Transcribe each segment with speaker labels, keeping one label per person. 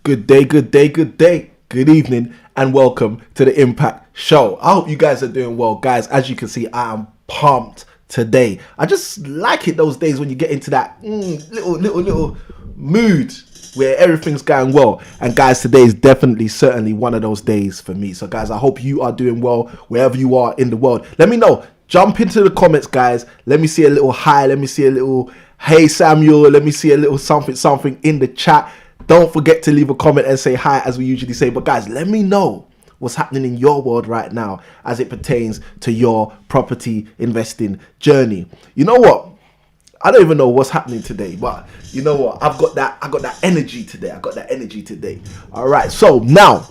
Speaker 1: Good day, good day, good day, good evening, and welcome to the Impact Show. I hope you guys are doing well. Guys, as you can see, I am pumped today. I just like it those days when you get into that little mood where everything's going well. And guys, today is certainly one of those days for me. So guys, I hope you are doing well wherever you are in the world. Let me know. Jump into the comments, guys. Let me see a little hi. Let me see a little hey Samuel. Let me see a little something in the chat. Don't forget to leave a comment and say hi, as we usually say. But guys, let me know what's happening in your world right now as it pertains to your property investing journey. You know what? I don't even know what's happening today, but you know what? I got that energy today. All right. So now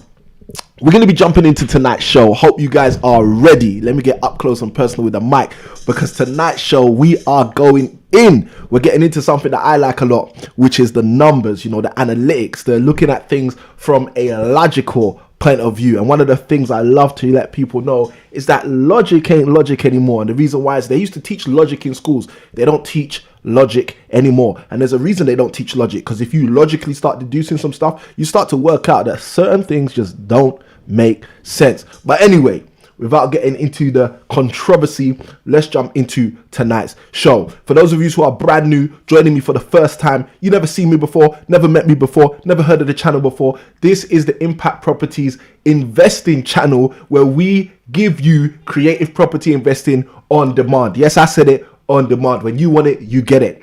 Speaker 1: we're going to be jumping into tonight's show. Hope you guys are ready. Let me get up close and personal with the mic, because tonight's show we are going in. We're getting into something that I like a lot, which is the numbers, the analytics. They're looking at things from a logical point of view. And one of the things I love to let people know is that logic ain't logic anymore. And the reason why is they used to teach logic in schools. They don't teach logic anymore. And there's a reason they don't teach logic, because if you logically start deducing some stuff, you start to work out that certain things just don't make sense. But anyway, without getting into the controversy, let's jump into tonight's show. For those of you who are brand new, joining me for the first time, you never seen me before, never met me before, never heard of the channel before, this is the Impact Properties investing channel, where we give you creative property investing on demand. Yes, I said it, on demand. When you want it, you get it.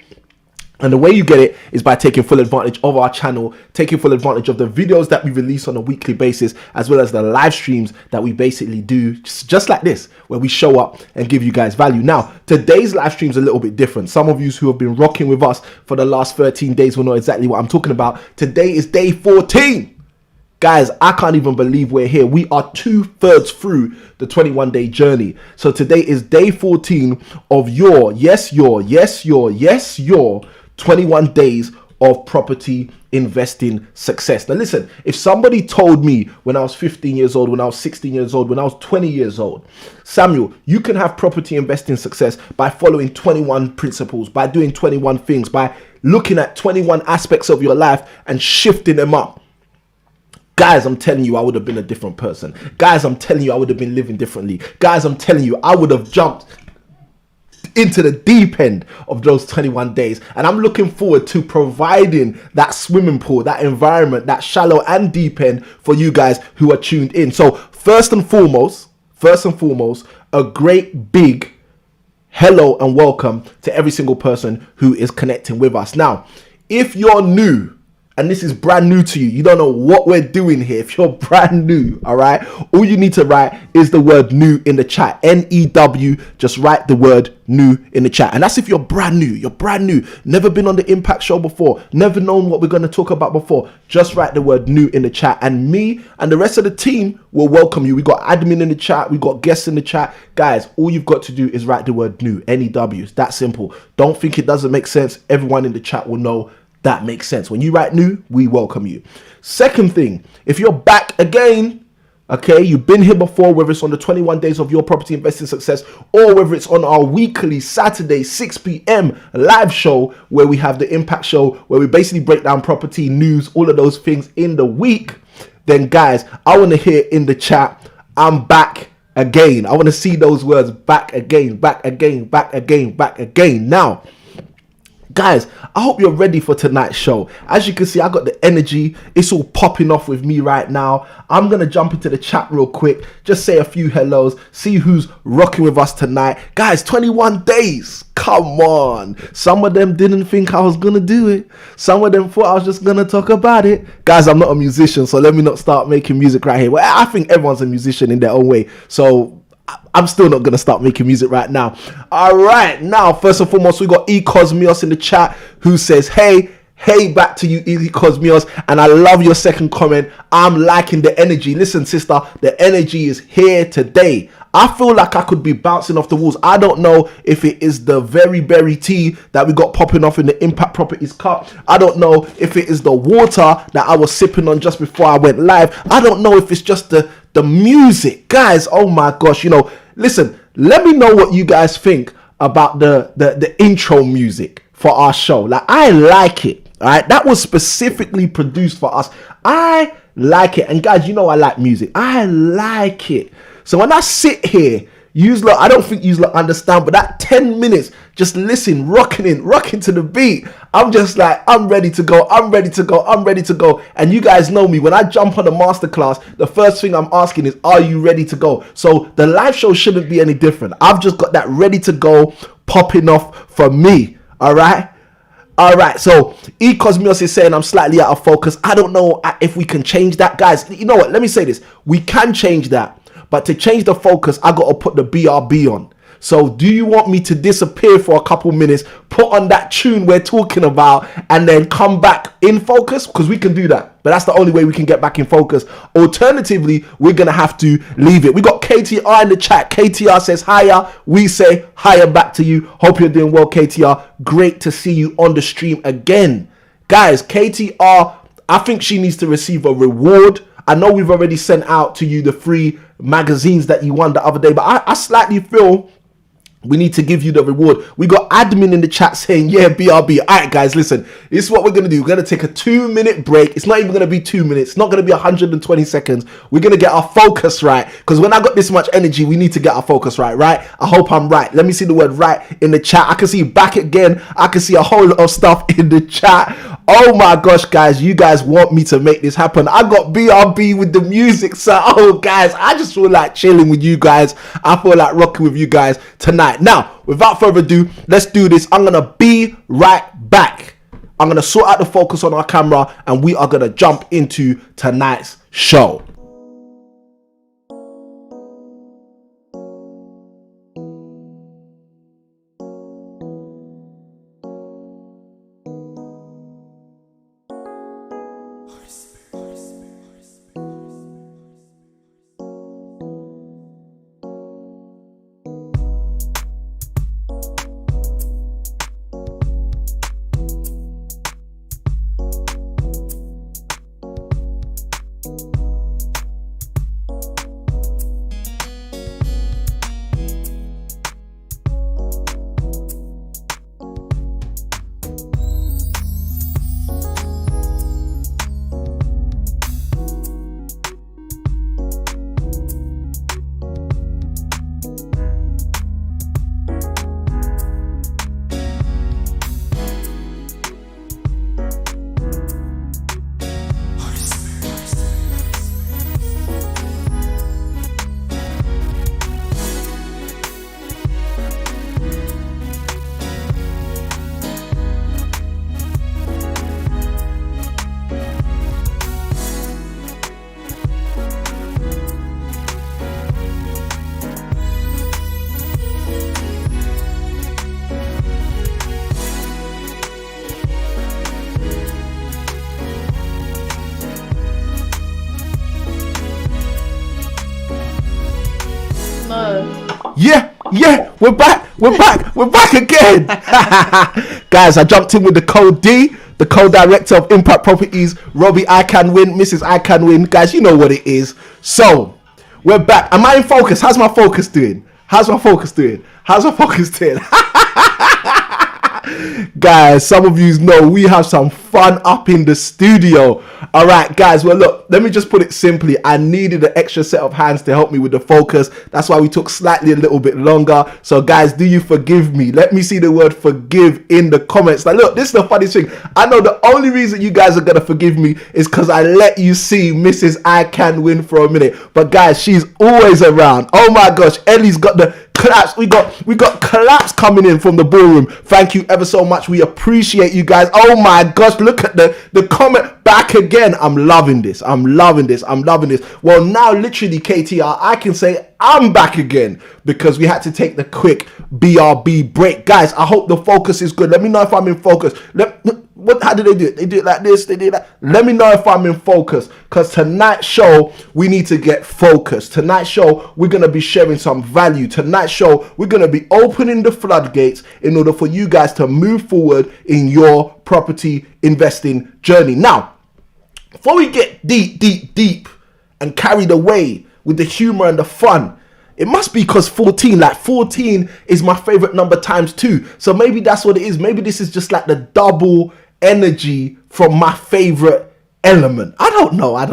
Speaker 1: And the way you get it is by taking full advantage of our channel, taking full advantage of the videos that we release on a weekly basis, as well as the live streams that we basically do just like this, where we show up and give you guys value. Now, today's live stream is a little bit different. Some of you who have been rocking with us for the last 13 days will know exactly what I'm talking about. Today is day 14. Guys, I can't even believe we're here. We are 2/3 through the 21-day journey. So today is day 14 of your 21 days of property investing success. Now listen, if somebody told me when I was 15 years old, when I was 16 years old, when I was 20 years old, Samuel, you can have property investing success by following 21 principles, by doing 21 things, by looking at 21 aspects of your life and shifting them up. Guys, I'm telling you, I would have been a different person. Guys, I'm telling you, I would have been living differently. Guys, I'm telling you, I would have jumped into the deep end of those 21 days. And I'm looking forward to providing that swimming pool, that environment, that shallow and deep end for you guys who are tuned in. So first and foremost, a great big hello and welcome to every single person who is connecting with us. Now, if you're new, and this is brand new to you, you don't know what we're doing here. If you're brand new, all right, all you need to write is the word new in the chat. N-E-W, just write the word new in the chat. And that's if you're brand new, never been on the Impact Show before, never known what we're going to talk about before. Just write the word new in the chat, and me and the rest of the team will welcome you. We got admin in the chat, we got guests in the chat. Guys, all you've got to do is write the word new, N-E-W. It's that simple. Don't think it doesn't make sense. Everyone in the chat will know that makes sense. When you write new, we welcome you. Second thing, if you're back again, okay, you've been here before, whether it's on the 21 days of your property investing success, or whether it's on our weekly Saturday 6 p.m. live show, where we have the Impact Show, where we basically break down property news, all of those things in the week, then guys, I want to hear in the chat, I'm back again. I want to see those words, back again, back again, back again, back again. Now, guys, I hope you're ready for tonight's show. As you can see, I got the energy. It's all popping off with me right now. I'm going to jump into the chat real quick. Just say a few hellos. See who's rocking with us tonight. Guys, 21 days. Come on. Some of them didn't think I was going to do it. Some of them thought I was just going to talk about it. Guys, I'm not a musician, so let me not start making music right here. Well, I think everyone's a musician in their own way. So I'm still not going to start making music right now. All right. Now, first and foremost, we got E Cosmios in the chat who says, hey, back to you, E Cosmios. And I love your second comment. I'm liking the energy. Listen, sister, the energy is here today. I feel like I could be bouncing off the walls. I don't know if it is the very berry tea that we got popping off in the Impact Properties cup. I don't know if it is the water that I was sipping on just before I went live. I don't know if it's just the music. Guys, oh my gosh, listen, let me know what you guys think about the intro music for our show. Like, I like it. All right, that was specifically produced for us. I like it. And guys, you know I like music. I like it. So when I sit here, I don't think you understand, but that 10 minutes, just listen, rocking to the beat. I'm just like, I'm ready to go. And you guys know me. When I jump on a masterclass, the first thing I'm asking is, are you ready to go? So the live show shouldn't be any different. I've just got that ready to go popping off for me. All right. So E Cosmios is saying I'm slightly out of focus. I don't know if we can change that, guys. You know what? Let me say this. We can change that. But to change the focus, I got to put the BRB on. So do you want me to disappear for a couple minutes, put on that tune we're talking about, and then come back in focus? Because we can do that. But that's the only way we can get back in focus. Alternatively, we're going to have to leave it. We got KTR in the chat. KTR says hiya. We say hiya back to you. Hope you're doing well, KTR. Great to see you on the stream again. Guys, KTR, I think she needs to receive a reward. I know we've already sent out to you the free magazines that you won the other day, but I slightly feel we need to give you the reward. We got admin in the chat saying, yeah, BRB. All right, guys, listen, this is what we're going to do. We're going to take a 2-minute break. It's not even going to be 2 minutes. It's not going to be 120 seconds. We're going to get our focus right, because when I got this much energy, we need to get our focus right? I hope I'm right. Let me see the word right in the chat. I can see back again. I can see a whole lot of stuff in the chat. Oh my gosh, guys, you guys want me to make this happen. I got BRB with the music, so guys, I just feel like chilling with you guys. I feel like rocking with you guys tonight. Now, without further ado, let's do this. I'm going to be right back. I'm going to sort out the focus on our camera, and we are going to jump into tonight's show. Yeah, we're back again. Guys, I jumped in with the code D, the co-director of Impact Properties, Robbie I Can Win, Mrs. I Can Win. Guys, you know what it is. So, we're back. Am I in focus? How's my focus doing? Guys, some of you know we have some fun up in the studio. All right, guys, well, look, let me just put it simply. I needed an extra set of hands to help me with the focus. That's why we took slightly a little bit longer. So, guys, do you forgive me? Let me see the word forgive in the comments. Like, look, this is the funny thing. I know the only reason you guys are going to forgive me is because I let you see Mrs. I Can Win for a minute. But, guys, she's always around. Oh, my gosh, Ellie's got the claps. We got claps coming in from the ballroom. Thank you ever so much. We appreciate you guys. Oh my gosh, look at the comment back again. I'm loving this. Well, now literally, KTR, I can say I'm back again because we had to take the quick BRB break. Guys, I hope the focus is good. Let me know if I'm in focus. How do they do it? They do it like this, they do that. Let me know if I'm in focus, because tonight's show, we need to get focused. Tonight's show, we're going to be sharing some value. Tonight's show, we're going to be opening the floodgates in order for you guys to move forward in your property investing journey. Now, before we get deep and carried away with the humor and the fun, it must be because 14 is my favorite number times 2. So maybe that's what it is. Maybe this is just like the double energy from my favorite element. I don't know. I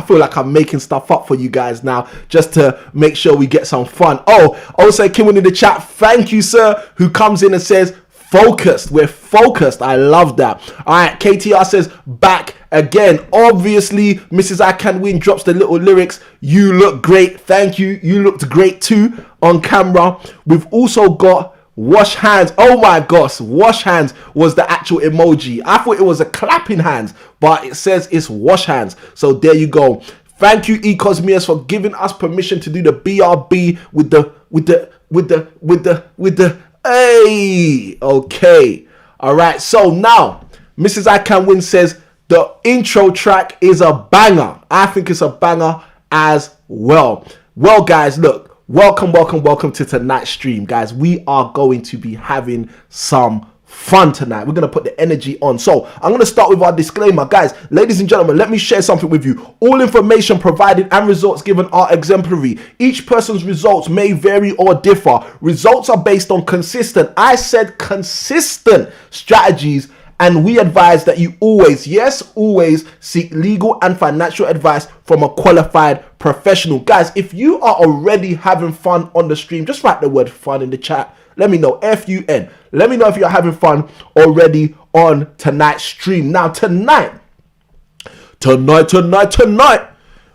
Speaker 1: feel like I'm making stuff up for you guys now just to make sure we get some fun. Oh, also Kim in the chat, thank you, sir, who comes in and says, focused. We're focused. I love that. All right, KTR says, back again. Obviously, Mrs. I Can Win drops the little lyrics. You look great. Thank you. You looked great too on camera. We've also got wash hands. Oh my gosh, wash hands was the actual emoji. I thought it was a clapping hands, but it says it's wash hands. So there you go. Thank you, Ecosmias, for giving us permission to do the BRB with the hey. Okay. All right. So now, Mrs. I Can Win says the intro track is a banger. I think it's a banger as well. Well, guys, look. Welcome to tonight's stream, guys. We are going to be having some fun tonight. We're going to put the energy on. So I'm going to start with our disclaimer. Guys, ladies and gentlemen, let me share something with you. All information provided and results given are exemplary. Each person's results may vary or differ. Results are based on consistent strategies, and we advise that you always seek legal and financial advice from a qualified professional. Guys, if you are already having fun on the stream, just write the word fun in the chat. Let me know, F-U-N. Let me know if you're having fun already on tonight's stream. Now, tonight,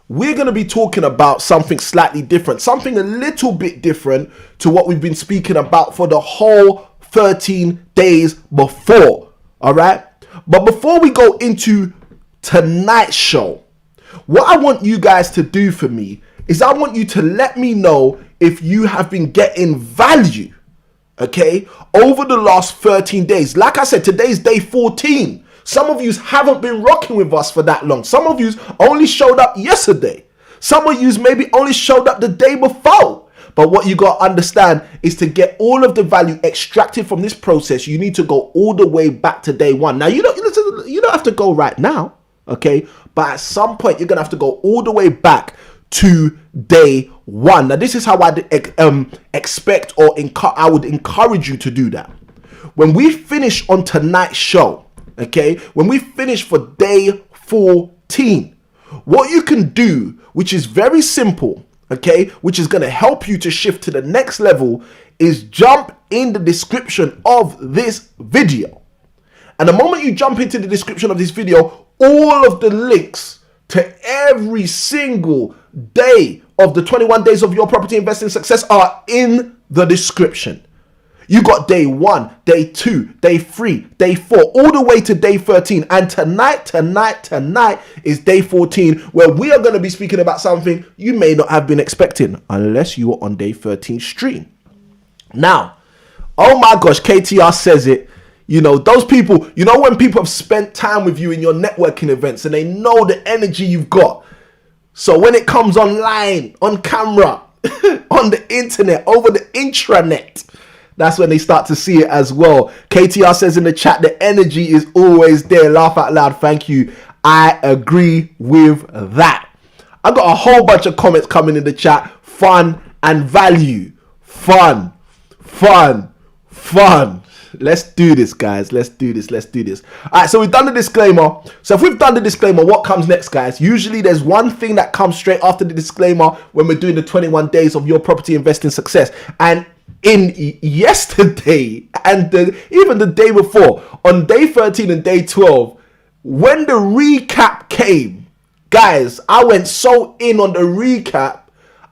Speaker 1: we're going to be talking about something slightly different, something a little bit different to what we've been speaking about for the whole 13 days before. All right. But before we go into tonight's show, what I want you guys to do for me is I want you to let me know if you have been getting value, okay, over the last 13 days. Like I said, today's day 14. Some of you haven't been rocking with us for that long. Some of you only showed up yesterday. Some of you maybe only showed up the day before. But what you got to understand is to get all of the value extracted from this process, you need to go all the way back to day one. Now, you don't have to go right now, okay? But at some point, you're going to have to go all the way back to day one. Now, this is how I expect or I would encourage you to do that. When we finish on tonight's show, okay, when we finish for day 14, what you can do, which is very simple, okay, which is going to help you to shift to the next level, is jump in the description of this video. And the moment you jump into the description of this video, all of the links to every single day of the 21 days of your property investing success are in the description. You got day 1, day 2, day 3, day 4, all the way to day 13. And tonight is day 14, where we are going to be speaking about something you may not have been expecting unless you were on day 13 stream. Now, oh my gosh, KTR says it. You know, those people, you know, when people have spent time with you in your networking events and they know the energy you've got. So when it comes online, on camera, on the internet, over the intranet, that's when they start to see it as well. KTR says in the chat, the energy is always there. Laugh out loud. Thank you. I agree with that. I got a whole bunch of comments coming in the chat. Fun and value. Fun. Let's do this, guys. Let's do this. All right, so we've done the disclaimer. So if we've done the disclaimer, what comes next, guys? Usually there's one thing that comes straight after the disclaimer when we're doing the 21 days of your property investing success. And in yesterday and even the day before, on day 13 and day 12, when the recap came, guys, I went so in on the recap,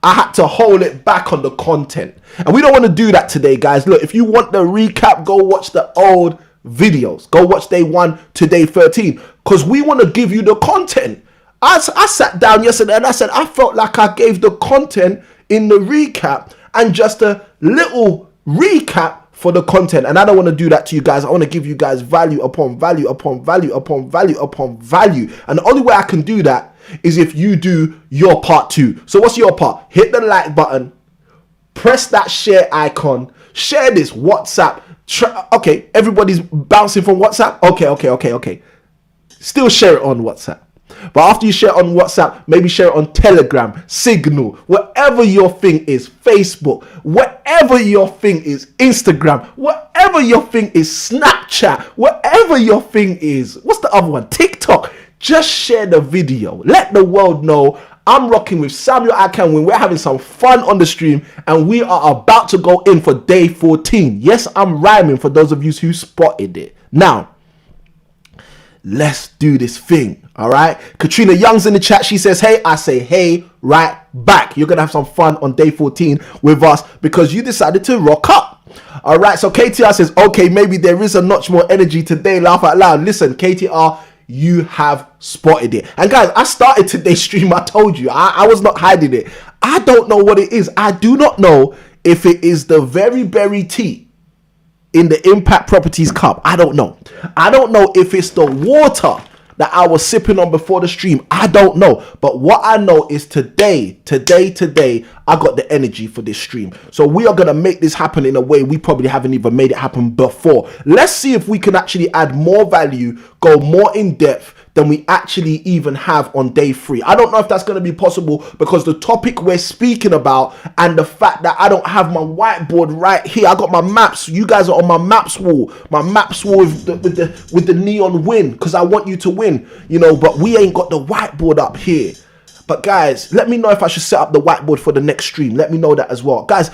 Speaker 1: I had to hold it back on the content. And we don't want to do that today, guys. Look, if you want the recap, go watch the old videos. Go watch day 1 to day 13, because we want to give you the content. I sat down yesterday and I said, I felt like I gave the content in the recap and just a little recap for the content. And I don't want to do that to you guys. I want to give you guys value upon value upon value upon value upon value. And the only way I can do that is if you do your part too. So what's your part? Hit the like button, press that share icon, share this WhatsApp. Okay, everybody's bouncing from WhatsApp. Okay. Still share it on WhatsApp. But after you share it on WhatsApp, maybe share it on Telegram, Signal, whatever your thing is, Facebook, whatever your thing is, Instagram, whatever your thing is, Snapchat, whatever your thing is. What's the other one? TikTok. Just share the video. Let the world know I'm rocking with Samuel Akanwin. We're having some fun on the stream and we are about to go in for day 14. Yes, I'm rhyming for those of you who spotted it. Now, let's do this thing, all right? Katrina Young's in the chat. She says, hey, I say, hey, right back. You're going to have some fun on day 14 with us because you decided to rock up. All right, so KTR says, okay, maybe there is a notch more energy today. Laugh out loud. Listen, KTR, you have spotted it. And guys, I started today's stream. I told you, I was not hiding it. I don't know what it is. I do not know if it is the very berry tea in the Impact Properties cup. I don't know. I don't know if it's the water that I was sipping on before the stream. I don't know. But what I know is today, I got the energy for this stream. So we are going to make this happen in a way we probably haven't even made it happen before. Let's see if we can actually add more value, go more in depth than we actually even have on day 3. I don't know if that's going to be possible because the topic we're speaking about and the fact that I don't have my whiteboard right here. I got my maps. You guys are on my maps wall. My maps wall with the neon win because I want you to win, you know, but we ain't got the whiteboard up here. But guys, let me know if I should set up the whiteboard for the next stream. Let me know that as well. Guys,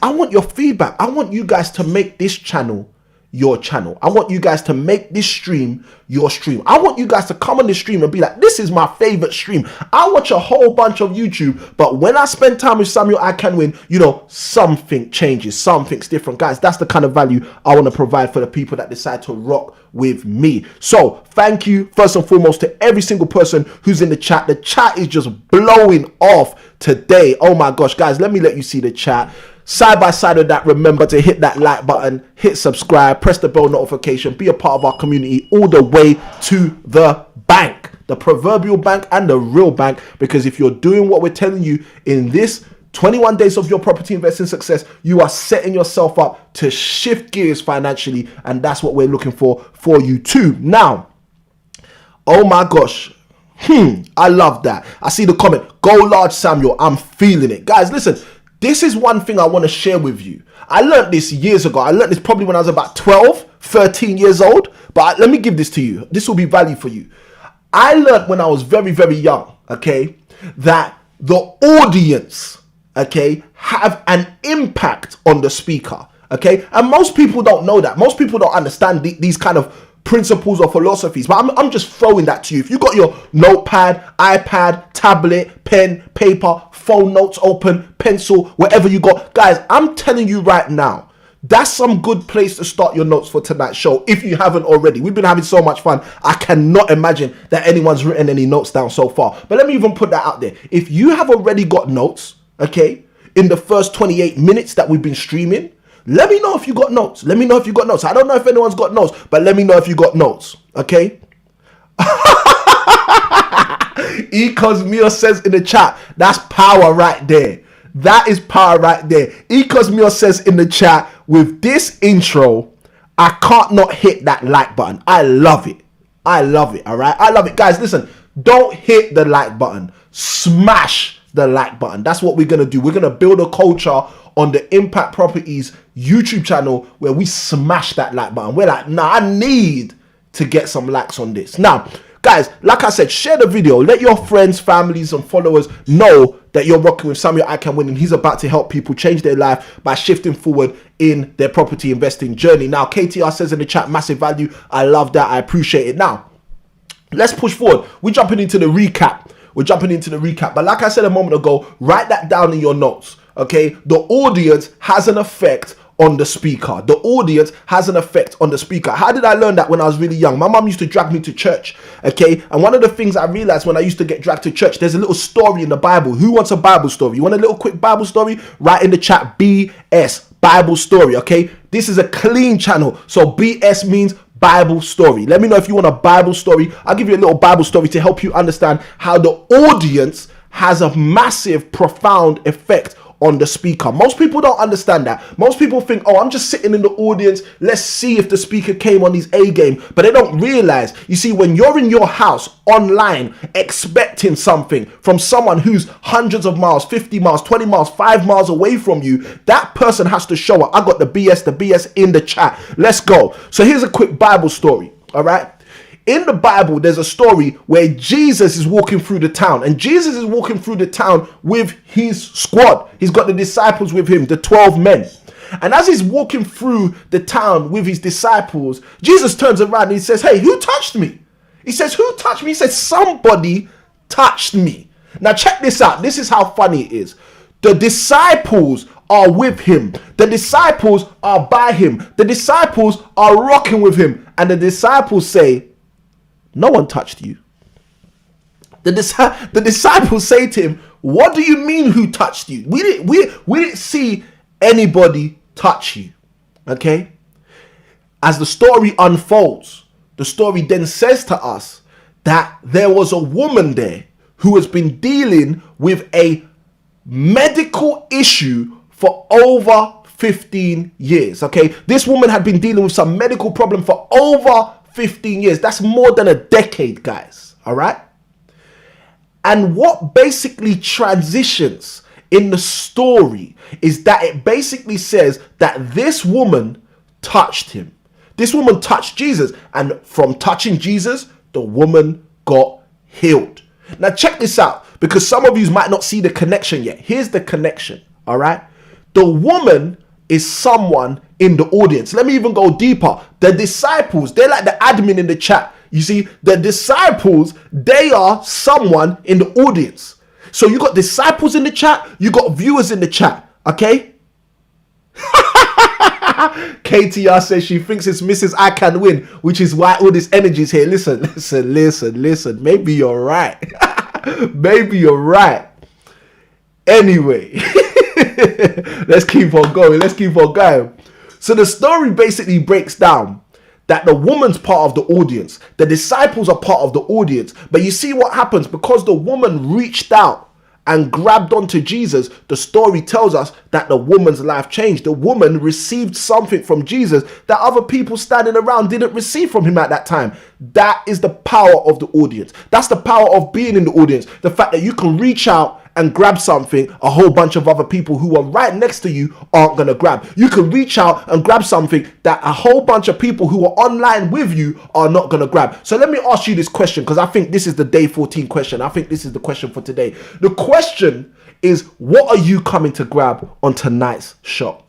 Speaker 1: I want your feedback. I want you guys to make this channel your channel. I want you guys to make this stream your stream. I want you guys to come on this stream and be like, this is my favorite stream. I watch a whole bunch of YouTube, but when I spend time with Samuel Akanwin, you know, something changes, something's different. Guys, that's the kind of value I want to provide for the people that decide to rock with me. So thank you first and foremost to every single person who's in the chat. The chat is just blowing off today. Oh my gosh, guys, let me let you see the chat. Side by side of that, remember to hit that like button, hit subscribe, press the bell notification, be a part of our community all the way to the bank, the proverbial bank and the real bank. Because if you're doing what we're telling you in this 21 days of your property investing success, you are setting yourself up to shift gears financially. And that's what we're looking for you too. Now, oh my gosh. I love that. I see the comment, go large Samuel. I'm feeling it. Guys, listen. This is one thing I want to share with you. I learned this years ago. I learned this probably when I was about 12, 13 years old. But let me give this to you. This will be value for you. I learned when I was very, very young, okay, that the audience, okay, have an impact on the speaker, okay? And most people don't know that. Most people don't understand these kind of principles or philosophies, but I'm just throwing that to you. If you got your notepad, iPad, tablet, pen, paper, phone notes open, pencil, whatever you got, guys, I'm telling you right now, that's some good place to start your notes for tonight's show if you haven't already. We've been having so much fun. I cannot imagine that anyone's written any notes down so far. But let me even put that out there. If you have already got notes, okay, in the first 28 minutes that we've been streaming, let me know if you got notes. Let me know if you got notes. I don't know if anyone's got notes, but let me know if you got notes. Okay? E Cosmeo says in the chat, that's power right there. That is power right there. E Cosmeo says in the chat, with this intro, I can't not hit that like button. I love it. I love it. All right? I love it. Guys, listen, don't hit the like button. Smash the like button. That's what we're going to do. We're going to build a culture on the Impact Properties YouTube channel where we smash that like button. We're like, nah, I need to get some likes on this. Now, guys, like I said, share the video. Let your friends, families, and followers know that you're rocking with Samuel Akanwin and he's about to help people change their life by shifting forward in their property investing journey. Now, KTR says in the chat, massive value. I love that. I appreciate it. Now, let's push forward. We're jumping into the recap. But like I said a moment ago, write that down in your notes. Okay, the audience has an effect on the speaker. The audience has an effect on the speaker. How did I learn that when I was really young? My mom used to drag me to church, okay? And one of the things I realized when I used to get dragged to church, there's a little story in the Bible. Who wants a Bible story? You want a little quick Bible story? Write in the chat, BS, Bible story, okay? This is a clean channel, so BS means Bible story. Let me know if you want a Bible story. I'll give you a little Bible story to help you understand how the audience has a massive, profound effect on the speaker. Most people don't understand that. Most people think, oh, I'm just sitting in the audience, let's see if the speaker came on his A game. But they don't realize, you see, when you're in your house online expecting something from someone who's hundreds of miles, 50 miles, 20 miles, 5 miles away from you, that person has to show up. I got the BS in the chat. Let's go. So here's a quick Bible story, all right? In the Bible, there's a story where Jesus is walking through the town, and Jesus is walking through the town with his squad. He's got the disciples with him, the 12 men. And as he's walking through the town with his disciples, Jesus turns around and he says, hey, who touched me? He says, who touched me? He says, somebody touched me. Now check this out. This is how funny it is. The disciples are with him. The disciples are by him. The disciples are rocking with him. And the disciples say, no one touched you. The disciples say to him, what do you mean who touched you? We didn't see anybody touch you. Okay? As the story unfolds, the story then says to us that there was a woman there who has been dealing with a medical issue for over 15 years. Okay? This woman had been dealing with some medical problem for over 15 years. That's more than a decade, guys. All right. And what basically transitions in the story is that it basically says that this woman touched him. This woman touched Jesus, and from touching Jesus, the woman got healed. Now check this out, because some of you might not see the connection yet. Here's the connection. All right. The woman is someone in the audience. Let me even go deeper. The disciples, they're like the admin in the chat. You see, the disciples, they are someone in the audience. So you got disciples in the chat, you got viewers in the chat, okay? KTR says she thinks it's Mrs. I Can Win, which is why all this energy is here. Listen. Maybe you're right. Maybe you're right. Anyway. Let's keep on going. So the story basically breaks down that the woman's part of the audience, the disciples are part of the audience. But you see what happens, because the woman reached out and grabbed onto Jesus, the story tells us that the woman's life changed. The woman received something from Jesus that other people standing around didn't receive from him at that time. That is the power of the audience. That's the power of being in the audience. The fact that you can reach out and grab something a whole bunch of other people who are right next to you aren't going to grab. You can reach out and grab something that a whole bunch of people who are online with you are not going to grab. So let me ask you this question, because I think this is the day 14 question. I think this is the question for today. The question is, what are you coming to grab on tonight's show?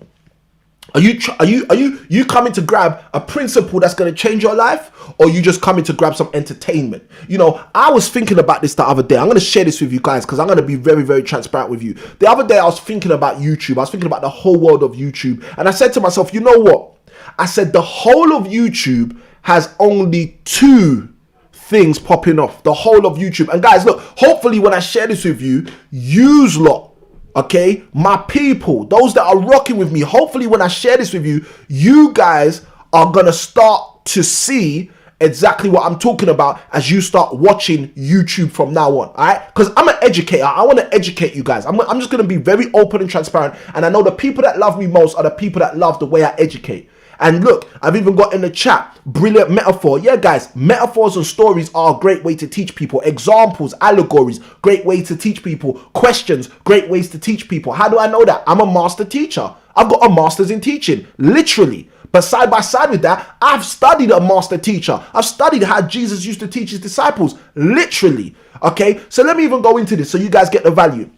Speaker 1: Are you coming to grab a principle that's going to change your life, or are you just coming to grab some entertainment? You know, I was thinking about this the other day. I'm going to share this with you guys because I'm going to be very, very transparent with you. The other day I was thinking about YouTube. I was thinking about the whole world of YouTube, and I said to myself, you know what? I said the whole of YouTube has only 2 things popping off. The whole of YouTube. And guys, look, hopefully when I share this with you, use lot. Okay, my people, those that are rocking with me, hopefully when I share this with you, you guys are going to start to see exactly what I'm talking about as you start watching YouTube from now on. All right, because I'm an educator. I want to educate you guys. I'm just going to be very open and transparent. And I know the people that love me most are the people that love the way I educate. And look, I've even got in the chat, brilliant metaphor. Yeah, guys, metaphors and stories are a great way to teach people. Examples, allegories, great way to teach people. Questions, great ways to teach people. How do I know that? I'm a master teacher. I've got a master's in teaching, literally. But side by side with that, I've studied a master teacher. I've studied how Jesus used to teach his disciples, literally. Okay, so let me even go into this so you guys get the value.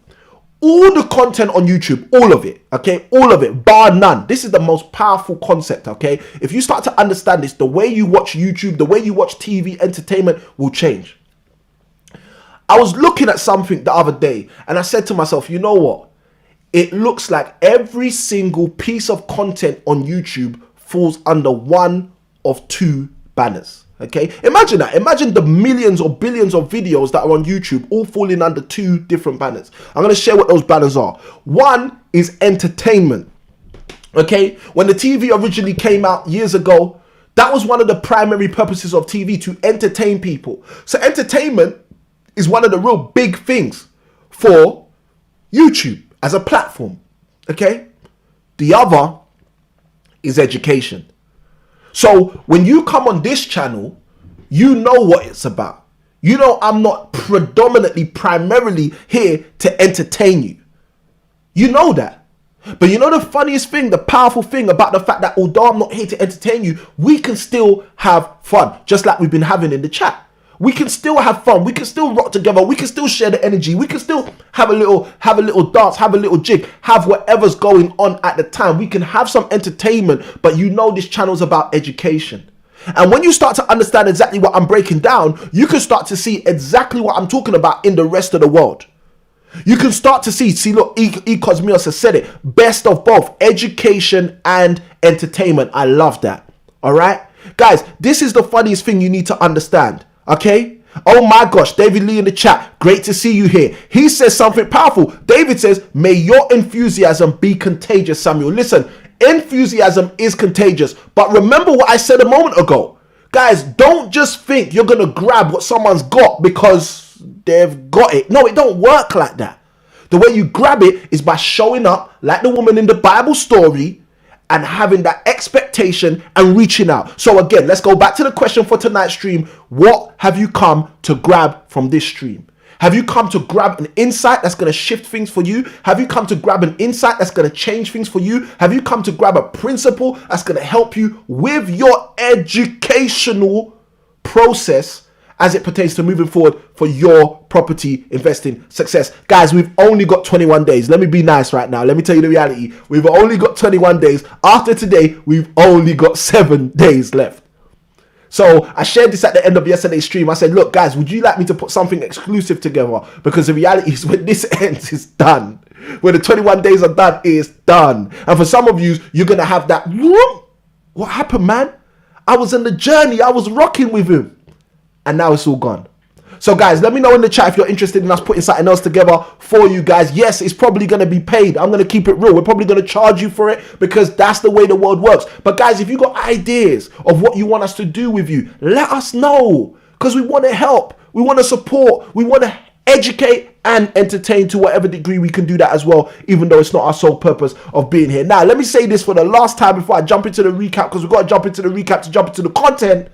Speaker 1: All the content on YouTube, all of it, okay, all of it, bar none. This is the most powerful concept, okay? If you start to understand this, the way you watch YouTube, the way you watch TV, entertainment will change. I was looking at something the other day and I said to myself, you know what? It looks like every single piece of content on YouTube falls under one of 2 banners. Okay, imagine that. Imagine the millions or billions of videos that are on YouTube all falling under 2 different banners. I'm going to share what those banners are. One is entertainment. Okay, when the TV originally came out years ago, that was one of the primary purposes of TV, to entertain people. So entertainment is one of the real big things for YouTube as a platform. Okay? The other is education. So when you come on this channel, you know what it's about. You know I'm not primarily here to entertain you. You know that. But you know the funniest thing, the powerful thing about the fact that although I'm not here to entertain you, we can still have fun, just like we've been having in the chat. We can still have fun. We can still rock together. We can still share the energy. We can still have a little dance, have a little jig, have whatever's going on at the time. We can have some entertainment, but you know this channel's about education. And when you start to understand exactly what I'm breaking down, you can start to see exactly what I'm talking about in the rest of the world. You can start to see look, E. Cosmios has said it, best of both education and entertainment. I love that. All right, guys, this is the funniest thing you need to understand. Okay. Oh my gosh, David Lee in the chat, great to see you here. He says something powerful. David says, may your enthusiasm be contagious, Samuel. Listen, enthusiasm is contagious, but remember what I said a moment ago. Guys, don't just think you're gonna grab what someone's got because they've got it. No, it don't work like that. The way you grab it is by showing up like the woman in the Bible story and having that expectation and reaching out. So again, let's go back to the question for tonight's stream. What have you come to grab from this stream? Have you come to grab an insight that's going to shift things for you? Have you come to grab an insight that's going to change things for you? Have you come to grab a principle that's going to help you with your educational process as it pertains to moving forward for your property investing success? Guys, we've only got 21 days. Let me be nice right now. Let me tell you the reality. We've only got 21 days. After today, we've only got 7 days left. So I shared this at the end of yesterday's stream. I said, look, guys, would you like me to put something exclusive together? Because the reality is when this ends, it's done. When the 21 days are done, it's done. And for some of you, you're going to have that, what happened, man? I was in the journey. I was rocking with him. And now it's all gone. So guys, let me know in the chat if you're interested in us putting something else together for you guys. Yes, it's probably going to be paid. I'm going to keep it real. We're probably going to charge you for it because that's the way the world works. But guys, if you got ideas of what you want us to do with you, let us know, because we want to help. We want to support. We want to educate and entertain to whatever degree we can do that as well, even though it's not our sole purpose of being here. Now, let me say this for the last time before I jump into the recap, because we've got to jump into the recap to jump into the content.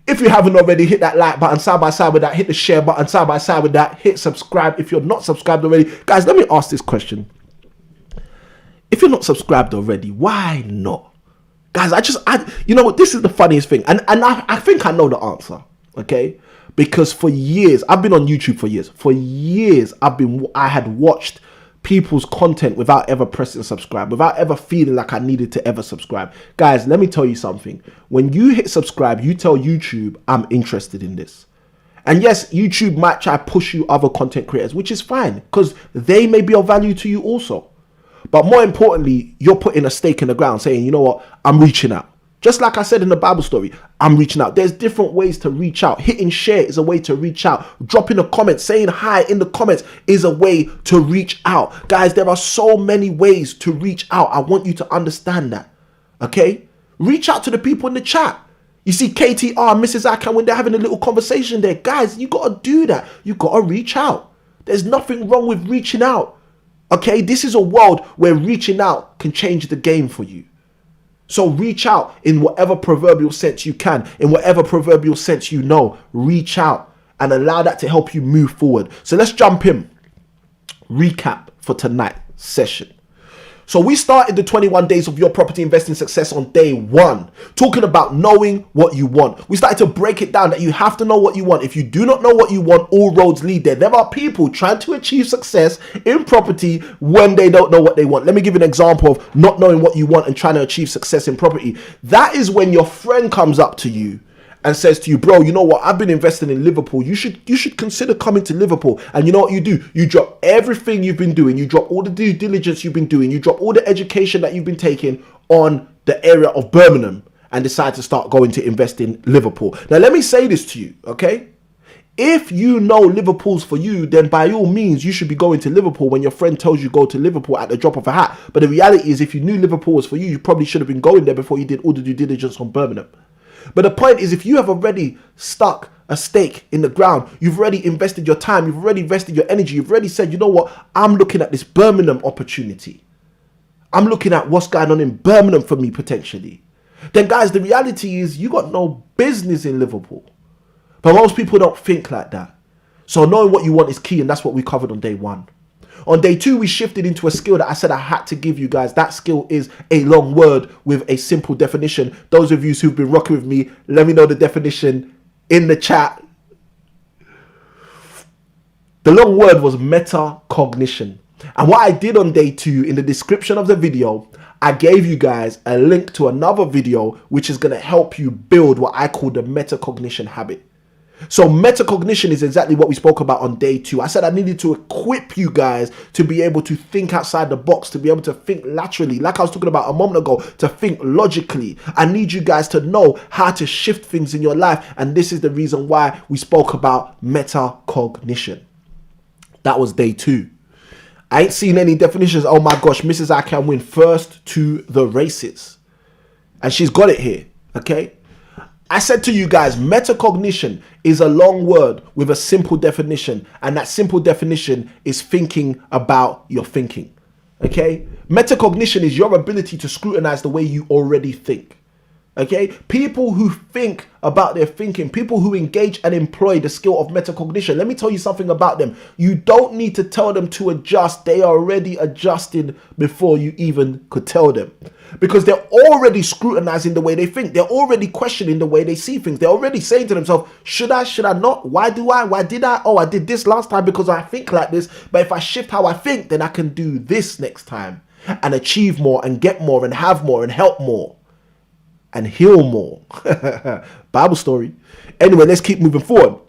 Speaker 1: If you haven't already, hit that like button side by side with that. Hit the share button side by side with that. Hit subscribe if you're not subscribed already. Guys, let me ask this question. If you're not subscribed already, why not? Guys, you know what? This is the funniest thing. And I think I know the answer. Okay? Because for years, I've been on YouTube for years. For years, I had watched people's content without ever pressing subscribe, without ever feeling like I needed to ever subscribe. Guys, let me tell you something. When you hit subscribe, you tell YouTube, I'm interested in this. And yes, YouTube might try to push you other content creators, which is fine, because they may be of value to you also. But more importantly, you're putting a stake in the ground saying, you know what, I'm reaching out. Just like I said in the Bible story, I'm reaching out. There's different ways to reach out. Hitting share is a way to reach out. Dropping a comment, saying hi in the comments is a way to reach out. Guys, there are so many ways to reach out. I want you to understand that. Okay? Reach out to the people in the chat. You see KTR, Mrs. Akan, when they're having a little conversation there. Guys, you got to do that. You got to reach out. There's nothing wrong with reaching out. Okay? This is a world where reaching out can change the game for you. So reach out in whatever proverbial sense you can, in whatever proverbial sense you know. Reach out and allow that to help you move forward. So let's jump in. Recap for tonight's session. So we started the 21 days of your property investing success on day 1, talking about knowing what you want. We started to break it down that you have to know what you want. If you do not know what you want, all roads lead there. There are people trying to achieve success in property when they don't know what they want. Let me give you an example of not knowing what you want and trying to achieve success in property. That is when your friend comes up to you and says to you, bro, you know what? I've been investing in Liverpool. You should consider coming to Liverpool. And you know what you do? You drop everything you've been doing. You drop all the due diligence you've been doing. You drop all the education that you've been taking on the area of Birmingham and decide to start going to invest in Liverpool. Now, let me say this to you, okay? If you know Liverpool's for you, then by all means, you should be going to Liverpool when your friend tells you go to Liverpool at the drop of a hat. But the reality is, if you knew Liverpool was for you, you probably should have been going there before you did all the due diligence on Birmingham. But the point is, if you have already stuck a stake in the ground, you've already invested your time, you've already invested your energy, you've already said, you know what, I'm looking at this Birmingham opportunity. I'm looking at what's going on in Birmingham for me potentially. Then guys, the reality is you got no business in Liverpool. But most people don't think like that. So knowing what you want is key, and that's what we covered on day 1. On day 2, we shifted into a skill that I said I had to give you guys. That skill is a long word with a simple definition. Those of you who've been rocking with me, let me know the definition in the chat. The long word was metacognition. And what I did on day 2, in the description of the video, I gave you guys a link to another video which is going to help you build what I call the metacognition habit. So metacognition is exactly what we spoke about on day 2. I said I needed to equip you guys to be able to think outside the box, to be able to think laterally, like I was talking about a moment ago, to think logically. I need you guys to know how to shift things in your life. And this is the reason why we spoke about metacognition. That was day 2. I ain't seen any definitions. Oh my gosh, Mrs. I can win first to the races. And she's got it here, okay? I said to you guys, metacognition is a long word with a simple definition. And that simple definition is thinking about your thinking, okay? Metacognition is your ability to scrutinize the way you already think. Okay, people who think about their thinking, people who engage and employ the skill of metacognition, let me tell you something about them. You don't need to tell them to adjust. They are already adjusting before you even could tell them. Because they're already scrutinizing the way they think. They're already questioning the way they see things. They're already saying to themselves, should I not? Why do I? Why did I? Oh, I did this last time because I think like this. But if I shift how I think, then I can do this next time and achieve more and get more and have more and help more. And heal more. Bible story. Anyway, let's keep moving forward.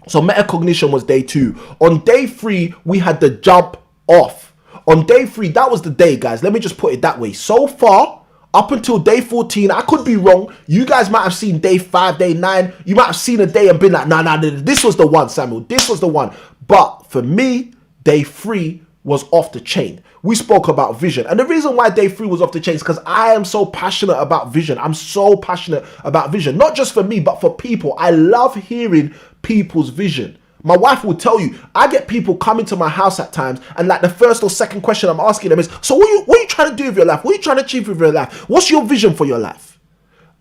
Speaker 1: So metacognition was day 2. On day 3, we had the jump off. On day 3, that was the day, guys. Let me just put it that way. So far, up until day 14, I could be wrong. You guys might have seen day 5, day 9. You might have seen a day and been like, nah, this was the one, Samuel. This was the one. But for me, day 3 was off the chain. We spoke about vision. And the reason why day 3 was off the chain is because I am so passionate about vision. I'm so passionate about vision. Not just for me, but for people. I love hearing people's vision. My wife will tell you, I get people coming to my house at times and like the first or second question I'm asking them is, so what are you trying to do with your life? What are you trying to achieve with your life? What's your vision for your life?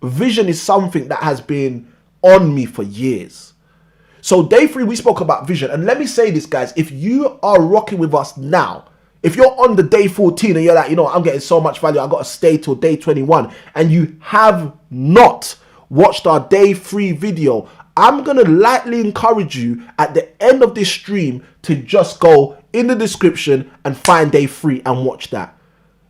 Speaker 1: Vision is something that has been on me for years. So day 3, we spoke about vision. And let me say this, guys, if you are rocking with us now, if you're on the day 14 and you're like, I'm getting so much value, I got to stay till day 21, and you have not watched our day 3 video, I'm going to lightly encourage you at the end of this stream to just go in the description and find day 3 and watch that.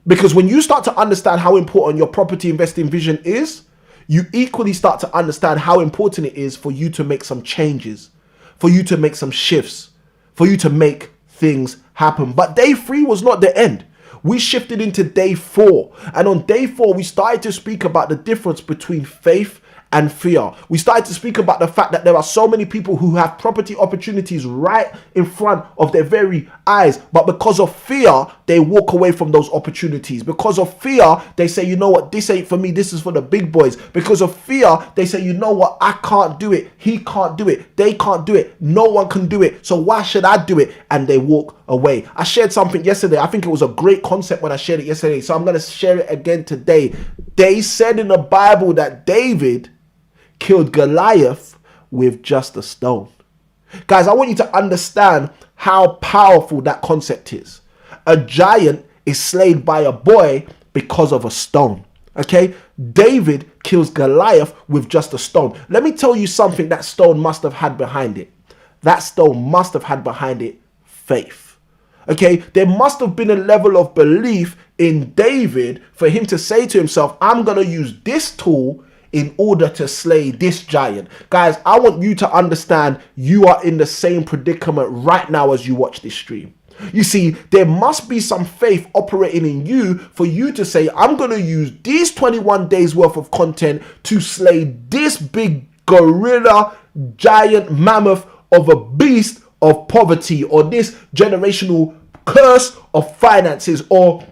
Speaker 1: Because when you start to understand how important your property investing vision is, you equally start to understand how important it is for you to make some changes, for you to make some shifts, for you to make things happen. But day 3 was not the end. We shifted into day 4. And on day 4, we started to speak about the difference between faith and fear. We started to speak about the fact that there are so many people who have property opportunities right in front of their very eyes, but because of fear, they walk away from those opportunities. Because of fear, they say, you know what, this ain't for me, this is for the big boys. Because of fear, they say, you know what, I can't do it, he can't do it, they can't do it, no one can do it, so why should I do it? And they walk away. I shared something yesterday. I think it was a great concept when I shared it yesterday, so I'm going to share it again today. They said in the Bible that David killed Goliath with just a stone. Guys, I want you to understand how powerful that concept is. A giant is slain by a boy because of a stone. Okay? David kills Goliath with just a stone. Let me tell you something that stone must have had behind it. That stone must have had behind it faith. Okay? There must have been a level of belief in David for him to say to himself, I'm going to use this tool in order to slay this giant. Guys, I want you to understand you are in the same predicament right now as you watch this stream. You see, there must be some faith operating in you for you to say, I'm going to use these 21 days worth of content to slay this big gorilla, giant mammoth of a beast of poverty, or this generational curse of finances, or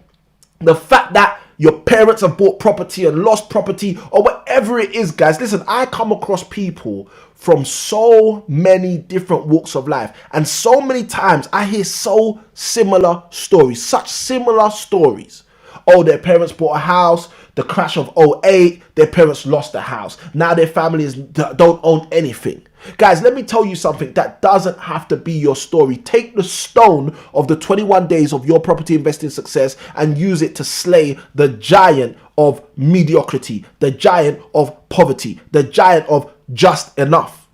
Speaker 1: the fact that your parents have bought property and lost property, or whatever it is, guys. Listen, I come across people from so many different walks of life, and so many times I hear so similar stories, such similar stories Oh, their parents bought a house, the crash of '08, their parents lost the house. Now their families don't own anything. Guys, let me tell you something. That doesn't have to be your story. Take the stone of the 21 days of your property investing success and use it to slay the giant of mediocrity, the giant of poverty, the giant of just enough.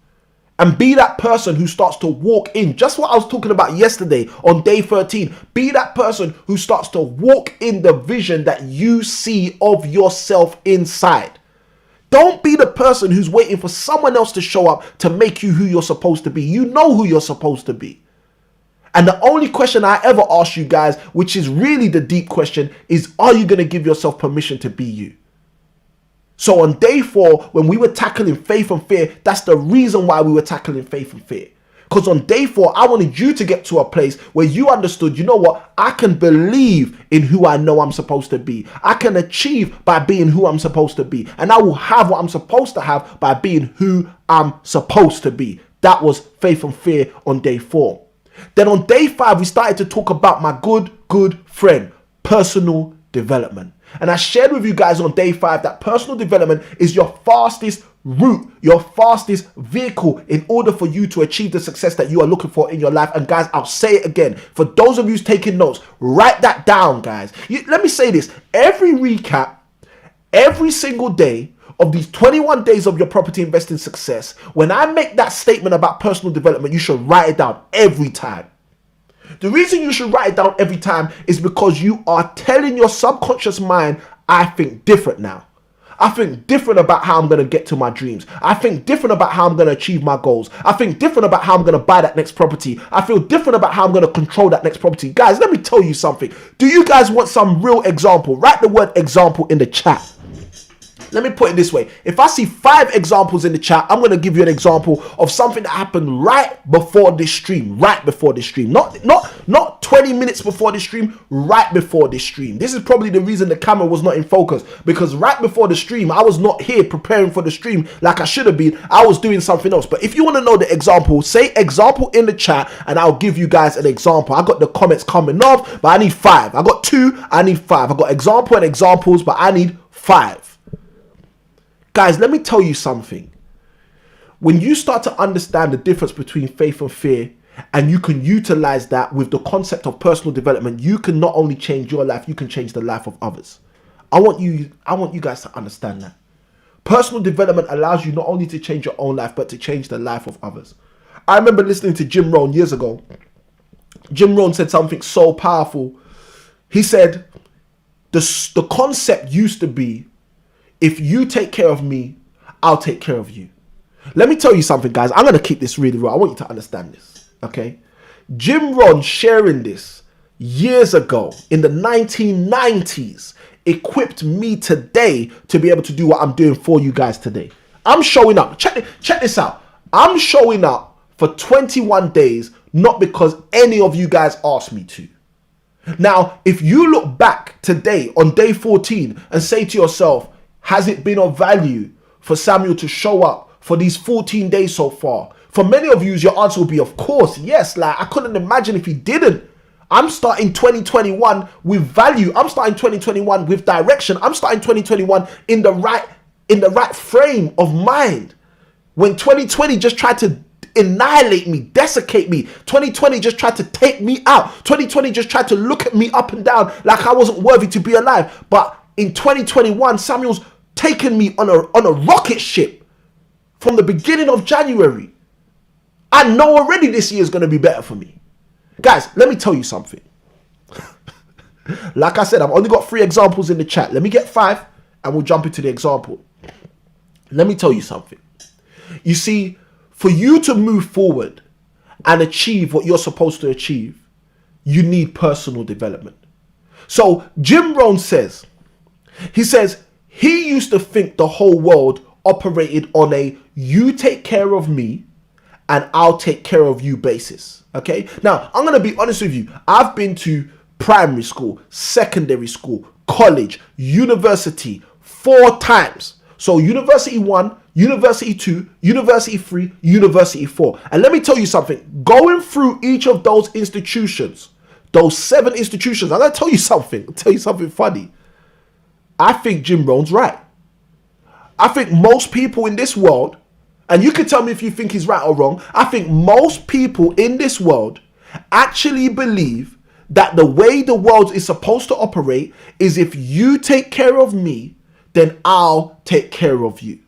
Speaker 1: And be that person who starts to walk in, just what I was talking about yesterday on day 13. Be that person who starts to walk in the vision that you see of yourself inside. Don't be the person who's waiting for someone else to show up to make you who you're supposed to be. You know who you're supposed to be. And the only question I ever ask you guys, which is really the deep question, is are you going to give yourself permission to be you? So on day 4, when we were tackling faith and fear, that's the reason why we were tackling faith and fear. Because on day 4, I wanted you to get to a place where you understood, you know what? I can believe in who I know I'm supposed to be. I can achieve by being who I'm supposed to be. And I will have what I'm supposed to have by being who I'm supposed to be. That was faith and fear on day 4. Then on day 5, we started to talk about my good friend, personal development. And I shared with you guys on day 5 that personal development is your fastest route, your fastest vehicle in order for you to achieve the success that you are looking for in your life. And guys, I'll say it again. For those of you who's taking notes, write that down, guys. Let me say this. Every recap, every single day of these 21 days of your property investing success, when I make that statement about personal development, you should write it down every time. The reason you should write it down every time is because you are telling your subconscious mind, I think different now. I think different about how I'm going to get to my dreams. I think different about how I'm going to achieve my goals. I think different about how I'm going to buy that next property. I feel different about how I'm going to control that next property. Guys, let me tell you something. Do you guys want some real example? Write the word example in the chat. Let me put it this way. If I see 5 examples in the chat, I'm going to give you an example of something that happened right before this stream. Right before this stream. Not 20 minutes before this stream. Right before this stream. This is probably the reason the camera was not in focus. Because right before the stream, I was not here preparing for the stream like I should have been. I was doing something else. But if you want to know the example, say example in the chat and I'll give you guys an example. I got the comments coming off, but I need 5. I got 2, I need 5. I got example and examples, but I need 5. Guys, let me tell you something. When you start to understand the difference between faith and fear, and you can utilize that with the concept of personal development, you can not only change your life, you can change the life of others. I want you guys to understand that. Personal development allows you not only to change your own life, but to change the life of others. I remember listening to Jim Rohn years ago. Jim Rohn said something so powerful. He said, the concept used to be, if you take care of me, I'll take care of you. Let me tell you something, guys. I'm going to keep this really real. I want you to understand this, okay? Jim Rohn sharing this years ago in the 1990s equipped me today to be able to do what I'm doing for you guys today. I'm showing up. Check this out. I'm showing up for 21 days, not because any of you guys asked me to. Now, if you look back today on day 14 and say to yourself, has it been of value for Samuel to show up for these 14 days so far? For many of you, your answer will be, of course, yes. Like, I couldn't imagine if he didn't. I'm starting 2021 with value. I'm starting 2021 with direction. I'm starting 2021 in the right frame of mind. When 2020 just tried to annihilate me, desiccate me. 2020 just tried to take me out. 2020 just tried to look at me up and down like I wasn't worthy to be alive. But in 2021, Samuel's taken me on a rocket ship from the beginning of January. I know already this year is going to be better for me. Guys, let me tell you something. Like I said, I've only got 3 examples in the chat. Let me get 5 and we'll jump into the example. Let me tell you something. You see, for you to move forward and achieve what you're supposed to achieve, you need personal development. So Jim Rohn says, he used to think the whole world operated on a you take care of me and I'll take care of you basis. Okay. Now, I'm going to be honest with you. I've been to primary school, secondary school, college, university 4 times. So university 1, university 2, university 3, university 4. And let me tell you something. Going through each of those institutions those 7 institutions, I'm going to tell you something. I'll tell you something funny. I think Jim Rohn's right. I think most people in this world, and you can tell me if you think he's right or wrong, I think most people in this world actually believe that the way the world is supposed to operate is if you take care of me, then I'll take care of you.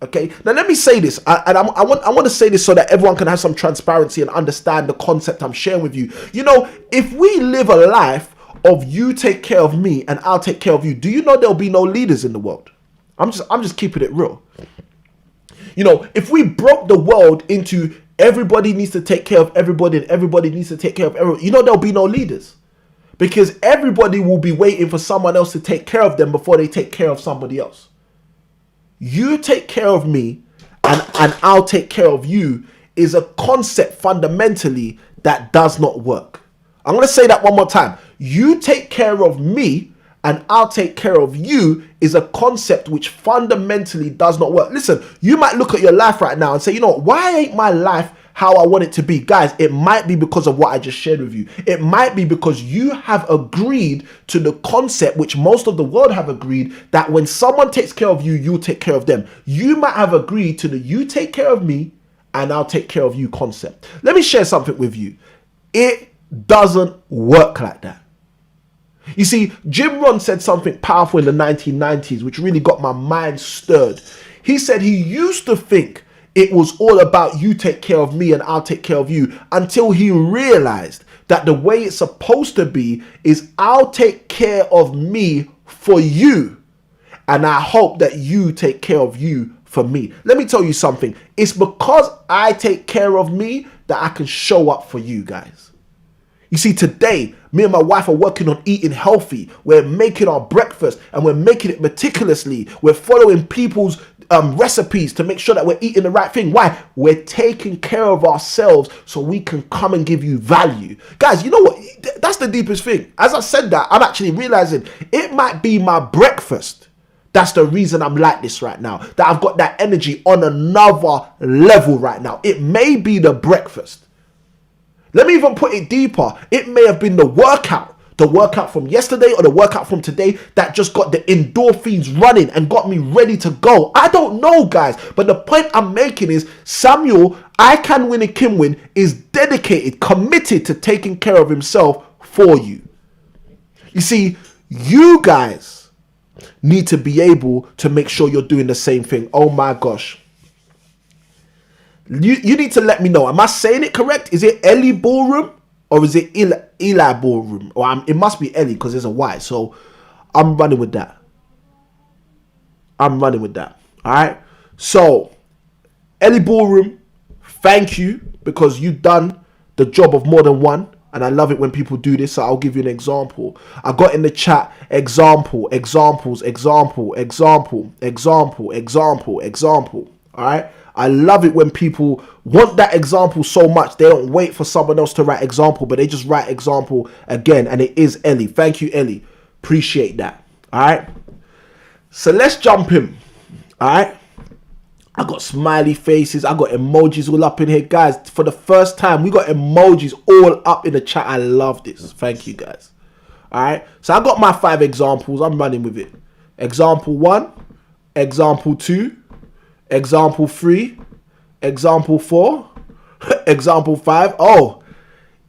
Speaker 1: Okay, now let me say this, and I want to say this so that everyone can have some transparency and understand the concept I'm sharing with you. You know, if we live a life of you take care of me and I'll take care of you, do you know there'll be no leaders in the world? I'm just keeping it real. You know, if we broke the world into everybody needs to take care of everybody and everybody needs to take care of everyone, you know there'll be no leaders. Because everybody will be waiting for someone else to take care of them before they take care of somebody else. You take care of me and I'll take care of you is a concept fundamentally that does not work. I'm going to say that one more time. You take care of me and I'll take care of you is a concept which fundamentally does not work. Listen, you might look at your life right now and say, you know, why ain't my life how I want it to be? Guys, it might be because of what I just shared with you. It might be because you have agreed to the concept which most of the world have agreed, that when someone takes care of you, you take care of them. You might have agreed to the you take care of me and I'll take care of you concept. Let me share something with you. It doesn't work like that. You see, Jim Rohn said something powerful in the 1990s, which really got my mind stirred. He said he used to think it was all about you take care of me and I'll take care of you, until he realized that the way it's supposed to be is I'll take care of me for you and I hope that you take care of you for me. Let me tell you something. It's because I take care of me that I can show up for you guys. You see, today, me and my wife are working on eating healthy. We're making our breakfast and we're making it meticulously. We're following people's recipes to make sure that we're eating the right thing. Why? We're taking care of ourselves so we can come and give you value. Guys, you know what? That's the deepest thing. As I said that, I'm actually realizing it might be my breakfast. That's the reason I'm like this right now. That I've got that energy on another level right now. It may be the breakfast. Let me even put it deeper. It may have been the workout from yesterday or the workout from today that just got the endorphins running and got me ready to go. I don't know, guys, but the point I'm making is Samuel, I Can Win and Kim Win, is dedicated, committed to taking care of himself for you. You see, you guys need to be able to make sure you're doing the same thing. Oh my gosh. You need to let me know. Am I saying it correct? Is it Ellie Ballroom or is it Eli Ballroom? Or it must be Ellie because there's a Y. So I'm running with that. All right. So Ellie Ballroom, thank you, because you've done the job of more than one. And I love it when people do this. So I'll give you an example. I got in the chat example. All right. I love it when people want that example so much. They don't wait for someone else to write example, but they just write example again. And it is Ellie. Thank you, Ellie. Appreciate that. All right. So let's jump in. All right. I got smiley faces. I got emojis all up in here. Guys, for the first time, we got emojis all up in the chat. I love this. Thank you, guys. All right. So I got my 5 examples. I'm running with it. Example 1. Example 2. Example 3, example 4, example 5. Oh,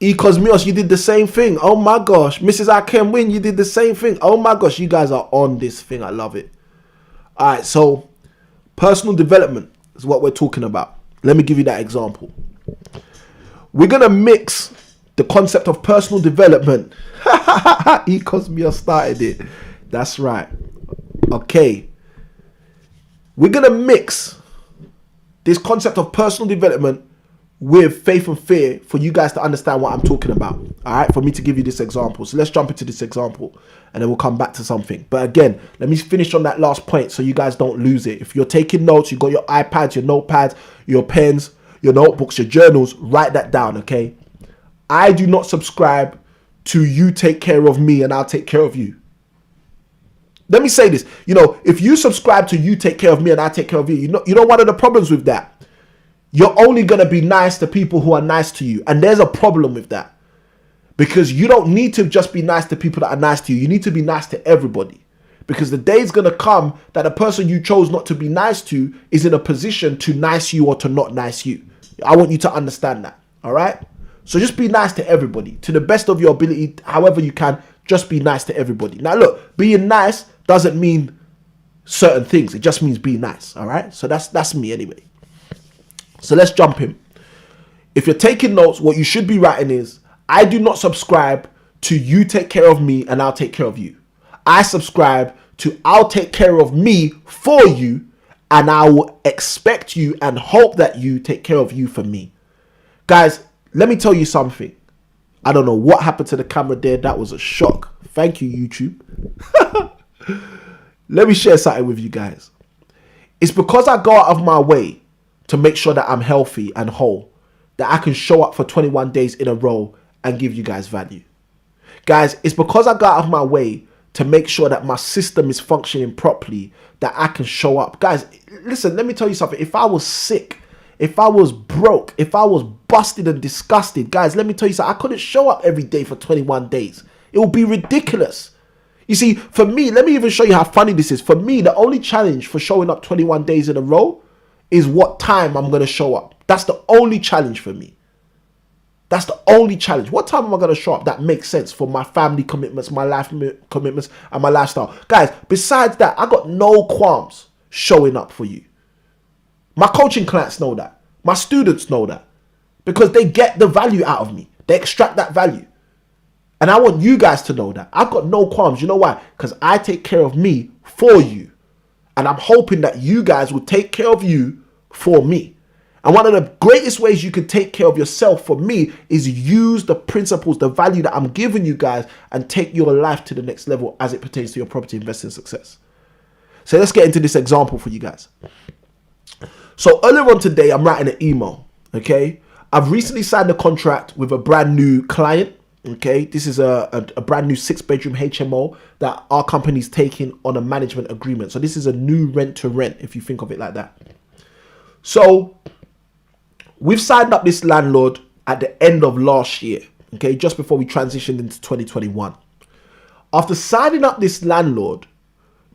Speaker 1: E Cosmios, you did the same thing. Oh my gosh. Mrs. I Can Win, you did the same thing. Oh my gosh, you guys are on this thing. I love it. All right, so personal development is what we're talking about. Let me give you that example. We're going to mix the concept of personal development. E Cosmios started it. That's right. Okay. We're going to mix this concept of personal development with faith and fear for you guys to understand what I'm talking about. All right, for me to give you this example. So let's jump into this example and then we'll come back to something. But again, let me finish on that last point so you guys don't lose it. If you're taking notes, you've got your iPads, your notepads, your pens, your notebooks, your journals, write that down, okay? I do not subscribe to you take care of me and I'll take care of you. Let me say this, you know, if you subscribe to you take care of me and I take care of you, you know one of the problems with that, you're only going to be nice to people who are nice to you. And there's a problem with that. Because you don't need to just be nice to people that are nice to you. You need to be nice to everybody. Because the day is going to come that the person you chose not to be nice to is in a position to nice you or to not nice you. I want you to understand that. All right? So just be nice to everybody. To the best of your ability, however you can, just be nice to everybody. Now look, being nice doesn't mean certain things. It just means be nice. All right? So that's me anyway. So let's jump in. If you're taking notes, what you should be writing is, I do not subscribe to you take care of me and I'll take care of you. I subscribe to I'll take care of me for you and I will expect you and hope that you take care of you for me. Guys, let me tell you something. I don't know what happened to the camera there. That was a shock. Thank you, YouTube. Let me share something with you guys. It's because I go out of my way to make sure that I'm healthy and whole that I can show up for 21 days in a row and give you guys value. Guys, it's because I go out of my way to make sure that my system is functioning properly that I can show up. Guys, listen, let me tell you something. If I was sick, if I was broke, if I was busted and disgusted, guys, let me tell you something. I couldn't show up every day for 21 days. It would be ridiculous. You see, for me, let me even show you how funny this is. For me, the only challenge for showing up 21 days in a row is what time I'm going to show up. That's the only challenge for me. That's the only challenge. What time am I going to show up that makes sense for my family commitments, my life commitments, and my lifestyle? Guys, besides that, I got no qualms showing up for you. My coaching clients know that. My students know that. Because they get the value out of me. They extract that value. And I want you guys to know that. I've got no qualms. You know why? Because I take care of me for you. And I'm hoping that you guys will take care of you for me. And one of the greatest ways you can take care of yourself for me is use the principles, the value that I'm giving you guys and take your life to the next level as it pertains to your property investing success. So let's get into this example for you guys. So earlier on today, I'm writing an email, okay? I've recently signed a contract with a brand new client, okay? This is a brand new 6-bedroom HMO that our company's taking on a management agreement. So this is a new rent to rent, if you think of it like that. So we've signed up this landlord at the end of last year, okay, just before we transitioned into 2021. After signing up this landlord,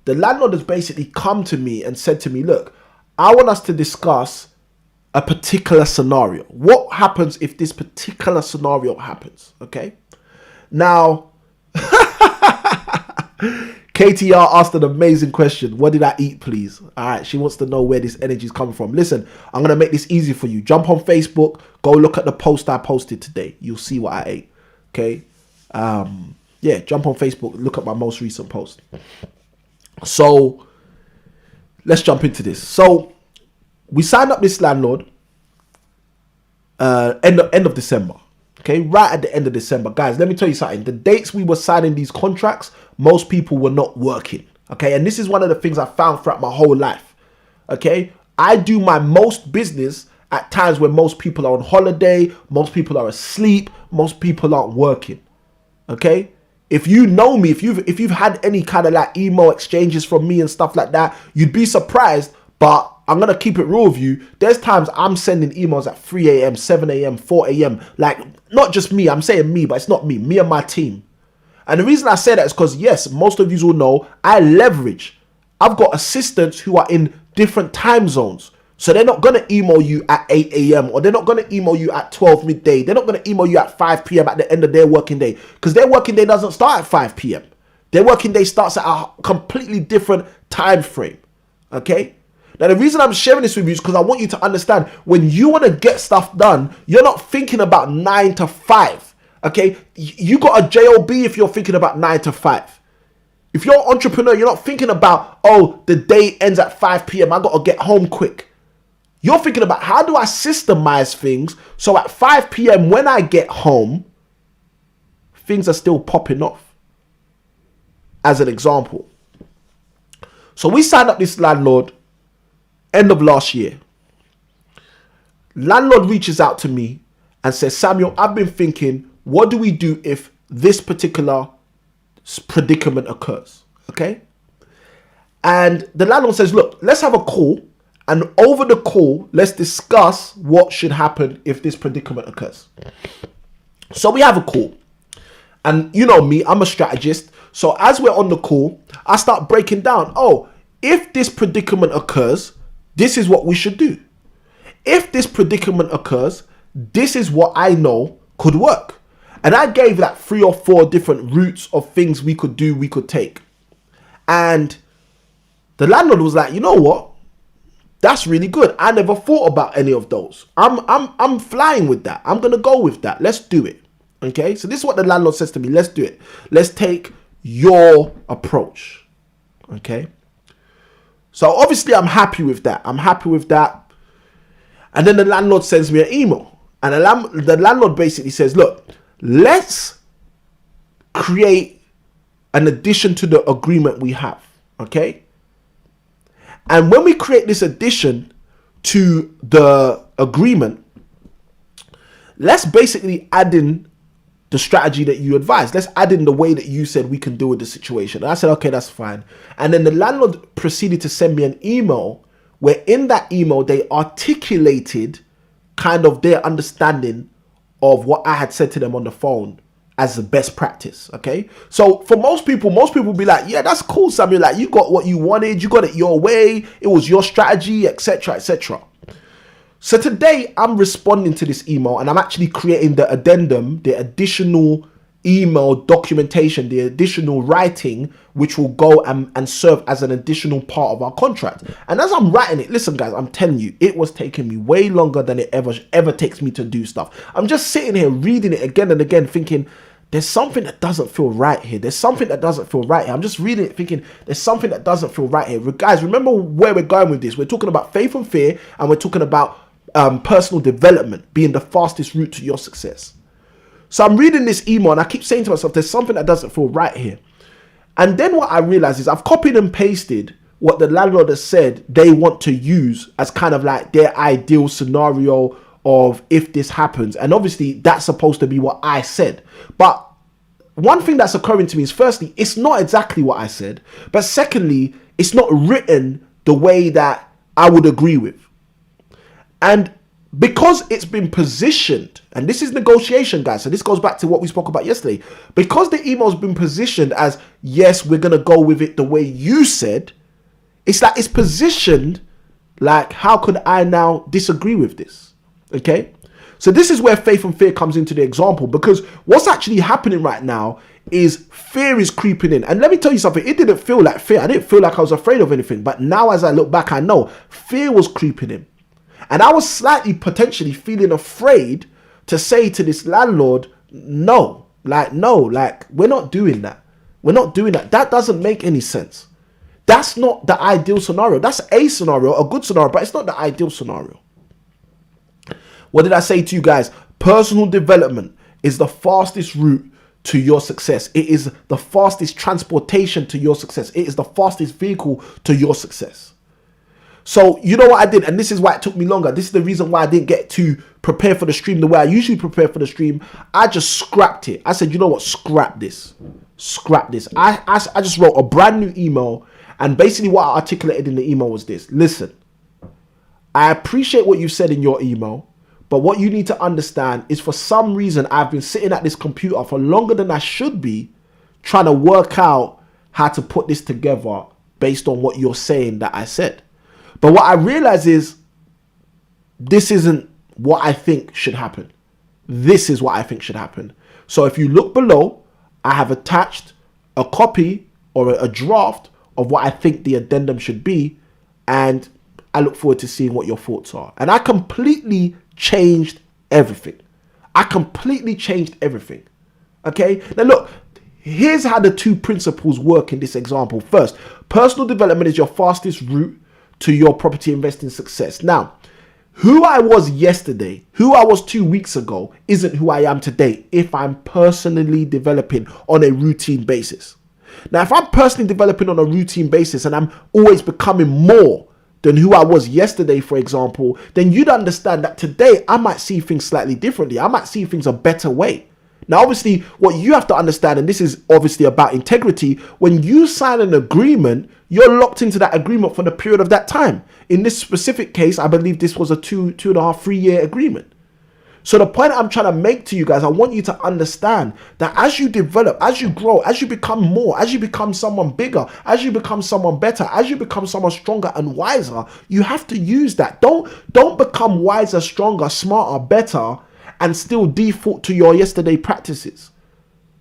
Speaker 1: the landlord has basically come to me and said to me, look, I want us to discuss a particular scenario. What happens if this particular scenario happens, okay? Now, KTR asked an amazing question. What did I eat, please? All right, she wants to know where this energy is coming from. Listen, I'm going to make this easy for you. Jump on Facebook. Go look at the post I posted today. You'll see what I ate, okay? Yeah, jump on Facebook. Look at my most recent post. So, let's jump into this. So, we signed up this landlord end of December. Okay, right at the end of December. Guys, let me tell you something. The dates we were signing these contracts, most people were not working. Okay, and this is one of the things I found throughout my whole life. Okay, I do my most business at times when most people are on holiday, most people are asleep, most people aren't working. Okay, if you know me, if you've had any kind of like email exchanges from me and stuff like that, you'd be surprised, but I'm going to keep it real with you. There's times I'm sending emails at 3 a.m., 7 a.m., 4 a.m. Like, not just me. I'm saying me, but it's not me. Me and my team. And the reason I say that is because, yes, most of you will know, I leverage. I've got assistants who are in different time zones. So they're not going to email you at 8 a.m. or they're not going to email you at 12 midday. They're not going to email you at 5 p.m. at the end of their working day. Because their working day doesn't start at 5 p.m. Their working day starts at a completely different time frame. Okay? Now, the reason I'm sharing this with you is because I want you to understand when you want to get stuff done, you're not thinking about 9 to 5. Okay? You got a job if you're thinking about 9 to 5. If you're an entrepreneur, you're not thinking about, oh, the day ends at 5 p.m. I got to get home quick. You're thinking about how do I systemize things so at 5 p.m. when I get home, things are still popping off. As an example. So we signed up this landlord end of last year. Landlord reaches out to me and says, Samuel, I've been thinking, what do we do if this particular predicament occurs? Okay. And the landlord says, look, let's have a call. And over the call, let's discuss what should happen if this predicament occurs. So we have a call. And you know me, I'm a strategist. So as we're on the call, I start breaking down, oh, if this predicament occurs, this is what we should do. If this predicament occurs, this is what I know could work. And I gave that 3 or 4 different routes of things we could do, we could take. And the landlord was like, you know what? That's really good. I never thought about any of those. I'm flying with that. I'm gonna go with that. Let's do it. Okay. So this is what the landlord says to me. Let's do it. Let's take your approach. Okay. So obviously I'm happy with that. I'm happy with that. And then the landlord sends me an email. And the landlord basically says, look, let's create an addition to the agreement we have. Okay. And when we create this addition to the agreement, let's basically add in the strategy that you advised. Let's add in the way that you said we can deal with the situation. And I said, okay, that's fine. And then the landlord proceeded to send me an email where in that email, they articulated kind of their understanding of what I had said to them on the phone as the best practice. Okay. So for most people be like, yeah, that's cool, Samuel. Like, you got what you wanted. You got it your way. It was your strategy, etc., etc. So today I'm responding to this email and I'm actually creating the addendum, the additional email documentation, the additional writing, which will go and serve as an additional part of our contract. And as I'm writing it, listen, guys, I'm telling you, it was taking me way longer than it ever takes me to do stuff. I'm just sitting here reading it again and again thinking, there's something that doesn't feel right here. There's something that doesn't feel right here. I'm just reading it thinking, there's something that doesn't feel right here. Guys, remember where we're going with this. We're talking about faith and fear, and we're talking about personal development being the fastest route to your success. So I'm reading this email and I keep saying to myself, there's something that doesn't feel right here. And then what I realize is I've copied and pasted what the landlord has said they want to use as kind of like their ideal scenario of if this happens. And obviously that's supposed to be what I said. But one thing that's occurring to me is, firstly, it's not exactly what I said. But secondly, it's not written the way that I would agree with. And because it's been positioned, and this is negotiation, guys, so this goes back to what we spoke about yesterday, because the email's been positioned as, yes, we're going to go with it the way you said, it's like it's positioned like, how could I now disagree with this? Okay, so this is where faith and fear comes into the example, because what's actually happening right now is fear is creeping in. And let me tell you something, it didn't feel like fear. I didn't feel like I was afraid of anything, but now as I look back, I know fear was creeping in. And I was slightly potentially feeling afraid to say to this landlord, no, we're not doing that. We're not doing that. That doesn't make any sense. That's not the ideal scenario. That's a scenario, a good scenario, but it's not the ideal scenario. What did I say to you guys? Personal development is the fastest route to your success. It is the fastest transportation to your success. It is the fastest vehicle to your success. So you know what I did, and this is why it took me longer. This is the reason why I didn't get to prepare for the stream the way I usually prepare for the stream. I just scrapped it. I said, you know what, scrap this. Scrap this. I just wrote a brand new email, and basically what I articulated in the email was this. Listen, I appreciate what you said in your email, but what you need to understand is, for some reason, I've been sitting at this computer for longer than I should be trying to work out how to put this together based on what you're saying that I said. But what I realize is this isn't what I think should happen. This is what I think should happen. So if you look below, I have attached a copy or a draft of what I think the addendum should be. And I look forward to seeing what your thoughts are. And I completely changed everything. Okay. Now look, here's how the two principles work in this example. First, personal development is your fastest route to your property investing success. Now, who I was yesterday, who I was 2 weeks ago, isn't who I am today if I'm personally developing on a routine basis. Now, if I'm personally developing on a routine basis and I'm always becoming more than who I was yesterday, for example, then you'd understand that today I might see things slightly differently. I might see things a better way. Now, obviously, what you have to understand, and this is obviously about integrity, when you sign an agreement, you're locked into that agreement for the period of that time. In this specific case, I believe this was a 2.5, 3 year agreement. So the point I'm trying to make to you guys, I want you to understand that as you develop, as you grow, as you become more, as you become someone bigger, as you become someone better, as you become someone stronger and wiser, you have to use that. Don't become wiser, stronger, smarter, better, and still default to your yesterday practices.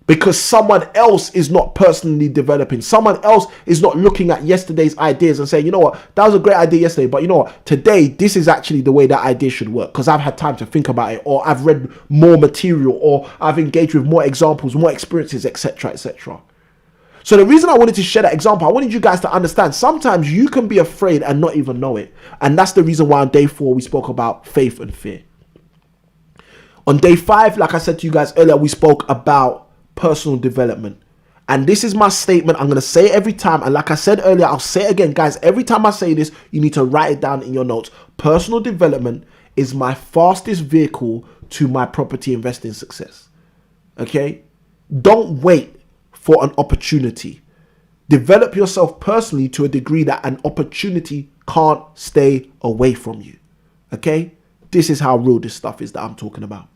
Speaker 1: Because someone else is not personally developing. Someone else is not looking at yesterday's ideas and saying, you know what, that was a great idea yesterday, but you know what, today, this is actually the way that idea should work because I've had time to think about it, or I've read more material, or I've engaged with more examples, more experiences, etc., etc. So the reason I wanted to share that example, I wanted you guys to understand, sometimes you can be afraid and not even know it. And that's the reason why on day 4, we spoke about faith and fear. On day 5, like I said to you guys earlier, we spoke about personal development. And this is my statement. I'm going to say it every time. And like I said earlier, I'll say it again. Guys, every time I say this, you need to write it down in your notes. Personal development is my fastest vehicle to my property investing success. Okay? Don't wait for an opportunity. Develop yourself personally to a degree that an opportunity can't stay away from you. Okay? This is how real this stuff is that I'm talking about.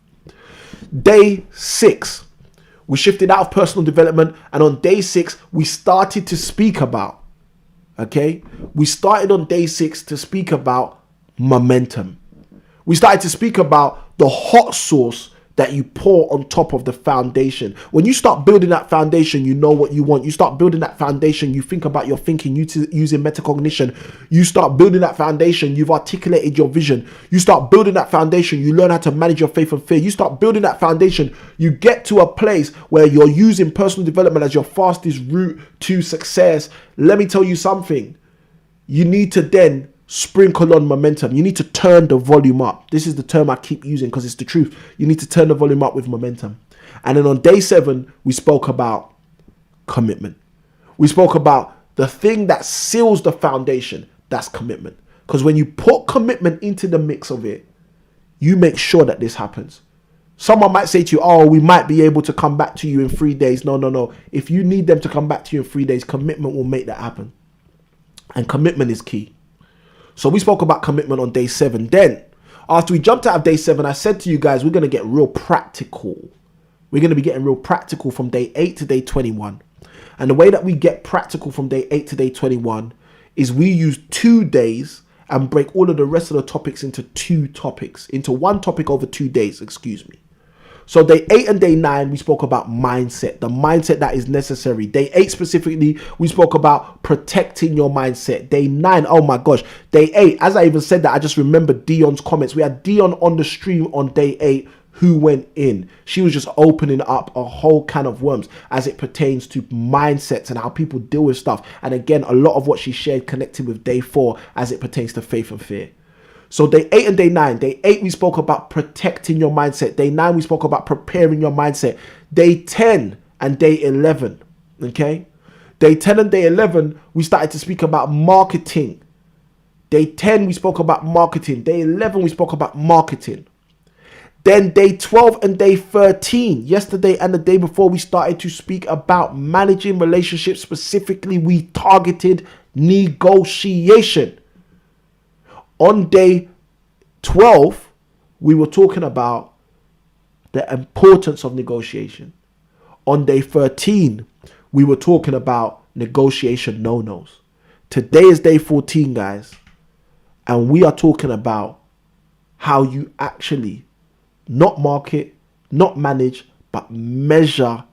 Speaker 1: Day 6. We shifted out of personal development, and on day 6, we started to speak about, we started on day 6 to speak about momentum. We started to speak about the hot sauce that you pour on top of the foundation. When you start building that foundation, you know what you want. You start building that foundation, you think about your thinking using metacognition. You start building that foundation, you've articulated your vision. You start building that foundation, you learn how to manage your faith and fear. You start building that foundation, you get to a place where you're using personal development as your fastest route to success. Let me tell you something. You need to then sprinkle on momentum. You need to turn the volume up. This is the term I keep using because it's the truth. You need to turn the volume up with momentum. And then on day 7, we spoke about commitment. We spoke about the thing that seals the foundation. That's commitment. Because when you put commitment into the mix of it, you make sure that this happens. Someone might say to you, oh, we might be able to come back to you in 3 days. No. If you need them to come back to you in 3 days, commitment will make that happen. And commitment is key. So we spoke about commitment on day 7. Then, after we jumped out of day 7, I said to you guys, we're going to get real practical. We're going to be getting real practical from day 8 to day 21. And the way that we get practical from day 8 to day 21 is we use 2 days and break all of the rest of the topics into 2 topics, into 1 topic over 2 days, excuse me. So day 8 and day 9, we spoke about mindset, the mindset that is necessary. Day 8 specifically, we spoke about protecting your mindset. Day 9, oh my gosh. Day 8, as I even said that, I just remembered Dion's comments. We had Dion on the stream on day 8 who went in. She was just opening up a whole can of worms as it pertains to mindsets and how people deal with stuff. And again, a lot of what she shared connected with day 4 as it pertains to faith and fear. So day 8 and day 9. Day 8, we spoke about protecting your mindset. Day 9, we spoke about preparing your mindset. Day 10 and day 11, okay? Day 10 and day 11, we started to speak about marketing. Day 10, we spoke about marketing. Day 11, we spoke about marketing. Then day 12 and day 13, yesterday and the day before, we started to speak about managing relationships. Specifically, we targeted negotiation. On day 12, we were talking about the importance of negotiation. On day 13, we were talking about negotiation no-nos. Today is day 14, guys. And we are talking about how you actually not market, not manage, but measure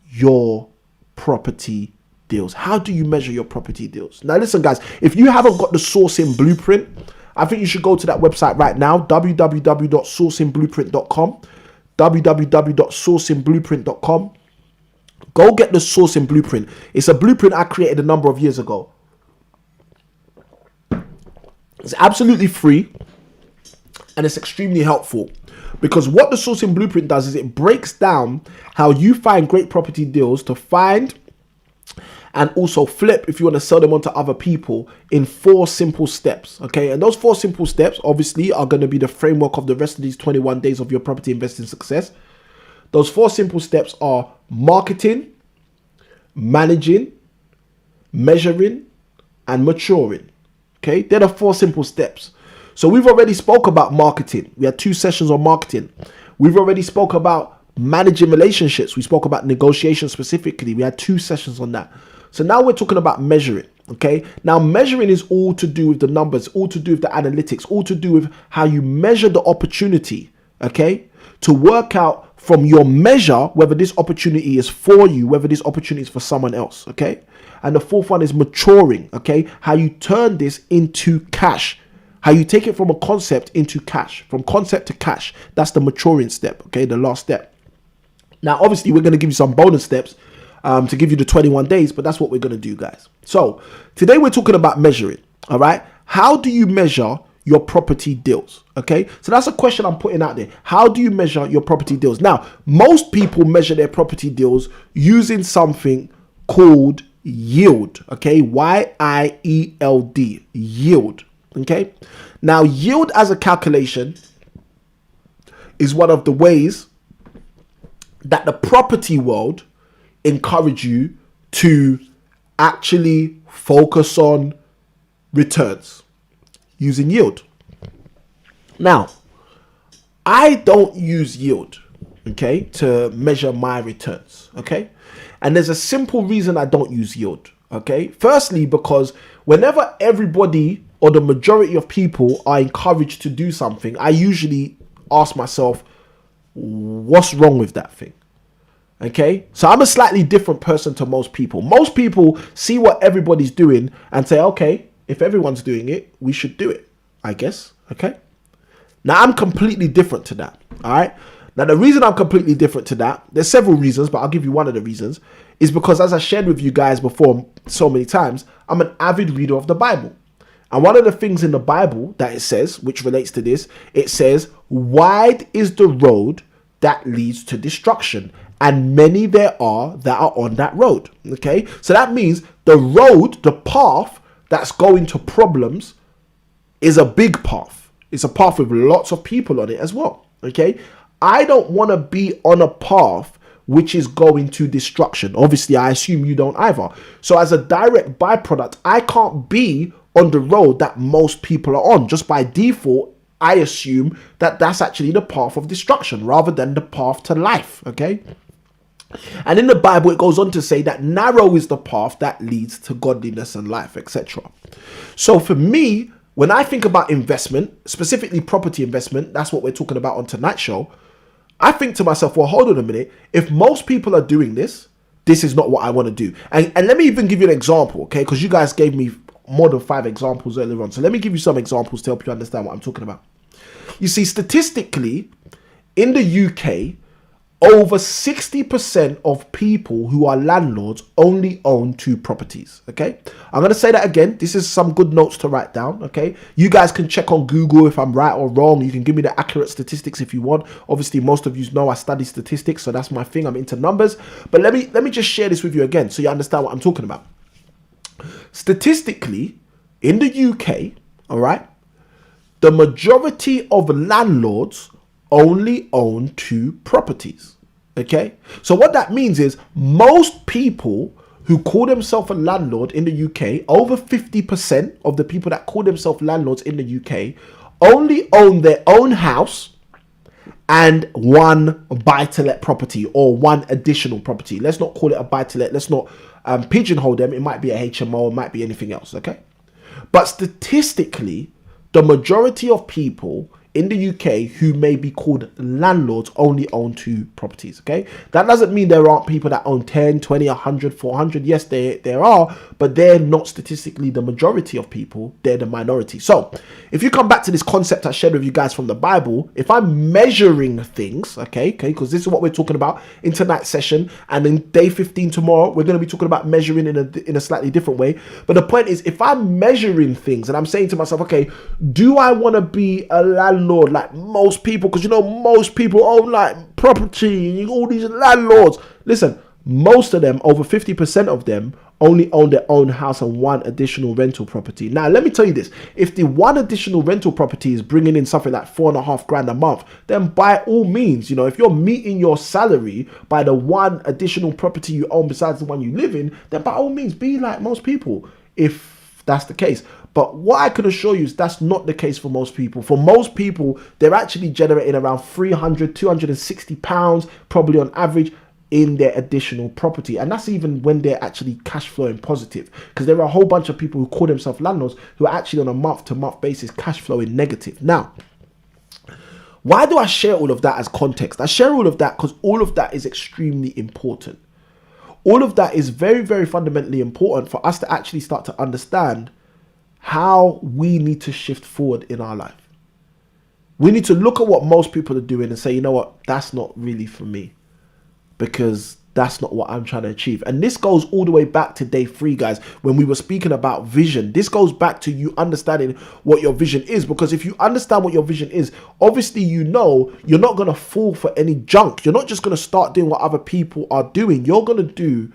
Speaker 1: your property deals. How do you measure your property deals? Now, listen, guys, if you haven't got the sourcing blueprint, I think you should go to that website right now, www.sourcingblueprint.com, www.sourcingblueprint.com. Go get the sourcing blueprint. It's a blueprint I created a number of years ago. It's absolutely free and it's extremely helpful because what the sourcing blueprint does is it breaks down how you find great property deals to find and also flip if you want to sell them on to other people in 4 simple steps. Okay, and those 4 simple steps obviously are going to be the framework of the rest of these 21 days of your property investing success. Those 4 simple steps are marketing, managing, measuring, and maturing. Okay, they're the 4 simple steps. So we've already spoke about marketing. We had 2 sessions on marketing. We've already spoke about managing relationships. We spoke about negotiation specifically. We had 2 sessions on that. So now we're talking about measuring. Okay. Now measuring is all to do with the numbers, all to do with the analytics, all to do with how you measure the opportunity. Okay. To work out from your measure whether this opportunity is for you, whether this opportunity is for someone else. Okay. And the 4th one is maturing. Okay. How you turn this into cash. How you take it from a concept into cash, from concept to cash. That's the maturing step. Okay. The last step. Now, obviously, we're going to give you some bonus steps to give you the 21 days, but that's what we're going to do, guys. So today we're talking about measuring. All right. How do you measure your property deals? Okay. So that's a question I'm putting out there. How do you measure your property deals? Now, most people measure their property deals using something called yield. Okay. Y-I-E-L-D. Yield. Okay. Now, yield as a calculation is one of the ways that the property world encourage you to actually focus on returns using yield. Now, I don't use yield, okay, to measure my returns, okay? And there's a simple reason I don't use yield, okay? Firstly, because whenever everybody or the majority of people are encouraged to do something, I usually ask myself, what's wrong with that thing? Okay, so I'm a slightly different person to most people. Most people see what everybody's doing and say, okay, if everyone's doing it, we should do it, I guess. Okay, now I'm completely different to that. All right, now the reason I'm completely different to that, there's several reasons, but I'll give you one of the reasons, is because as I shared with you guys before so many times, I'm an avid reader of the Bible. And one of the things in the Bible that it says, which relates to this, it says, wide is the road that leads to destruction, and many there are that are on that road. Okay, so that means the road, the path that's going to problems is a big path. It's a path with lots of people on it as well. Okay, I don't want to be on a path which is going to destruction. Obviously, I assume you don't either. So as a direct byproduct, I can't be on the road that most people are on. Just by default, I assume that that's actually the path of destruction rather than the path to life. Okay. And in the Bible, it goes on to say that narrow is the path that leads to godliness and life, etc. So for me, when I think about investment, specifically property investment, that's what we're talking about on tonight's show, I think to myself, well, hold on a minute. If most people are doing this, this is not what I want to do. And let me even give you an example, okay? Because you guys gave me more than 5 examples earlier on. So let me give you some examples to help you understand what I'm talking about. You see, statistically, in the UK, over 60% of people who are landlords only own 2 properties. Okay, I'm going to say that again. This is some good notes to write down. Okay, you guys can check on Google if I'm right or wrong. You can give me the accurate statistics if you want. Obviously, most of you know I study statistics, so that's my thing. I'm into numbers. But let me just share this with you again so you understand what I'm talking about. Statistically, in the UK, all right, the majority of landlords only own 2 properties. Okay, so what that means is most people who call themselves a landlord in the UK, over 50% of the people that call themselves landlords in the UK only own their own house and 1 buy-to-let property or 1 additional property. Let's not call it a buy-to-let. Let's not pigeonhole them. It might be a HMO, it might be anything else. Okay, but statistically, the majority of people in the UK who may be called landlords only own 2 properties. Okay, that doesn't mean there aren't people that own 10, 20, 100, 400. Yes, there are, but they're not statistically the majority of people. They're the minority. So if you come back to this concept I shared with you guys from the Bible, if I'm measuring things, okay, because this is what we're talking about in tonight's session, and in day 15 tomorrow we're going to be talking about measuring in a slightly different way. But the point is, if I'm measuring things and I'm saying to myself, okay, do I want to be a landlord like most people? Because you know, most people own like property, all these landlords. Listen, most of them, over 50% of them, only own their own house and 1 additional rental property. Now, let me tell you this. If the 1 additional rental property is bringing in something like $4,500 a month, then by all means, you know, if you're meeting your salary by the 1 additional property you own besides the one you live in, then by all means, be like most people if that's the case. But what I can assure you is that's not the case for most people. For most people, they're actually generating around £300, £260 probably on average in their additional property. And that's even when they're actually cash flowing positive, because there are a whole bunch of people who call themselves landlords who are actually on a month to month basis cash flowing negative. Now, why do I share all of that as context? I share all of that because all of that is extremely important. All of that is very, very fundamentally important for us to actually start to understand how we need to shift forward in our life. We need to look at what most people are doing and say, you know what, that's not really for me, because that's not what I'm trying to achieve. And this goes all the way back to day 3, guys, when we were speaking about vision. This goes back to you understanding what your vision is, because if you understand what your vision is, obviously, you know, you're not going to fall for any junk. You're not just going to start doing what other people are doing. You're going to do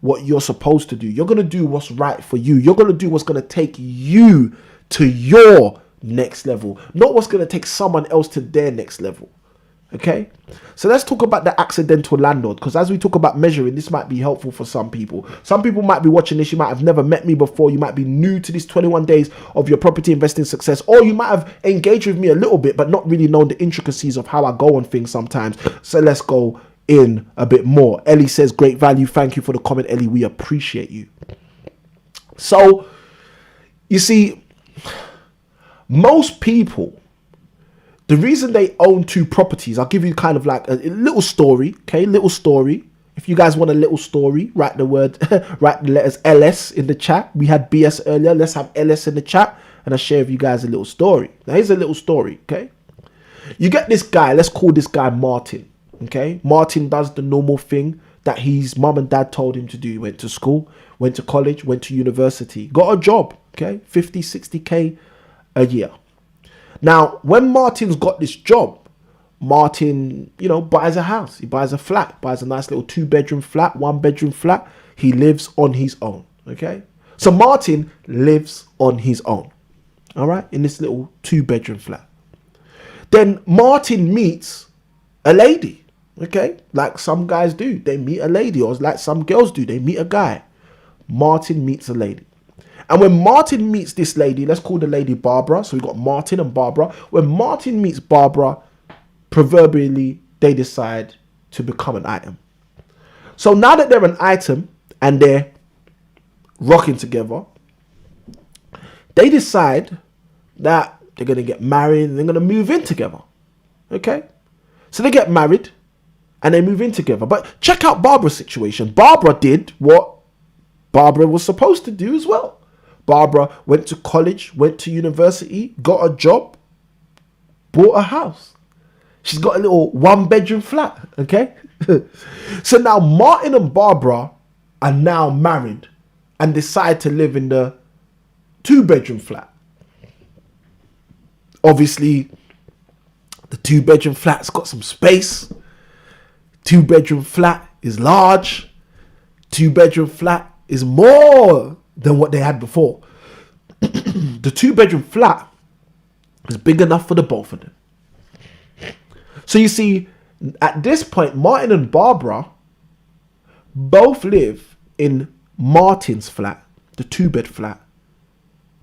Speaker 1: what you're supposed to do. You're going to do what's right for you. You're going to do what's going to take you to your next level, not what's going to take someone else to their next level. Okay, so let's talk about the accidental landlord, because as we talk about measuring, this might be helpful for some people. Some people might be watching this, you might have never met me before, you might be new to this 21 days of your property investing success, or you might have engaged with me a little bit but not really known the intricacies of how I go on things sometimes. So let's go in a bit more. Ellie says, great value. Thank you for the comment, Ellie. We appreciate you. So you see, most people, the reason they own 2 properties, I'll give you kind of like a little story, okay? Little story. If you guys want a little story, write the letters LS in the chat. We had BS earlier. Let's have LS in the chat, and I'll share with you guys a little story. Now, here's a little story, okay? You get this guy, let's call this guy Martin, okay? Martin does the normal thing that his mum and dad told him to do. He went to school, went to college, went to university, got a job, okay? 50, 60K a year. Now, when Martin's got this job, Martin, you know, buys a house. He buys a flat, buys a nice little 2-bedroom flat, 1-bedroom flat. He lives on his own, okay? So Martin lives on his own, all right, in this little 2-bedroom flat. Then Martin meets a lady, okay? Like some guys do. They meet a lady, or like some girls do. They meet a guy. Martin meets a lady. And when Martin meets this lady, let's call the lady Barbara. So we got Martin and Barbara. When Martin meets Barbara, proverbially, they decide to become an item. So now that they're an item and they're rocking together, they decide that they're going to get married and they're going to move in together. Okay? So they get married and they move in together. But check out Barbara's situation. Barbara did what Barbara was supposed to do as well. Barbara went to college, went to university, got a job, bought a house. She's got a little 1-bedroom flat, okay? So now Martin and Barbara are now married and decide to live in the 2-bedroom flat. Obviously, the 2-bedroom flat's got some space. 2-bedroom flat is large. 2-bedroom flat is more than what they had before. The 2-bedroom flat is big enough for the both of them. So you see, at this point, Martin and Barbara both live in Martin's flat, the 2-bed flat.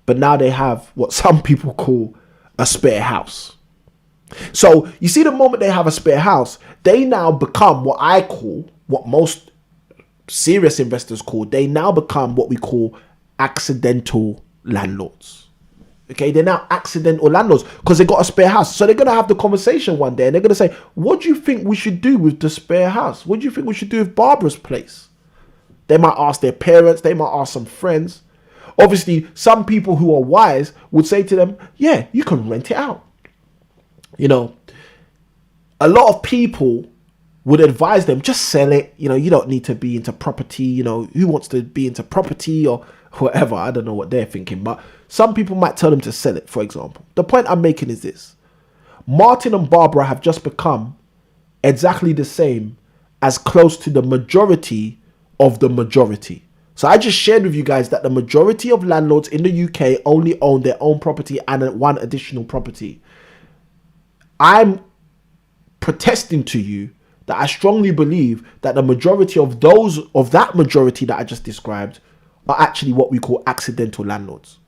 Speaker 1: But now they have what some people call a spare house. So you see, the moment they have a spare house, they now become what I call, what most serious investors call, they now become what we call accidental landlords. Okay, they're now accidental landlords because they got a spare house. So they're going to have the conversation one day and they're going to say, what do you think we should do with the spare house? What do you think we should do with Barbara's place? They might ask their parents, they might ask some friends. Obviously, some people who are wise would say to them, yeah, you can rent it out. You know, a lot of people would advise them, just sell it. You know, you don't need to be into property. You know, who wants to be into property or whatever? I don't know what they're thinking, but some people might tell them to sell it, for example. The point I'm making is this. Martin and Barbara have just become exactly the same, as close to the majority of the majority. So I just shared with you guys that the majority of landlords in the UK only own their own property and one additional property. I'm protesting to you that I strongly believe that the majority of those, of that majority that I just described, are actually what we call accidental landlords.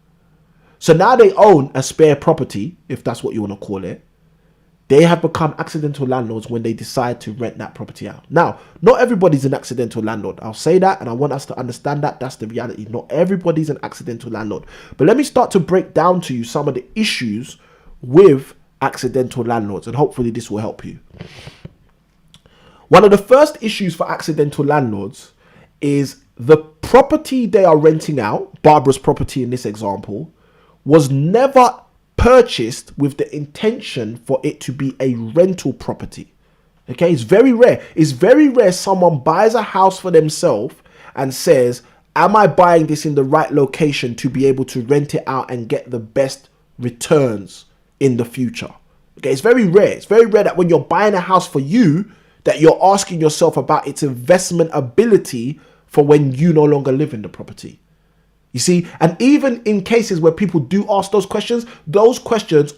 Speaker 1: So now they own a spare property, if that's what you want to call it. They have become accidental landlords when they decide to rent that property out. Now, not everybody's an accidental landlord. I'll say that, and I want us to understand that. That's the reality. Not everybody's an accidental landlord. But let me start to break down to you some of the issues with accidental landlords, and hopefully this will help you. One of the first issues for accidental landlords is the property they are renting out, Barbara's property in this example, was never purchased with the intention for it to be a rental property. Okay, it's very rare. It's very rare someone buys a house for themselves and says, am I buying this in the right location to be able to rent it out and get the best returns in the future? Okay, it's very rare. It's very rare that when you're buying a house for you, that you're asking yourself about its investment ability for when you no longer live in the property. You see, and even in cases where people do ask those questions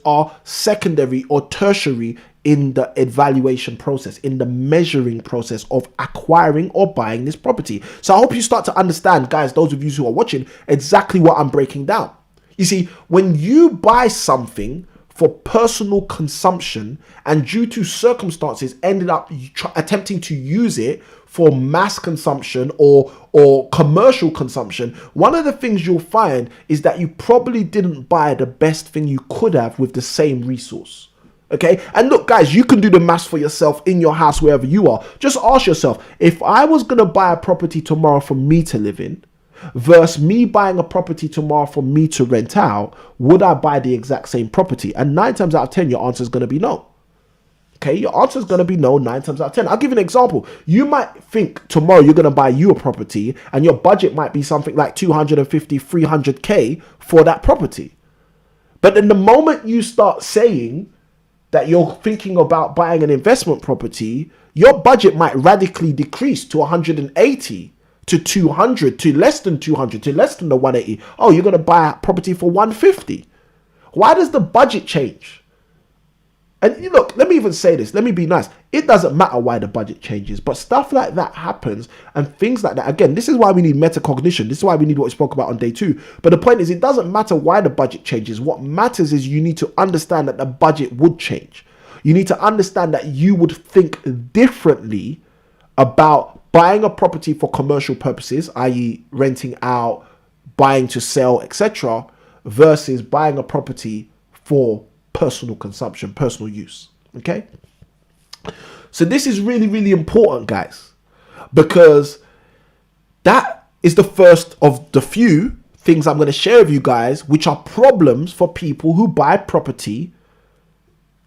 Speaker 1: are secondary or tertiary in the evaluation process, in the measuring process of acquiring or buying this property. So I hope you start to understand, guys, those of you who are watching, exactly what I'm breaking down. You see, when you buy something for personal consumption and due to circumstances ended up attempting to use it for mass consumption or commercial consumption, one of the things you'll find is that you probably didn't buy the best thing you could have with the same resource. Okay, and look, guys, you can do the maths for yourself in your house, wherever you are. Just ask yourself, if I was going to buy a property tomorrow for me to live in versus me buying a property tomorrow for me to rent out, would I buy the exact same property? And 9 times out of 10, your answer is going to be no. Okay, your answer is going to be no 9 times out of 10. I'll give you an example. You might think tomorrow you're going to buy you a property and your budget might be something like 250, 300K for that property. But then the moment you start saying that you're thinking about buying an investment property, your budget might radically decrease to 180, to 200, to less than 200, to less than the 180. Oh, you're going to buy a property for 150. Why does the budget change? And look, let me even say this. Let me be nice. It doesn't matter why the budget changes, but stuff like that happens and things like that. Again, this is why we need metacognition. This is why we need what we spoke about on day 2. But the point is, it doesn't matter why the budget changes. What matters is you need to understand that the budget would change. You need to understand that you would think differently about buying a property for commercial purposes, i.e. renting out, buying to sell, etc., versus buying a property for personal consumption, personal use. Okay, so this is really, really important, guys, because that is the first of the few things I'm going to share with you guys, which are problems for people who buy property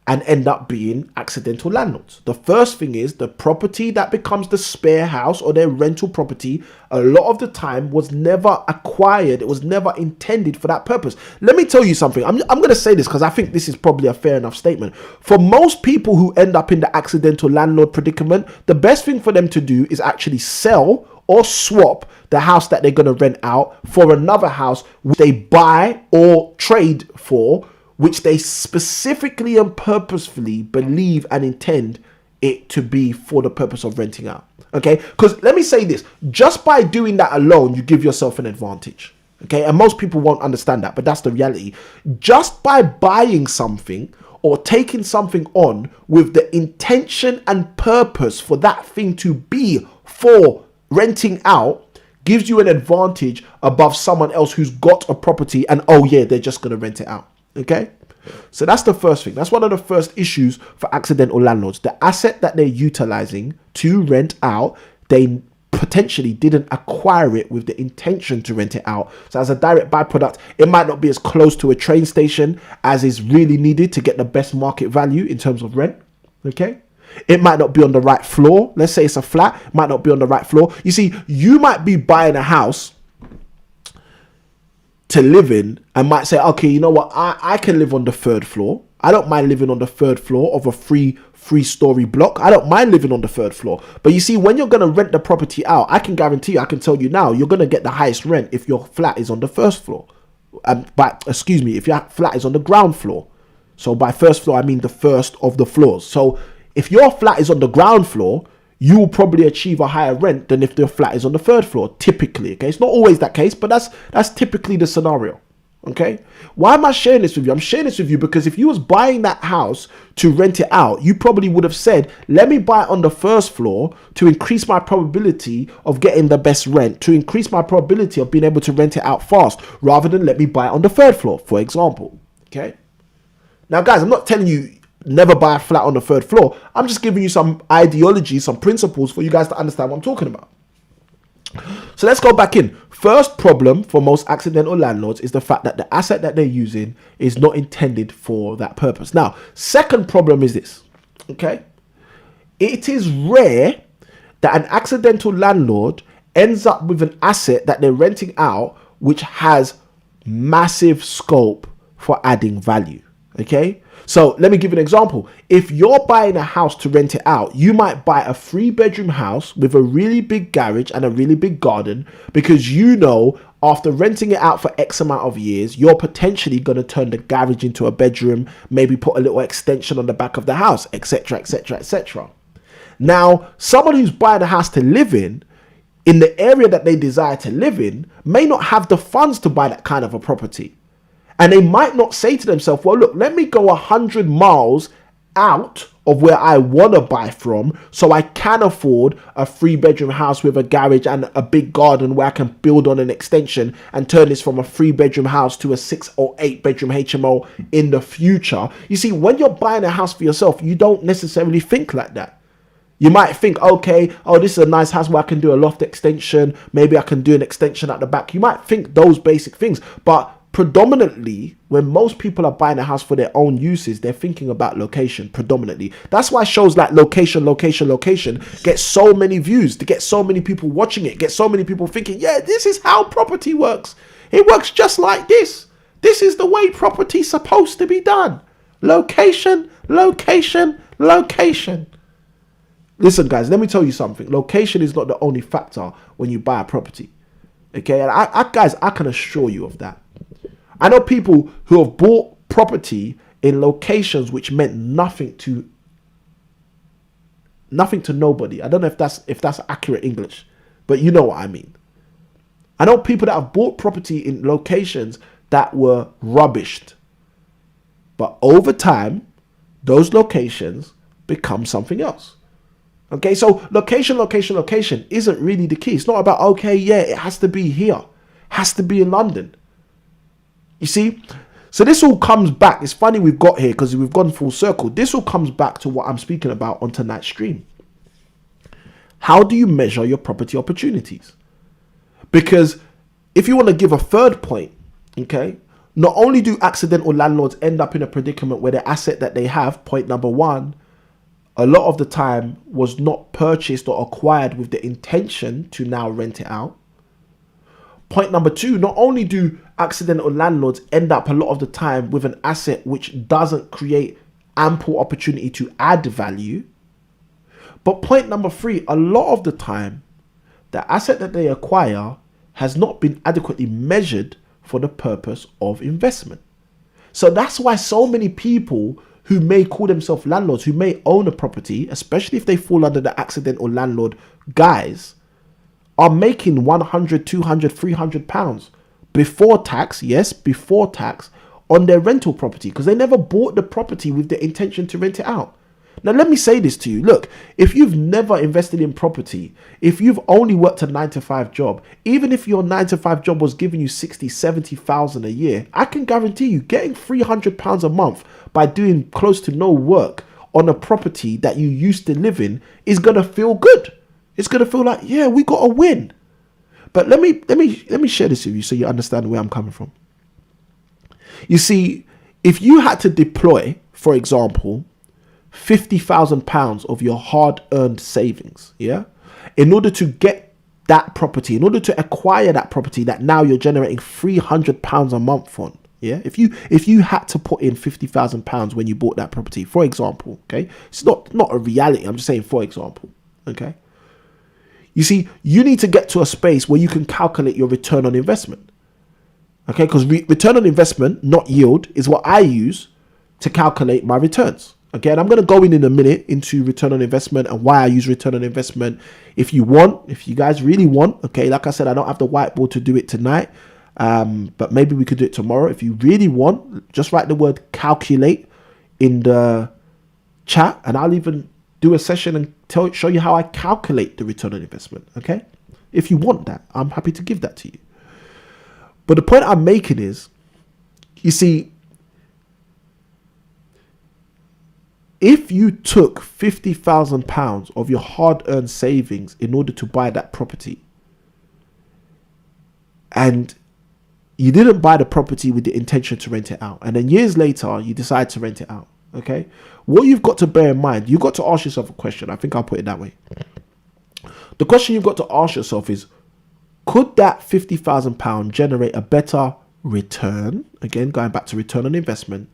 Speaker 1: and end up being accidental landlords. The first thing is the property that becomes the spare house or their rental property, a lot of the time was never acquired. It was never intended for that purpose. Let me tell you something. I'm going to say this because I think this is probably a fair enough statement. For most people who end up in the accidental landlord predicament, the best thing for them to do is actually sell or swap the house that they're going to rent out for another house which they buy or trade for, which they specifically and purposefully believe and intend it to be for the purpose of renting out. Okay, because let me say this, just by doing that alone, you give yourself an advantage. Okay, and most people won't understand that, but that's the reality. Just by buying something or taking something on with the intention and purpose for that thing to be for renting out gives you an advantage above someone else who's got a property and, oh yeah, they're just going to rent it out. Okay, so that's the first thing. That's one of the first issues for accidental landlords. The asset that they're utilizing to rent out, they potentially didn't acquire it with the intention to rent it out. So as a direct byproduct, it might not be as close to a train station as is really needed to get the best market value in terms of rent. Okay, it might not be on the right floor. Let's say it's a flat, it might not be on the right floor. You see, you might be buying a house to live in and might say, okay, you know what, I can live on the 3rd floor. I don't mind living on the 3rd floor of a three-story block. I don't mind living on the 3rd floor. But you see, when you're going to rent the property out, I can guarantee you, I can tell you now, you're going to get the highest rent if your flat is on the 1st floor. If your flat is on the ground floor. So by 1st floor, I mean the first of the floors. So if your flat is on the ground floor, you will probably achieve a higher rent than if the flat is on the 3rd floor, typically. Okay, it's not always that case, but that's typically the scenario. Okay, why am I sharing this with you? I'm sharing this with you because if you was buying that house to rent it out, you probably would have said, let me buy it on the first floor to increase my probability of getting the best rent, to increase my probability of being able to rent it out fast, rather than let me buy it on the third floor, for example. Okay, now guys, I'm not telling you never buy a flat on the third floor. I'm just giving you some ideology, some principles for you guys to understand what I'm talking about. So let's go back in. First problem for most accidental landlords is the fact that the asset that they're using is not intended for that purpose. Now, second problem is this, okay? It is rare that an accidental landlord ends up with an asset that they're renting out which has massive scope for adding value, okay? So let me give you an example. If you're buying a house to rent it out, you might buy a 3-bedroom house with a really big garage and a really big garden because you know after renting it out for X amount of years, you're potentially going to turn the garage into a bedroom, maybe put a little extension on the back of the house, etc., etc., etc. Now, someone who's buying a house to live in the area that they desire to live in, may not have the funds to buy that kind of a property. And they might not say to themselves, well, look, let me go 100 miles out of where I want to buy from so I can afford a 3-bedroom house with a garage and a big garden where I can build on an extension and turn this from a 3-bedroom house to a 6 or 8-bedroom HMO in the future. You see, when you're buying a house for yourself, you don't necessarily think like that. You might think, okay, oh, this is a nice house where I can do a loft extension. Maybe I can do an extension at the back. You might think those basic things, but predominantly, when most people are buying a house for their own uses, they're thinking about location predominantly. That's why shows like location get so many views, to get so many people watching it, get so many people thinking, yeah, this is how property works. It works just like this. This is the way property's supposed to be done. Location, location, location. Listen, guys, let me tell you something. Location is not the only factor when you buy a property. Okay, and I can assure you of that. I know people who have bought property in locations which meant nothing to nobody. I don't know if that's accurate English, but you know what I mean. I know people that have bought property in locations that were rubbished, but over time, those locations become something else. Okay, so location isn't really the key. It's not about, okay, yeah, it has to be here, has to be in London. You see, so this all comes back. It's funny we've got here because we've gone full circle. This all comes back to what I'm speaking about on tonight's stream. How do you measure your property opportunities? Because if you want to give a third point, okay, not only do accidental landlords end up in a predicament where the asset that they have, point number one, a lot of the time was not purchased or acquired with the intention to now rent it out. Point number two, not only do accidental landlords end up a lot of the time with an asset which doesn't create ample opportunity to add value, but point number three, a lot of the time, the asset that they acquire has not been adequately measured for the purpose of investment. So that's why so many people who may call themselves landlords, who may own a property, especially if they fall under the accidental landlord guise, are making 100, 200, 300 pounds before tax, yes, before tax, on their rental property because they never bought the property with the intention to rent it out. Now, let me say this to you. Look, if you've never invested in property, if you've only worked a 9-to-5 job, even if your 9-to-5 job was giving you 60, 70,000 a year, I can guarantee you getting 300 pounds a month by doing close to no work on a property that you used to live in is going to feel good. It's going to feel like, yeah, we got a win. But let me share this with you so you understand where I'm coming from. You see, if you had to deploy, for example, £50,000 of your hard-earned savings, yeah, in order to get that property, in order to acquire that property that now you're generating £300 a month on, yeah, if you had to put in £50,000 when you bought that property, for example, okay, it's not a reality. I'm just saying, for example, okay. You see, you need to get to a space where you can calculate your return on investment. Okay, because return on investment, not yield, is what I use to calculate my returns. Okay, and I'm going to go in a minute into return on investment and why I use return on investment. If you guys really want, okay, like I said, I don't have the whiteboard to do it tonight. But maybe we could do it tomorrow. If you really want, just write the word calculate in the chat, and I'll even do a session and show you how I calculate the return on investment. Okay, if you want that, I'm happy to give that to you. But the point I'm making is, you see, if you took £50,000 of your hard-earned savings in order to buy that property, and you didn't buy the property with the intention to rent it out, and then years later you decide to rent it out, okay, what you've got to bear in mind, you've got to ask yourself a question. I think I'll put it that way. The question you've got to ask yourself is, could that £50,000 generate a better return, again going back to return on investment,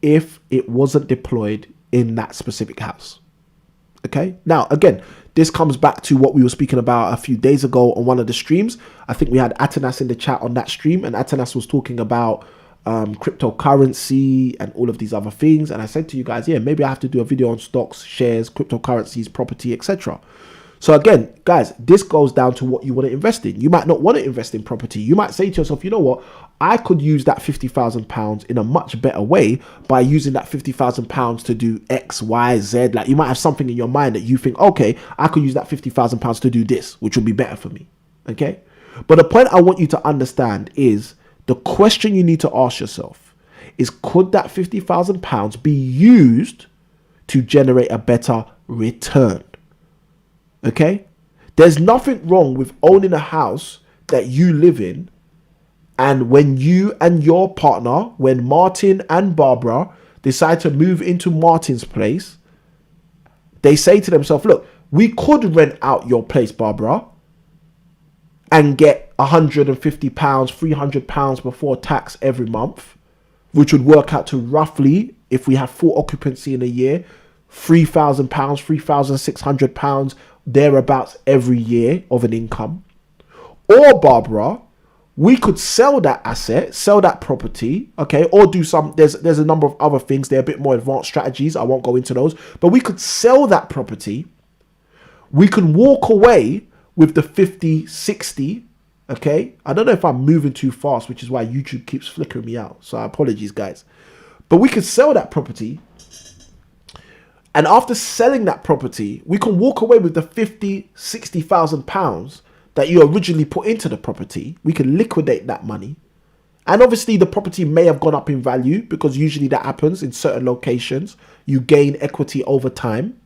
Speaker 1: if it wasn't deployed in that specific house? Okay, now again, this comes back to what we were speaking about a few days ago on one of the streams. I think we had Atanas in the chat on that stream, and Atanas was talking about cryptocurrency and all of these other things. And I said to you guys, yeah, maybe I have to do a video on stocks, shares, cryptocurrencies, property, etc. So again, guys, this goes down to what you want to invest in. You might not want to invest in property. You might say to yourself, you know what, I could use that £50,000 in a much better way by using that £50,000 to do X, Y, Z. Like, you might have something in your mind that you think, okay, I could use that £50,000 to do this, which would be better for me. Okay. But the point I want you to understand is, the question you need to ask yourself is, could that £50,000 be used to generate a better return? Okay, there's nothing wrong with owning a house that you live in, and when you and your partner, when Martin and Barbara decide to move into Martin's place, they say to themselves, look, we could rent out your place, Barbara, and get £150, £300 before tax every month, which would work out to roughly, if we have full occupancy in a year, £3,000, £3,600 thereabouts every year of an income. Or Barbara, we could sell that asset, sell that property, okay, or do some, there's a number of other things, they're a bit more advanced strategies, I won't go into those, but we could sell that property, we can walk away with the 50, 60, okay, I don't know if I'm moving too fast, which is why YouTube keeps flickering me out, so apologies guys, but we could sell that property. And after selling that property, we can walk away with the 50, 60,000 pounds that you originally put into the property. We can liquidate that money. And obviously the property may have gone up in value, because usually that happens in certain locations. You gain equity over time.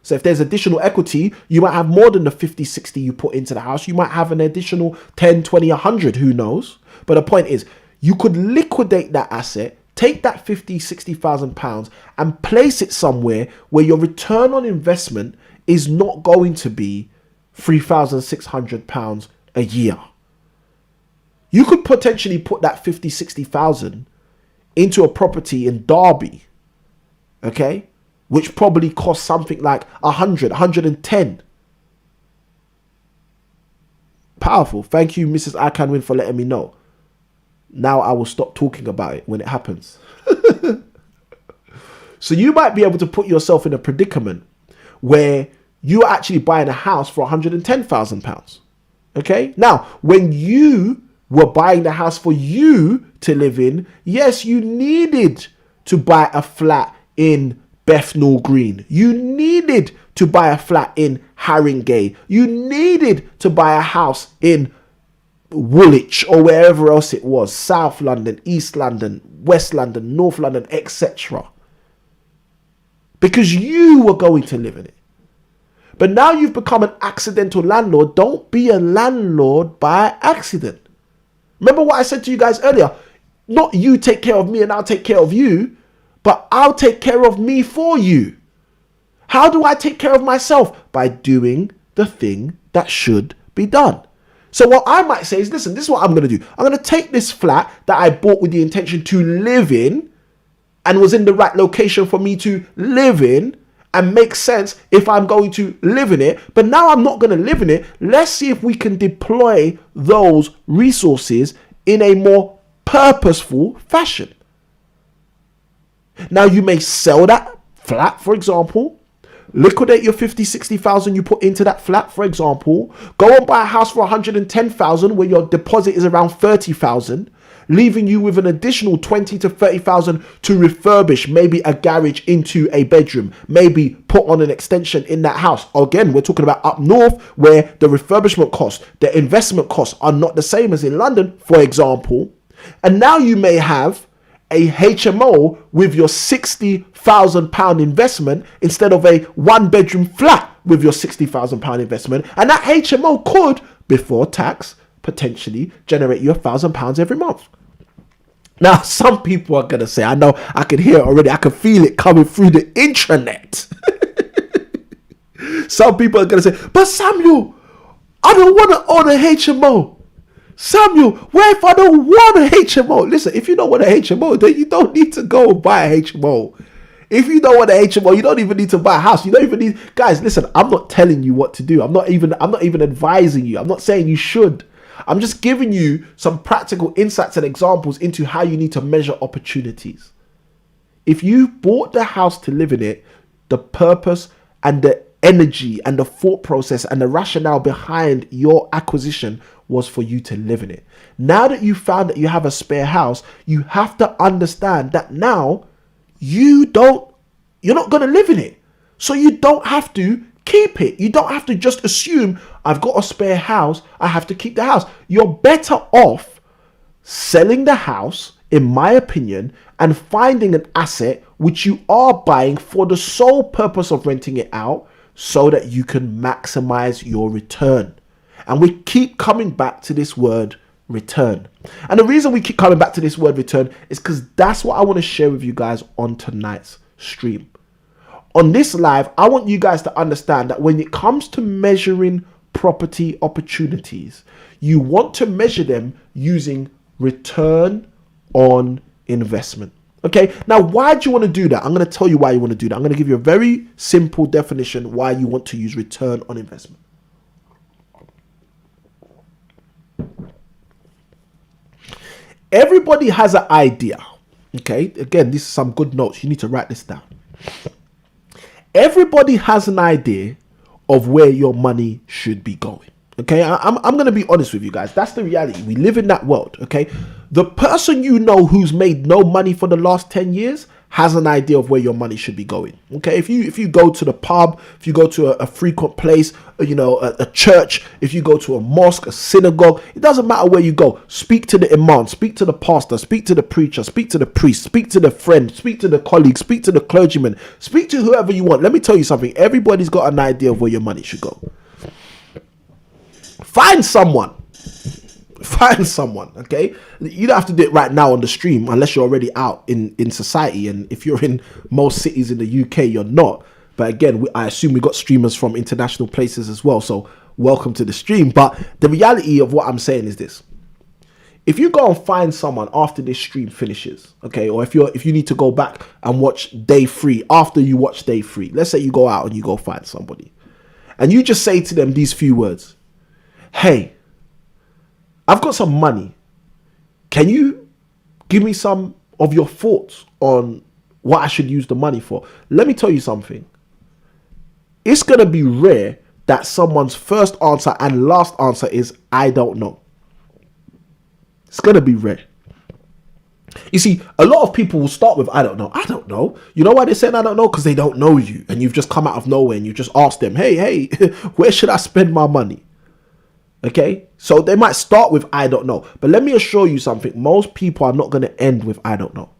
Speaker 1: So if there's additional equity, you might have more than the 50, 60 you put into the house. You might have an additional 10, 20, 100, who knows? But the point is, you could liquidate that asset, take that 50, 60,000 pounds and place it somewhere where your return on investment is not going to be £3,600 a year. You could potentially put that 50, 60,000 into a property in Derby, okay, which probably costs something like 100, 110. Powerful. Thank you, Mrs. I Can Win, for letting me know. Now I will stop talking about it when it happens. So you might be able to put yourself in a predicament where you're actually buying a house for £110,000. Okay. Now, when you were buying the house for you to live in, yes, you needed to buy a flat in Bethnal Green. You needed to buy a flat in Haringey. You needed to buy a house in Woolwich or wherever else it was, South London, East London, West London, North London, etc. Because you were going to live in it. But now you've become an accidental landlord. Don't be a landlord by accident. Remember what I said to you guys earlier? Not you take care of me and I'll take care of you, but I'll take care of me for you. How do I take care of myself? By doing the thing that should be done. So what I might say is, listen, this is what I'm going to do. I'm going to take this flat that I bought with the intention to live in and was in the right location for me to live in and make sense if I'm going to live in it. But now I'm not going to live in it. Let's see if we can deploy those resources in a more purposeful fashion. Now you may sell that flat, for example, liquidate your 50, 60,000 you put into that flat, for example. Go and buy a house for 110,000 where your deposit is around 30,000, leaving you with an additional 20 to 30,000 to refurbish maybe a garage into a bedroom, maybe put on an extension in that house. Again, we're talking about up north where the refurbishment costs, the investment costs are not the same as in London, for example. And now you may have a HMO with your £60,000 investment instead of a 1-bedroom flat with your £60,000 investment. And that HMO could, before tax, potentially generate you £1,000 every month. Now, some people are going to say, I know, I can hear it already. I can feel it coming through the intranet. Some people are going to say, but Samuel, I don't want to own a HMO. Samuel, what if I don't want a HMO? Listen, if you don't want a HMO, then you don't need to go buy a HMO. If you don't want a HMO, you don't even need to buy a house. You don't even need, guys, listen, I'm not telling you what to do. I'm not even advising you. I'm not saying you should. I'm just giving you some practical insights and examples into how you need to measure opportunities. If you bought the house to live in it, the purpose and the energy and the thought process and the rationale behind your acquisition was for you to live in it. Now that you found that you have a spare house, you have to understand that now you're not going to live in it. So you don't have to keep it. You don't have to just assume I've got a spare house, I have to keep the house. You're better off selling the house, in my opinion, and finding an asset which you are buying for the sole purpose of renting it out so that you can maximize your return. And we keep coming back to this word return. And the reason we keep coming back to this word return is because that's what I want to share with you guys on tonight's stream. On this live, I want you guys to understand that when it comes to measuring property opportunities, you want to measure them using return on investment. Okay, now why do you want to do that? I'm going to tell you why you want to do that. I'm going to give you a very simple definition why you want to use return on investment. Everybody has an idea. Okay, again, this is some good notes. You need to write this down. Everybody has an idea of where your money should be going. Okay, I'm going to be honest with you guys. That's the reality. We live in that world. Okay, the person you know who's made no money for the last 10 years has an idea of where your money should be going. Okay, if you go to the pub, if you go to a frequent place, a church, if you go to a mosque, a synagogue, it doesn't matter where you go. Speak to the imam, speak to the pastor, speak to the preacher, speak to the priest, speak to the friend, speak to the colleague, speak to the clergyman, speak to whoever you want. Let me tell you something. Everybody's got an idea of where your money should go. Find someone, okay? You don't have to do it right now on the stream unless you're already out in society. And if you're in most cities in the UK, you're not. But again, I assume we got streamers from international places as well. So welcome to the stream. But the reality of what I'm saying is this. If you go and find someone after this stream finishes, okay, or if you need to go back and watch day 3 after you watch day 3, let's say you go out and you go find somebody and you just say to them these few words. Hey, I've got some money. Can you give me some of your thoughts on what I should use the money for? Let me tell you something. It's going to be rare that someone's first answer and last answer is, I don't know. It's going to be rare. You see, a lot of people will start with, I don't know. I don't know. You know why they're saying I don't know? Because they don't know you. And you've just come out of nowhere and you just asked them, hey, where should I spend my money? Okay, so they might start with I don't know, but let me assure you something. Most people are not going to end with I don't know.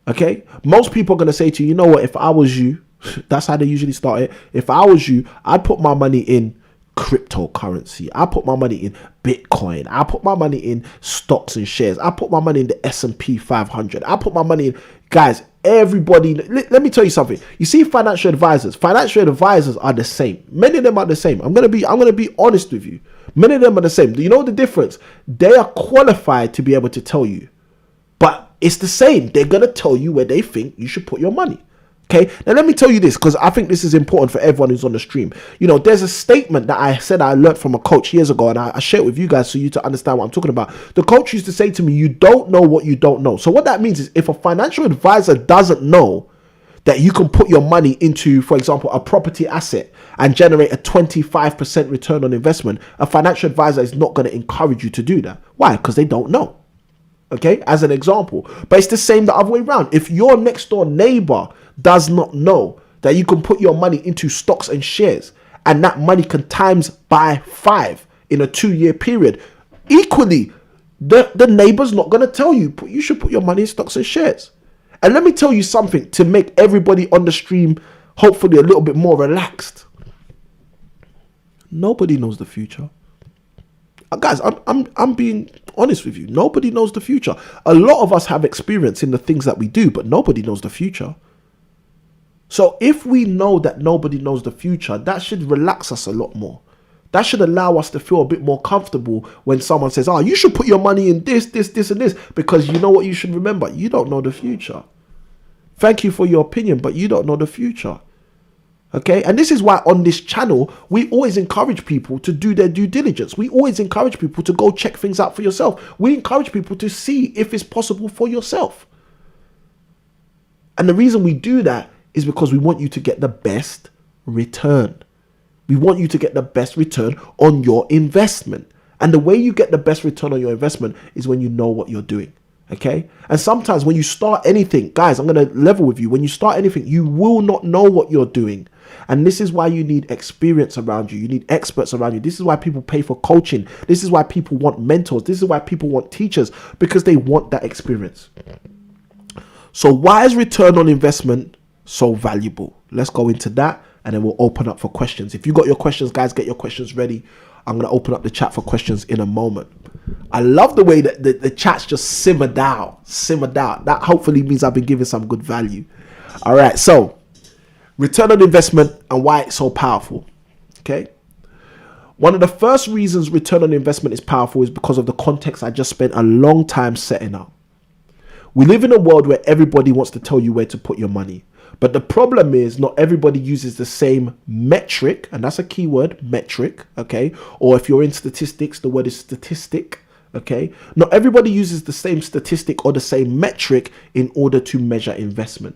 Speaker 1: Okay, most people are going to say to you, you know what, if I was you, that's how they usually start it. If I was you, I'd put my money in cryptocurrency. I put my money in Bitcoin. I put my money in stocks and shares. I put my money in the S&P 500. I put my money in, guys, everybody. Let me tell you something. You see, financial advisors are the same. Many of them are the same. I'm going to be honest with you. Many of them are the same. Do you know the difference? They are qualified to be able to tell you, but it's the same. They're going to tell you where they think you should put your money. Okay, now let me tell you this, because I think this is important for everyone who's on the stream. You know, there's a statement that I said I learned from a coach years ago, and I share it with you guys so you to understand what I'm talking about. The coach used to say to me, you don't know what you don't know. So what that means is if a financial advisor doesn't know, that you can put your money into, for example, a property asset and generate a 25% return on investment, a financial advisor is not going to encourage you to do that. Why? Because they don't know. Okay, as an example. But it's the same the other way around. If your next door neighbor does not know that you can put your money into stocks and shares, and that money can times by 5 in a 2-year period, equally, the neighbor's not going to tell you, you should put your money in stocks and shares. And let me tell you something to make everybody on the stream hopefully a little bit more relaxed. Nobody knows the future. Guys, I'm being honest with you. Nobody knows the future. A lot of us have experience in the things that we do, but nobody knows the future. So if we know that nobody knows the future, that should relax us a lot more. That should allow us to feel a bit more comfortable when someone says, oh, you should put your money in this, and this, because you know what you should remember? You don't know the future. Thank you for your opinion, but you don't know the future. Okay, and this is why on this channel, we always encourage people to do their due diligence. We always encourage people to go check things out for yourself. We encourage people to see if it's possible for yourself. And the reason we do that is because we want you to get the best return. We want you to get the best return on your investment. And the way you get the best return on your investment is when you know what you're doing. Okay. And sometimes when you start anything, guys, I'm going to level with you. When you start anything, you will not know what you're doing. And this is why you need experience around you. You need experts around you. This is why people pay for coaching. This is why people want mentors. This is why people want teachers, because they want that experience. So why is return on investment so valuable? Let's go into that and then we'll open up for questions. If you got your questions, guys, get your questions ready. I'm going to open up the chat for questions in a moment. I love the way that the chat's just simmered down. That hopefully means I've been giving some good value. All right. So return on investment and why it's so powerful. Okay. One of the first reasons return on investment is powerful is because of the context I just spent a long time setting up. We live in a world where everybody wants to tell you where to put your money. But the problem is not everybody uses the same metric, and that's a key word, metric, okay? Or if you're in statistics, the word is statistic, okay? Not everybody uses the same statistic or the same metric in order to measure investment.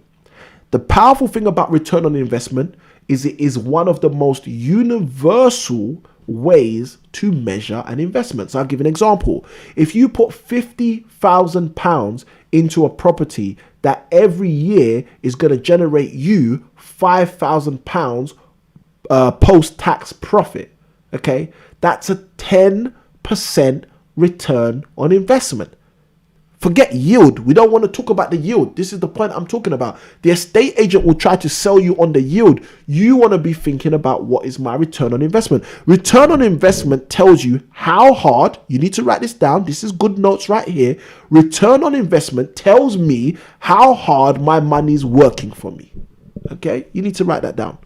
Speaker 1: The powerful thing about return on investment is it is one of the most universal ways to measure an investment. So I'll give an example. If you put £50,000 into a property that every year is going to generate you £5,000 post-tax profit, okay, that's a 10% return on investment. Forget yield. We don't want to talk about the yield. This is the point I'm talking about. The estate agent will try to sell you on the yield. You want to be thinking about what is my return on investment. Return on investment tells you how hard, you need to write this down. This is good notes right here. Return on investment tells me how hard my money is working for me. Okay, you need to write that down.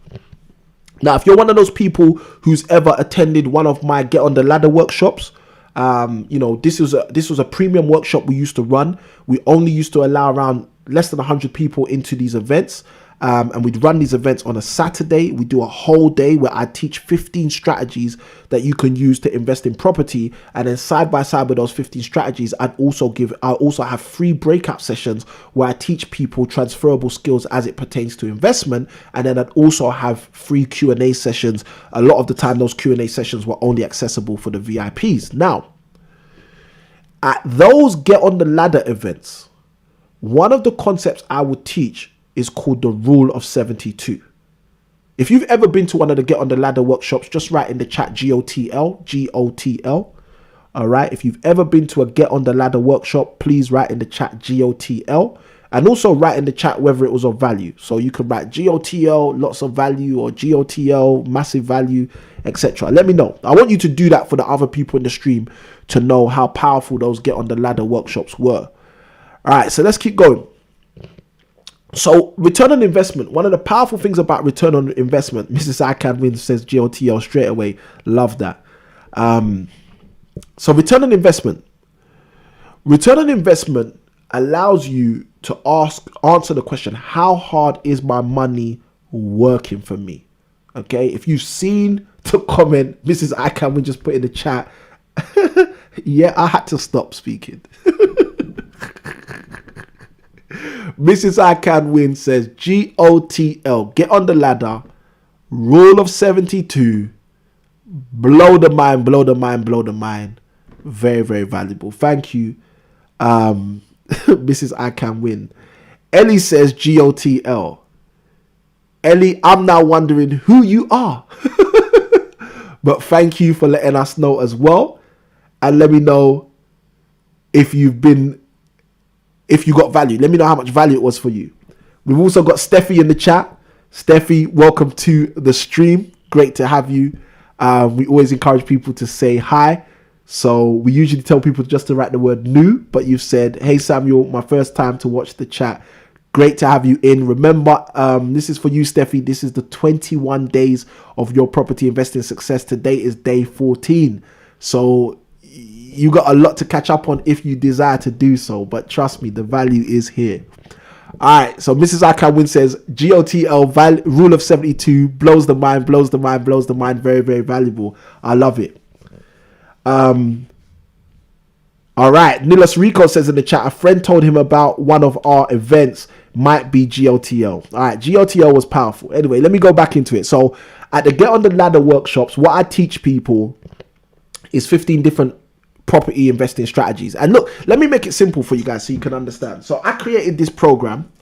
Speaker 1: Now, if you're one of those people who's ever attended one of my Get on the Ladder workshops, this was a premium workshop we used to run. We only used to allow around less than 100 people into these events. And we'd run these events on a Saturday. We do a whole day where I teach 15 strategies that you can use to invest in property. And then side by side with those 15 strategies, I also have free breakout sessions where I teach people transferable skills as it pertains to investment. And then I'd also have free Q&A sessions. A lot of the time, those Q&A sessions were only accessible for the VIPs. Now, at those Get on the Ladder events, one of the concepts I would teach is called the rule of 72. If you've ever been to one of the Get on the Ladder workshops, just write in the chat GOTL. All right. If you've ever been to a Get on the Ladder workshop, please write in the chat GOTL, and also write in the chat whether it was of value. So you can write GOTL, lots of value, or GOTL, massive value, etc. Let me know. I want you to do that for the other people in the stream to know how powerful those Get on the Ladder workshops were. All right. So let's keep going. So return on investment, one of the powerful things about return on investment, Mrs. I Can Win says GOTL straight away. Love that. So return on investment allows you to answer the question, how hard is my money working for me? Okay. If you've seen the comment, Mrs. I Can Win just put in the chat. Yeah, I had to stop speaking. Mrs. I Can Win says GOTL, get on the ladder, rule of 72, blow the mind, blow the mind, blow the mind. Very, very valuable. Thank you, Mrs. I Can Win. Ellie says GOTL. Ellie, I'm now wondering who you are. But thank you for letting us know as well. And let me know if you got value. Let me know how much value it was for you. We've also got Steffi in the chat. Steffi, welcome to the stream. Great to have you. We always encourage people to say hi. So we usually tell people just to write the word new, but you've said, hey Samuel, my first time to watch the chat. Great to have you in. Remember, this is for you, Steffi. This is the 21 days of your property investing success. Today is day 14. So you got a lot to catch up on if you desire to do so. But trust me, the value is here. All right. So Mrs. I Can Win says, GOTL, rule of 72, blows the mind, blows the mind, blows the mind. Very, very valuable. I love it. All right. Nilos Rico says in the chat, a friend told him about one of our events. Might be GOTL. All right, GOTL was powerful. Anyway, let me go back into it. So at the Get on the Ladder workshops, what I teach people is 15 different property investing strategies. And look, let me make it simple for you guys so you can understand. So I created this program.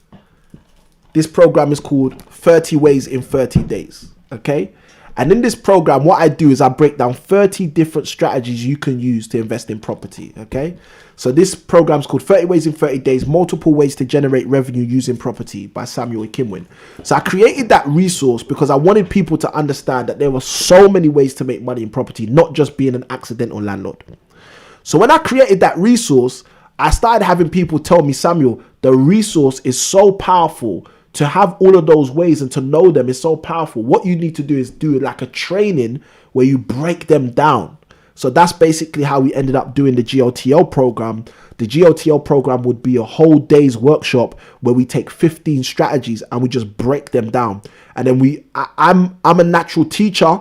Speaker 1: This program is called 30 Ways in 30 Days. Okay. And in this program, what I do is I break down 30 different strategies you can use to invest in property. Okay. So this program is called 30 Ways in 30 Days, Multiple Ways to Generate Revenue Using Property by Samuel Kimwin. So I created that resource because I wanted people to understand that there were so many ways to make money in property, not just being an accidental landlord. So when I created that resource, I started having people tell me, Samuel, the resource is so powerful. To have all of those ways and to know them is so powerful. What you need to do is do like a training where you break them down. So that's basically how we ended up doing the GOTL program. The GOTL program would be a whole day's workshop where we take 15 strategies and we just break them down. And then I'm a natural teacher.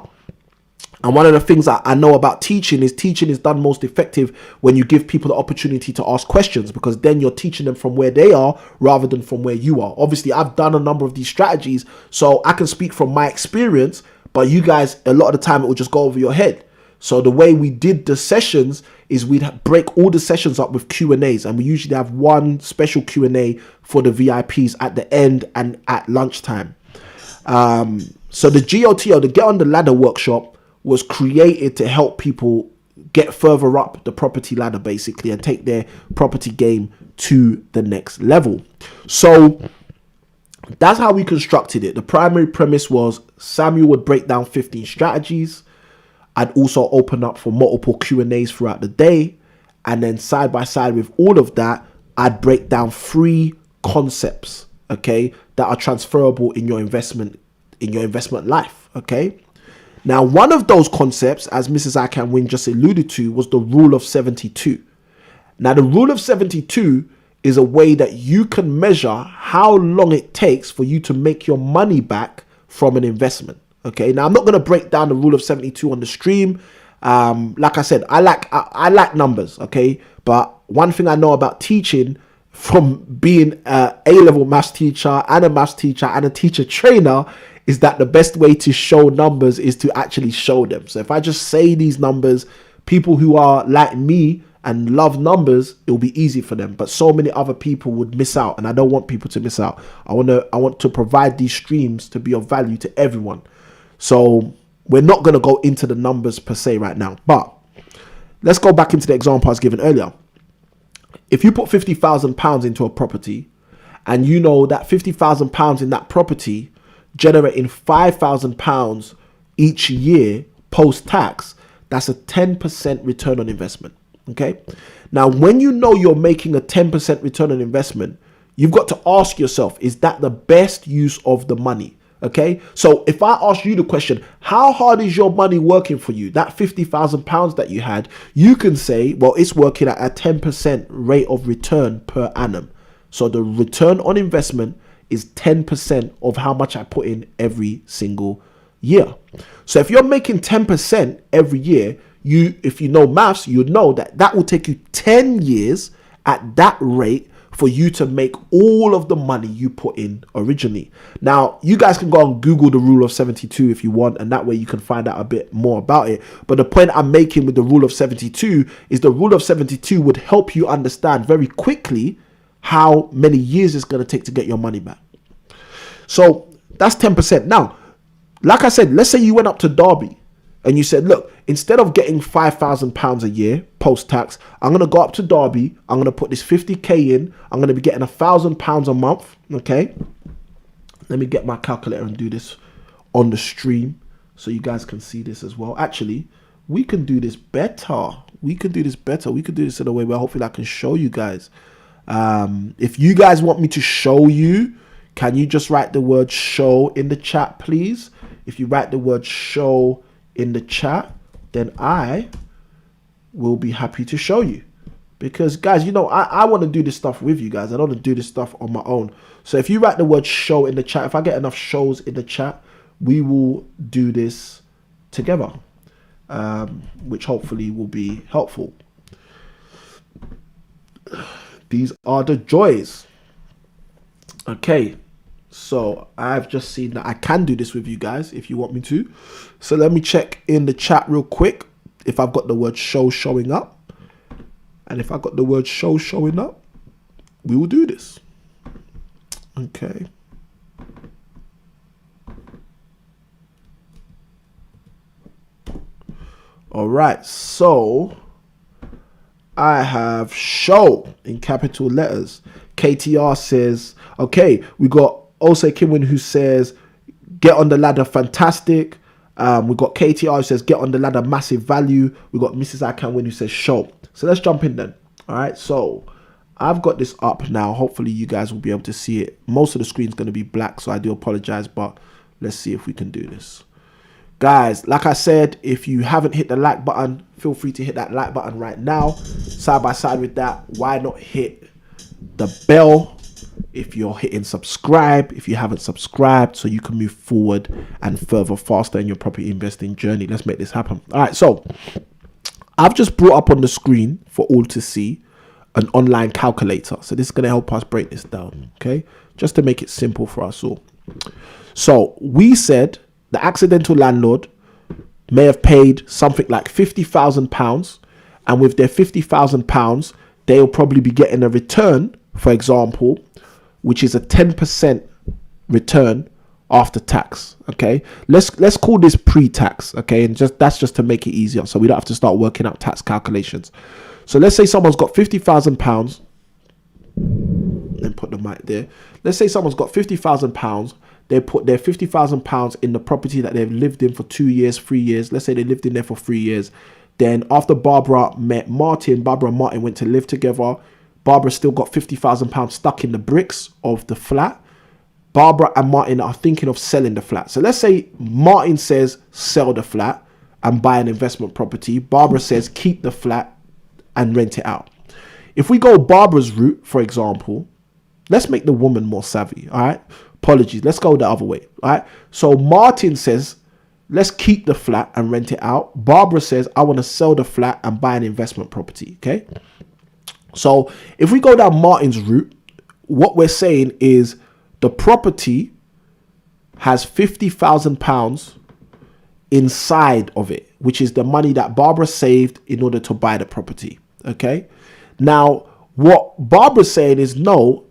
Speaker 1: And one of the things I know about teaching is done most effective when you give people the opportunity to ask questions, because then you're teaching them from where they are rather than from where you are. Obviously, I've done a number of these strategies, so I can speak from my experience, but you guys, a lot of the time, it will just go over your head. So the way we did the sessions is we'd break all the sessions up with Q&As, and we usually have one special Q&A for the VIPs at the end and at lunchtime. So the GOTL, the Get on the Ladder workshop, was created to help people get further up the property ladder, basically, and take their property game to the next level. So that's how we constructed it. The primary premise was Samuel would break down 15 strategies. I'd also open up for multiple Q&As throughout the day. And then side by side with all of that, I'd break down 3 concepts, okay, that are transferable in your investment life, okay? Now, one of those concepts, as Mrs. I Can Win just alluded to, was the rule of 72. Now, the rule of 72 is a way that you can measure how long it takes for you to make your money back from an investment. Okay. Now, I'm not going to break down the rule of 72 on the stream. Like I said, I like numbers. Okay. But one thing I know about teaching, from being a A-level maths teacher and a maths teacher and a teacher trainer, is that the best way to show numbers is to actually show them. So if I just say these numbers, people who are like me and love numbers, it will be easy for them. But so many other people would miss out, and I don't want people to miss out. I want to provide these streams to be of value to everyone. So we're not going to go into the numbers per se right now, but let's go back into the example I was given earlier. If you put £50,000 into a property, and you know that £50,000 in that property generating £5,000 each year post-tax, that's a 10% return on investment. Okay. Now, when you know you're making a 10% return on investment, you've got to ask yourself, is that the best use of the money? Okay. So if I ask you the question, how hard is your money working for you? That £50,000 that you had, you can say, well, it's working at a 10% rate of return per annum. So the return on investment is 10% of how much I put in every single year. So if you're making 10% every year, if you know maths, you know that will take you 10 years at that rate for you to make all of the money you put in originally. Now, you guys can go and Google the rule of 72 if you want, and that way you can find out a bit more about it. But the point I'm making with the rule of 72 is the rule of 72 would help you understand very quickly how many years it's going to take to get your money back. So that's 10%. Now, like I said, let's say you went up to Derby and you said, look, instead of getting £5,000 a year post-tax, I'm going to go up to Derby. I'm going to put this 50k in. I'm going to be getting £1,000 a month. Okay. Let me get my calculator and do this on the stream so you guys can see this as well. Actually, we can do this better. We can do this in a way where hopefully I can show you guys. If you guys want me to show you, can you just write the word show in the chat, please? If you write the word show in the chat, then I will be happy to show you. Because guys, you know, I want to do this stuff with you guys. I don't want to do this stuff on my own. So if you write the word show in the chat, if I get enough shows in the chat, we will do this together, which hopefully will be helpful. These are the joys. Okay, so I've just seen that I can do this with you guys if you want me to. So let me check in the chat real quick if I've got the word show showing up. And if I've got the word show showing up, we will do this. Okay. All right, so I have show in capital letters. KTR says, okay, we got Ose Kimwin who says, get on the ladder, fantastic. We got KTR who says, get on the ladder, massive value. We got Mrs. I Can Win who says, show. So let's jump in then. All right, so I've got this up now. Hopefully you guys will be able to see it. Most of the screen's going to be black, so I do apologize, but let's see if we can do this. Guys, like I said, if you haven't hit the like button, feel free to hit that like button right now. Side by side with that, why not hit the bell if you're hitting subscribe, if you haven't subscribed, so you can move forward and further faster in your property investing journey. Let's make this happen. All right, so I've just brought up on the screen for all to see an online calculator. So this is going to help us break this down, okay? Just to make it simple for us all. So we said the accidental landlord may have paid something like £50,000, and with their £50,000, they'll probably be getting a return, for example, which is a 10% return after tax. Okay, let's call this pre-tax. Okay, and that's just to make it easier, so we don't have to start working out tax calculations. So let's say someone's got £50,000. Then put the mic there. Let's say someone's got £50,000. They put their £50,000 in the property that they've lived in for 2 years, 3 years. Let's say they lived in there for 3 years. Then after Barbara met Martin, Barbara and Martin went to live together. Barbara still got £50,000 stuck in the bricks of the flat. Barbara and Martin are thinking of selling the flat. So let's say Martin says sell the flat and buy an investment property. Barbara says keep the flat and rent it out. If we go Barbara's route, for example, let's make the woman more savvy, all right? Apologies, let's go the other way, all right? So Martin says, let's keep the flat and rent it out. Barbara says, I want to sell the flat and buy an investment property, okay? So if we go down Martin's route, what we're saying is the property has £50,000 inside of it, which is the money that Barbara saved in order to buy the property, okay? Now, what Barbara's saying is, no,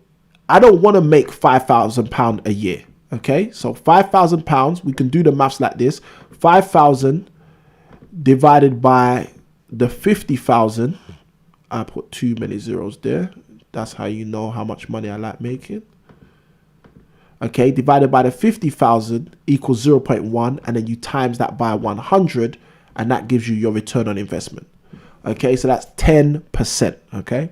Speaker 1: I don't want to make £5,000 a year. Okay, so £5,000, we can do the maths like this. 5,000 divided by the 50,000. I put too many zeros there. That's how you know how much money I like making. Okay, divided by the 50,000 equals 0.1, and then you times that by 100, and that gives you your return on investment. Okay, so that's 10%. Okay.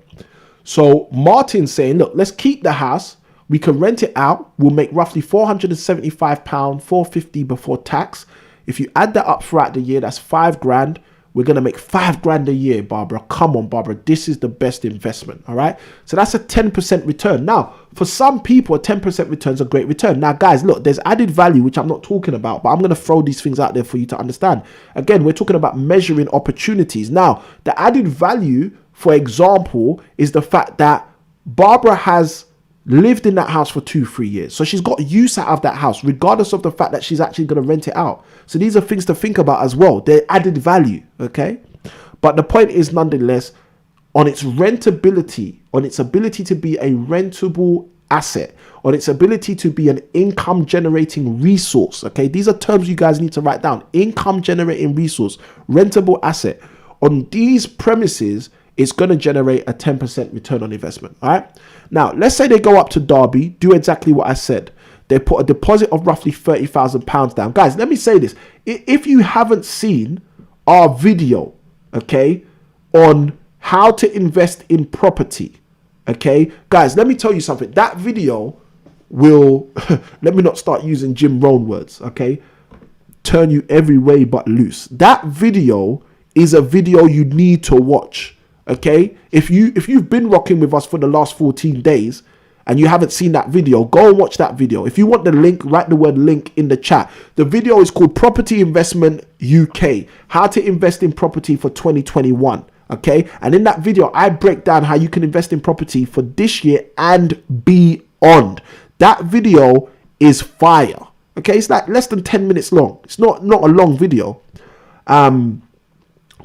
Speaker 1: So Martin's saying, look, let's keep the house. We can rent it out. We'll make roughly £475, £450 before tax. If you add that up throughout the year, that's £5,000. We're going to make £5,000 a year, Barbara. Come on, Barbara. This is the best investment. All right. So that's a 10% return. Now, for some people, a 10% return is a great return. Now, guys, look, there's added value, which I'm not talking about, but I'm going to throw these things out there for you to understand. Again, we're talking about measuring opportunities. Now, the added value, for example, is the fact that Barbara has lived in that house for 2-3 years. So she's got use out of that house, regardless of the fact that she's actually going to rent it out. So these are things to think about as well. They're added value, okay? But the point is, nonetheless, on its rentability, on its ability to be a rentable asset, on its ability to be an income generating resource, okay? These are terms you guys need to write down. Income generating resource, rentable asset. On these premises, it's going to generate a 10% return on investment, all right? Now, let's say they go up to Derby, do exactly what I said. They put a deposit of roughly £30,000 down. Guys, let me say this. If you haven't seen our video, okay, on how to invest in property, okay, guys, let me tell you something. That video will, let me not start using Jim Rohn words, okay, turn you every way but loose. That video is a video you need to watch. Okay, if you've been rocking with us for the last 14 days and you haven't seen that video, go and watch that video. If you want the link, write the word link in the chat. The video is called Property Investment UK, how to invest in property for 2021. Okay, and in that video, I break down how you can invest in property for this year and beyond. That video is fire. Okay, it's like less than 10 minutes long. It's not a long video.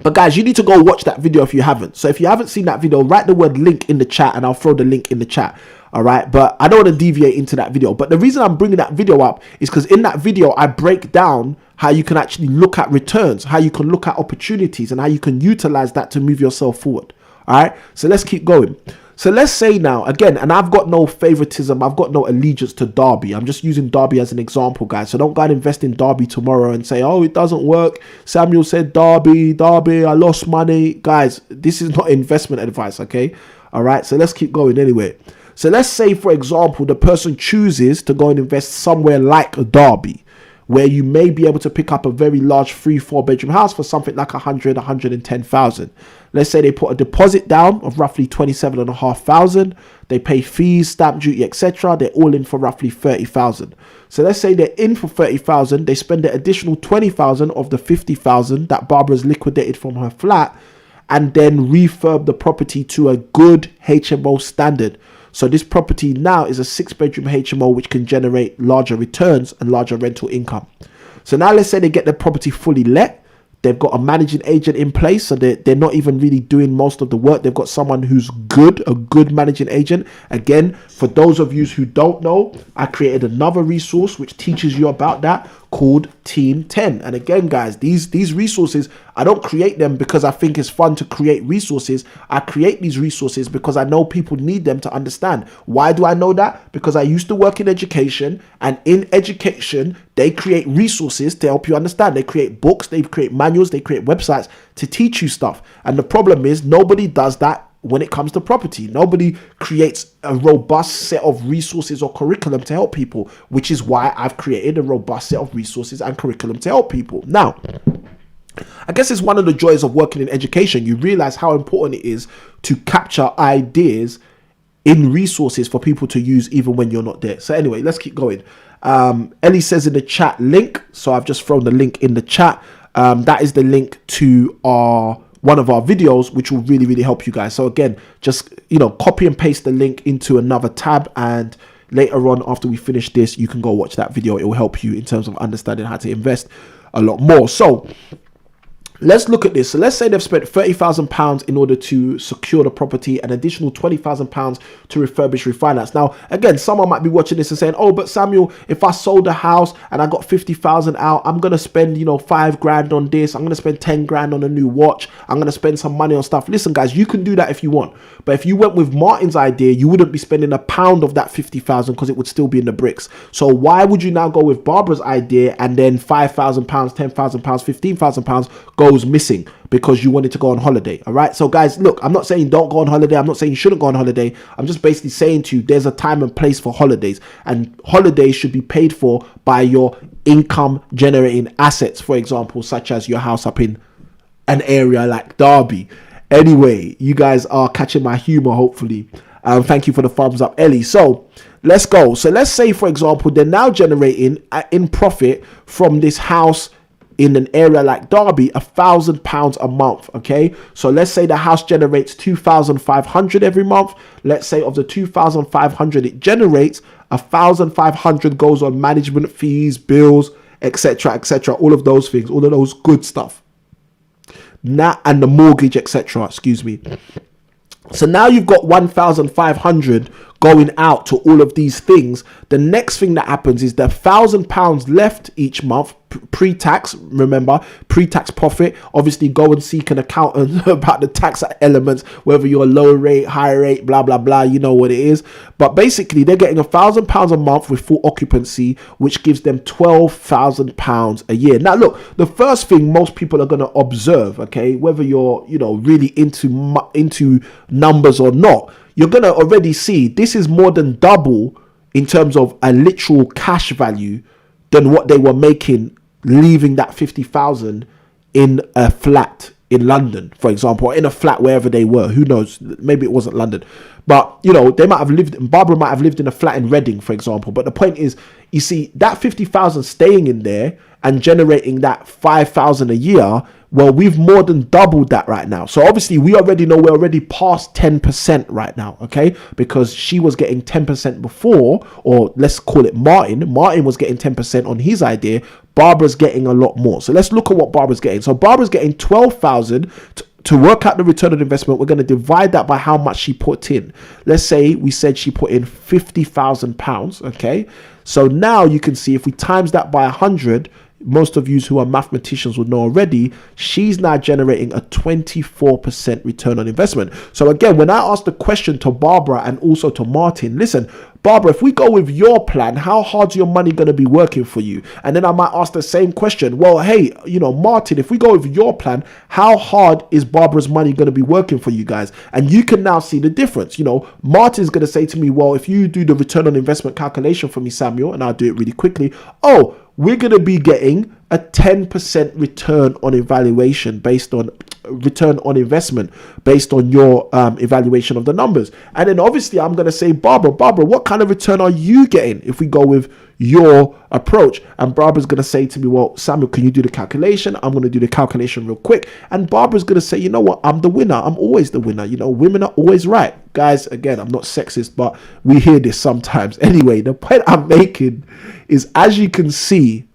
Speaker 1: But guys, you need to go watch that video if you haven't. So if you haven't seen that video, write the word link in the chat and I'll throw the link in the chat. All right. But I don't want to deviate into that video. But the reason I'm bringing that video up is because in that video, I break down how you can actually look at returns, how you can look at opportunities and how you can utilize that to move yourself forward. All right. So let's keep going. So let's say now, again, and I've got no favoritism, I've got no allegiance to Derby. I'm just using Derby as an example, guys. So don't go and invest in Derby tomorrow and say, oh, it doesn't work. Samuel said Derby, I lost money. Guys, this is not investment advice, okay? All right, so let's keep going anyway. So let's say, for example, the person chooses to go and invest somewhere like Derby, where you may be able to pick up a very large 3-4 bedroom house for something like 110,000. Let's say they put a deposit down of roughly 27,500. They pay fees, stamp duty, etc. They're all in for roughly 30,000. So let's say they're in for 30,000. They spend the additional 20,000 of the 50,000 that Barbara's liquidated from her flat, and then refurb the property to a good HMO standard. So this property now is a 6-bedroom HMO which can generate larger returns and larger rental income. So now let's say they get the property fully let. They've got a managing agent in place, so they're not even really doing most of the work. They've got someone who's good, a good managing agent. Again, for those of you who don't know, I created another resource which teaches you about that called Team 10. And again, guys, these resources, I don't create them because I think it's fun to create resources. I create these resources because I know people need them to understand. Why do I know that? Because I used to work in education, and in education, they create resources to help you understand. They create books, they create manuals, they create websites to teach you stuff. And the problem is nobody does that when it comes to property. Nobody creates a robust set of resources or curriculum to help people, which is why I've created a robust set of resources and curriculum to help people. Now, I guess it's one of the joys of working in education. You realize how important it is to capture ideas in resources for people to use even when you're not there. So anyway, let's keep going. Ellie says in the chat link. So I've just thrown the link in the chat. That is the link to one of our videos, which will really, really help you guys. So again, just, copy and paste the link into another tab, and later on after we finish this, you can go watch that video. It will help you in terms of understanding how to invest a lot more. So let's look at this. So let's say they've spent £30,000 in order to secure the property, an additional £20,000 to refurbish, refinance. Now, again, someone might be watching this and saying, oh, but Samuel, if I sold a house and I got 50,000 out, I'm going to spend, 5 grand on this. I'm going to spend 10 grand on a new watch. I'm going to spend some money on stuff. Listen, guys, you can do that if you want. But if you went with Martin's idea, you wouldn't be spending a pound of that 50,000 because it would still be in the bricks. So why would you now go with Barbara's idea and then £5,000, £10,000, £15,000 goes missing because you wanted to go on holiday? All right, so guys, look, I'm not saying don't go on holiday. I'm not saying you shouldn't go on holiday. I'm just basically saying to you, there's a time and place for holidays, and holidays should be paid for by your income generating assets, for example, such as your house up in an area like Derby. Anyway, you guys are catching my humor, hopefully. Thank you for the thumbs up, Ellie. So let's go. So let's say, for example, they're now generating in profit from this house in an area like Derby, £1,000 a month. Okay, so let's say the house generates 2,500 every month. Let's say of the 2,500 it generates, 1,500 goes on management fees, bills, etc., etc., all of those things, all of those good stuff. Now, and the mortgage, etc. Excuse me. So now you've got 1,500 going out to all of these things. The next thing that happens is the £1,000 left each month, pre-tax, remember, pre-tax profit. Obviously go and seek an accountant about the tax elements, whether you're low rate, high rate, blah, blah, blah, you know what it is. But basically they're getting £1,000 a month with full occupancy, which gives them £12,000 a year. Now look, the first thing most people are going to observe, okay, whether you're, you know, really into numbers or not, you're going to already see this is more than double in terms of a literal cash value than what they were making leaving that 50,000 in a flat in London, for example, or in a flat wherever they were. Who knows? Maybe it wasn't London. But, you know, they might have lived, Barbara might have lived in a flat in Reading, for example. But the point is, you see, that 50,000 staying in there and generating that 5,000 a year, well, we've more than doubled that right now. So obviously we already know we're already past 10% right now, okay? Because she was getting 10% before, or let's call it Martin. Martin was getting 10% on his idea. Barbara's getting a lot more. So let's look at what Barbara's getting. So Barbara's getting 12,000 to work out the return on investment. We're going to divide that by how much she put in. Let's say we said she put in £50,000, okay? So now you can see if we times that by 100, most of you who are mathematicians would know already, she's now generating a 24% return on investment. So again, when I asked the question to Barbara and also to Martin, listen, Barbara, if we go with your plan, how hard's your money going to be working for you? And then I might ask the same question. Well, hey, you know, Martin, if we go with your plan, how hard is Barbara's money going to be working for you guys? And you can now see the difference. You know, Martin's going to say to me, well, if you do the return on investment calculation for me, Samuel, and I'll do it really quickly. Oh, we're going to be getting a 10% return on evaluation based on return on investment based on your evaluation of the numbers. And then obviously I'm going to say, Barbara, what kind of return are you getting if we go with your approach? And Barbara's going to say to me, well, Samuel, can you do the calculation? I'm going to do the calculation real quick. And Barbara's going to say, you know what? I'm the winner. I'm always the winner. You know, women are always right. Guys, again, I'm not sexist, but we hear this sometimes. Anyway, the point I'm making is, as you can see,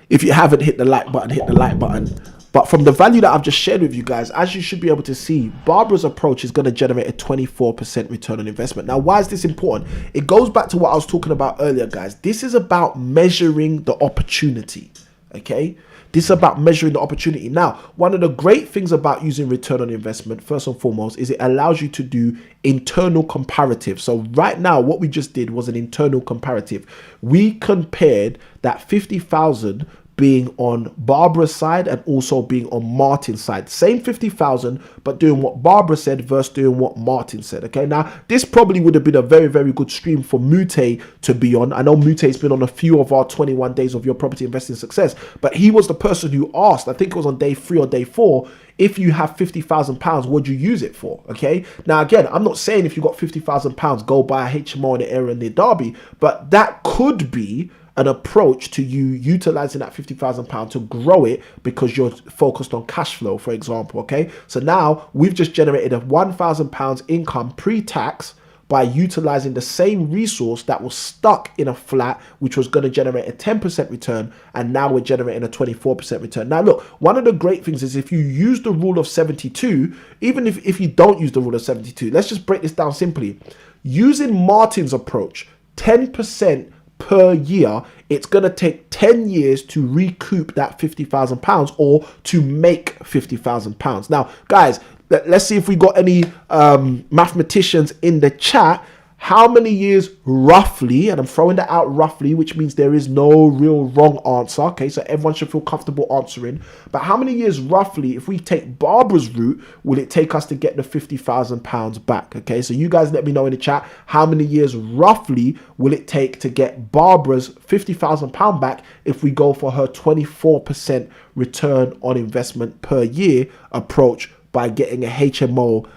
Speaker 1: if you haven't hit the like button, hit the like button. But from the value that I've just shared with you guys, as you should be able to see, Barbara's approach is going to generate a 24% return on investment. Now, why is this important? It goes back to what I was talking about earlier, guys. This is about measuring the opportunity, okay? This is about measuring the opportunity. Now, one of the great things about using return on investment, first and foremost, is it allows you to do internal comparative. So right now, what we just did was an internal comparative. We compared that 50,000 being on Barbara's side and also being on Martin's side. Same 50,000, but doing what Barbara said versus doing what Martin said. Okay, now this probably would have been a very, very good stream for Mute to be on. I know Mute's been on a few of our 21 days of your property investing success, but he was the person who asked, I think it was on day 3 or day 4, if you have £50,000, what do you use it for? Okay. Now, again, I'm not saying if you got £50,000, go buy a HMO in the area near Derby, but that could be an approach to you utilizing that £50,000 to grow it because you're focused on cash flow, for example. Okay. So now we've just generated a £1,000 income pre-tax by utilizing the same resource that was stuck in a flat, which was going to generate a 10% return. And now we're generating a 24% return. Now, look, one of the great things is if you use the rule of 72, even if you don't use the rule of 72, let's just break this down simply. Using Martin's approach, 10% per year, it's going to take 10 years to recoup that £50,000 or to make £50,000. Now, guys, let's see if we got any mathematicians in the chat. How many years roughly, and I'm throwing that out roughly, which means there is no real wrong answer, okay, so everyone should feel comfortable answering, but how many years roughly, if we take Barbara's route, will it take us to get the £50,000 back? Okay, so you guys let me know in the chat, how many years roughly will it take to get Barbara's £50,000 back if we go for her 24% return on investment per year approach by getting a HMO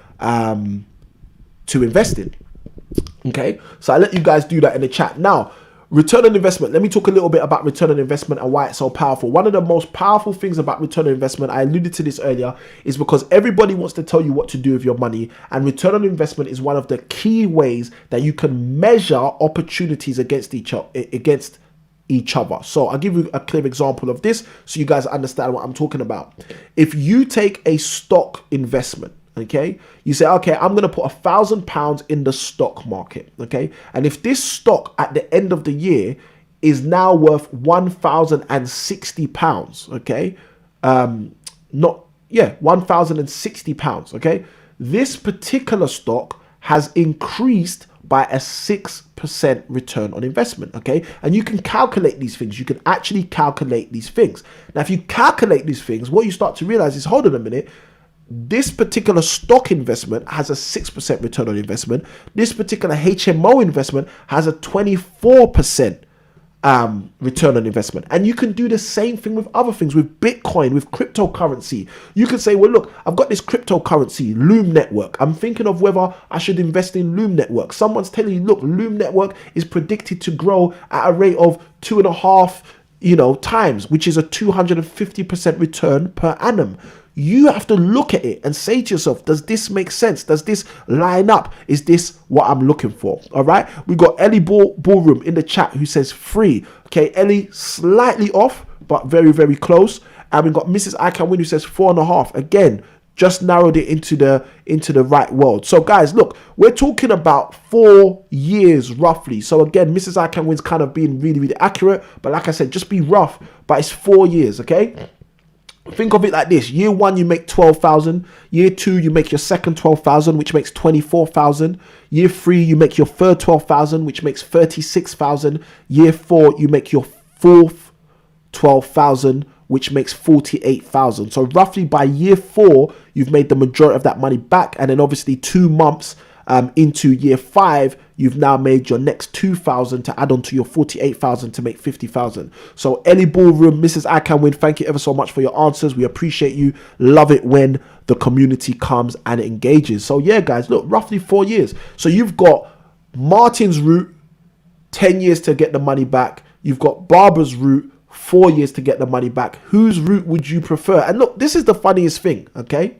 Speaker 1: to invest in? Okay, so I let you guys do that in the chat. Now, return on investment. Let me talk a little bit about return on investment and why it's so powerful. One of the most powerful things about return on investment, I alluded to this earlier, is because everybody wants to tell you what to do with your money. And return on investment is one of the key ways that you can measure opportunities against each other. So I'll give you a clear example of this so you guys understand what I'm talking about. If you take a stock investment, okay, you say, okay, I'm going to put £1,000 in the stock market, okay, and if this stock at the end of the year is now worth £1,060, okay, £1,060, okay, this particular stock has increased by a 6% return on investment, okay? And you can calculate these things. You can actually calculate these things. Now, if you calculate these things, what you start to realize is, hold on a minute, this particular stock investment has a 6% return on investment. This particular HMO investment has a 24% return on investment. And you can do the same thing with other things, with Bitcoin, with cryptocurrency. You can say, well, look, I've got this cryptocurrency, Loom Network. I'm thinking of whether I should invest in Loom Network. Someone's telling you, look, Loom Network is predicted to grow at a rate of 2.5 times, which is a 250% return per annum. You have to look at it and say to yourself, does this make sense? Does this line up? Is this what I'm looking for? All right. We got Ellie Ballroom in the chat who says free. Okay. Ellie slightly off, but very, very close. And we got Mrs. I Can Win who says 4.5. Again, just narrowed it into the right world. So guys, look, we're talking about 4 years roughly. So again, Mrs. I Can Win's kind of being really, really accurate. But like I said, just be rough, but it's 4 years. Okay. Think of it like this. Year 1, you make 12,000. Year 2, you make your second 12,000, which makes 24,000. Year 3, you make your third 12,000, which makes 36,000. Year 4, you make your fourth 12,000, which makes 48,000. So roughly by year 4, you've made the majority of that money back. And then obviously 2 months into year 5, you've now made your next 2,000 to add on to your 48,000 to make 50,000. So Ellie Ballroom, Mrs. I Can Win, thank you ever so much for your answers. We appreciate you. Love it when the community comes and engages. So yeah, guys, look, roughly 4 years. So you've got Martin's route, 10 years to get the money back. You've got Barbara's route, 4 years to get the money back. Whose route would you prefer? And look, this is the funniest thing, okay?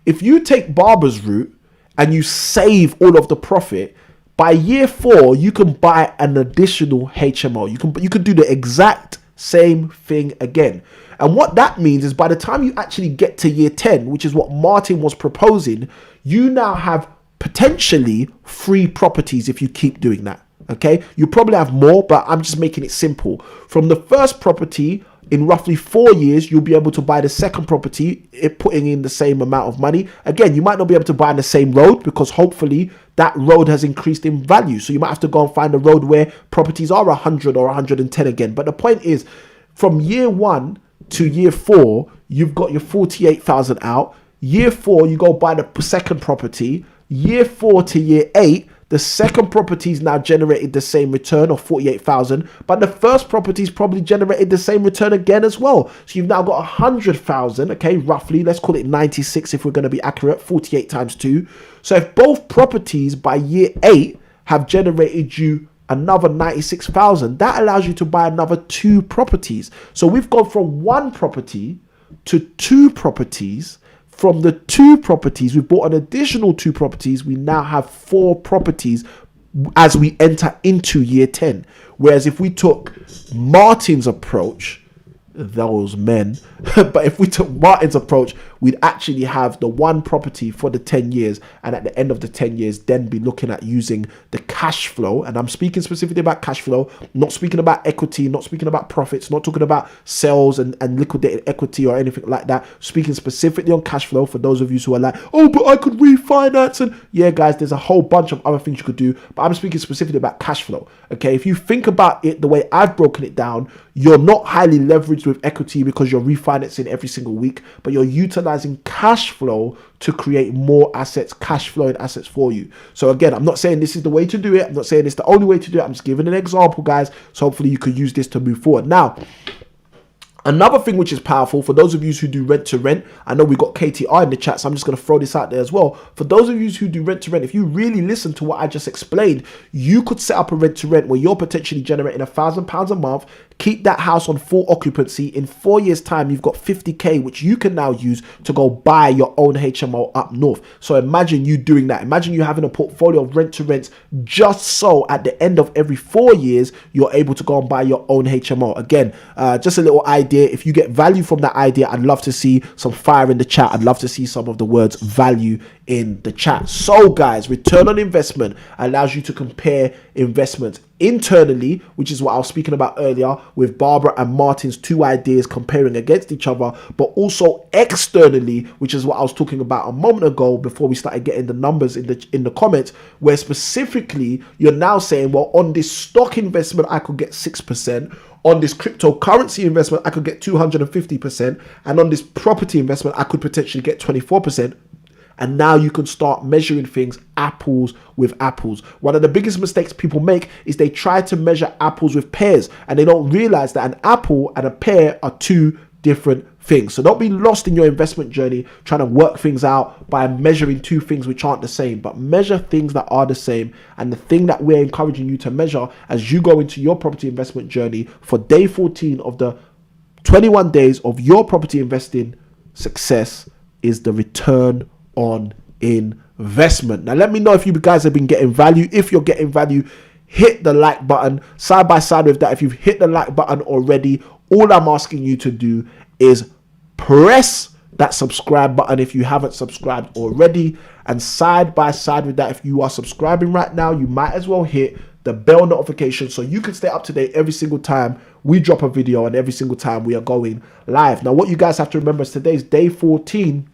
Speaker 1: If you take Barbara's route and you save all of the profit, by year 4, you can buy an additional HMO. You can do the exact same thing again. And what that means is by the time you actually get to year 10, which is what Martin was proposing, you now have potentially 3 properties if you keep doing that. Okay, you probably have more, but I'm just making it simple. From the first property, in roughly 4 years, you'll be able to buy the second property, putting in the same amount of money. Again, you might not be able to buy on the same road because hopefully that road has increased in value. So you might have to go and find a road where properties are 100 or 110 again. But the point is, from year 1 to year 4, you've got your 48,000 out. Year 4, you go buy the second property. Year 4 to year 8, the second property's now generated the same return of 48,000, but the first property's probably generated the same return again as well. So you've now got 100,000, okay, roughly, let's call it 96 if we're going to be accurate, 48 times 2. So if both properties by year 8 have generated you another 96,000, that allows you to buy another 2 properties. So we've gone from 1 property to 2 properties. From the 2 properties, we bought an additional 2 properties. We now have 4 properties as we enter into year 10. Whereas if we took Martin's approach, those men, but if we took Martin's approach, we'd actually have the 1 property for the 10 years. And at the end of the 10 years, then be looking at using the cash flow. And I'm speaking specifically about cash flow, not speaking about equity, not speaking about profits, not talking about sales and liquidated equity or anything like that. Speaking specifically on cash flow for those of you who are like, oh, but I could refinance. And yeah, guys, there's a whole bunch of other things you could do, but I'm speaking specifically about cash flow. Okay, if you think about it the way I've broken it down, you're not highly leveraged with equity because you're refinancing every single week, but you're utilizing cash flow to create more assets, cash flowing assets for you. So again, I'm not saying this is the way to do it. I'm not saying it's the only way to do it. I'm just giving an example, guys. So hopefully you could use this to move forward. Now, Another thing which is powerful for those of you who do rent to rent, I know we got KTR in the chat, so I'm just going to throw this out there as well. For those of you who do rent to rent, if you really listen to what I just explained, you could set up a rent to rent where you're potentially generating £1,000 a month, keep that house on full occupancy. In 4 years time, you've got 50k, which you can now use to go buy your own HMO up north. So imagine you doing that. Imagine you having a portfolio of rent to rents, just so at the end of every 4 years, you're able to go and buy your own HMO. Again, just a little idea. If you get value from that idea, I'd love to see some fire in the chat. I'd love to see some of the words value in the chat. So guys, return on investment allows you to compare investments internally, which is what I was speaking about earlier with Barbara and Martin's 2 ideas comparing against each other, but also externally, which is what I was talking about a moment ago before we started getting the numbers in the comments, where specifically you're now saying, well, on this stock investment I could get 6%, on this cryptocurrency investment I could get 250%, and on this property investment I could potentially get 24%. And now you can start measuring things apples with apples. One of the biggest mistakes people make is they try to measure apples with pears, and they don't realize that an apple and a pear are 2 different things. So don't be lost in your investment journey trying to work things out by measuring 2 things which aren't the same, but measure things that are the same. And the thing that we're encouraging you to measure as you go into your property investment journey for day 14 of the 21 days of your property investing success is the return on investment. Now let me know if you guys have been getting value. If you're getting value, hit the like button. Side by side with that, if you've hit the like button already, all I'm asking you to do is press that subscribe button if you haven't subscribed already. And side by side with that, if you are subscribing right now, you might as well hit the bell notification so you can stay up to date every single time we drop a video and every single time we are going live. Now what you guys have to remember is today's day 14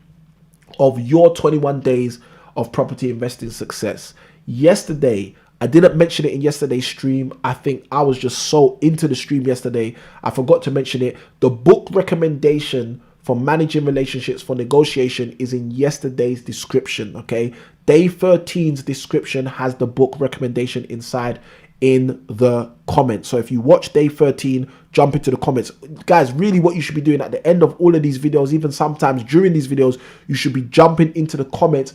Speaker 1: of your 21 days of property investing success. Yesterday, I didn't mention it in yesterday's stream. I think I was just so into the stream yesterday, I forgot to mention it. The book recommendation for managing relationships for negotiation is in yesterday's description, okay? Day 13's description has the book recommendation inside in the comments. So if you watch day 13, jump into the comments. Guys, really what you should be doing at the end of all of these videos, even sometimes during these videos, you should be jumping into the comments,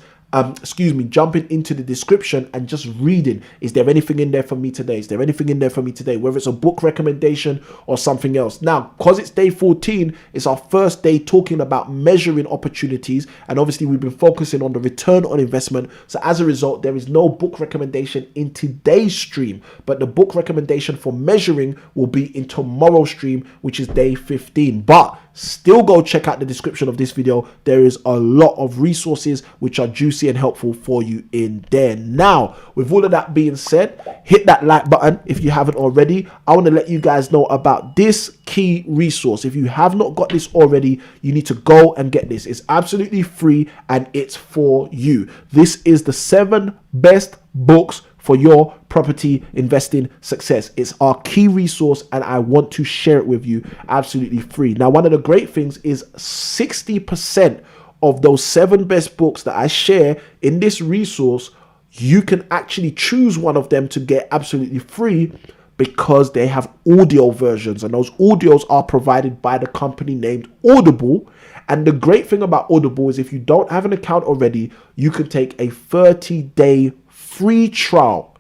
Speaker 1: jumping into the description and just reading. Is there anything in there for me today? Is there anything in there for me today? Whether it's a book recommendation or something else. Now, because it's day 14, it's our first day talking about measuring opportunities. And obviously we've been focusing on the return on investment. So as a result, there is no book recommendation in today's stream, but the book recommendation for measuring will be in tomorrow's stream, which is day 15. But still go check out the description of this video. There is a lot of resources which are juicy and helpful for you in there. Now, with all of that being said, hit that like button if you haven't already. I want to let you guys know about this key resource. If you have not got this already, you need to go and get this. It's absolutely free and it's for you. This is the 7 best books for your property investing success. It's our key resource and I want to share it with you absolutely free. Now, one of the great things is 60% of those 7 best books that I share in this resource, you can actually choose one of them to get absolutely free because they have audio versions, and those audios are provided by the company named Audible. And the great thing about Audible is if you don't have an account already, you can take a 30-day free trial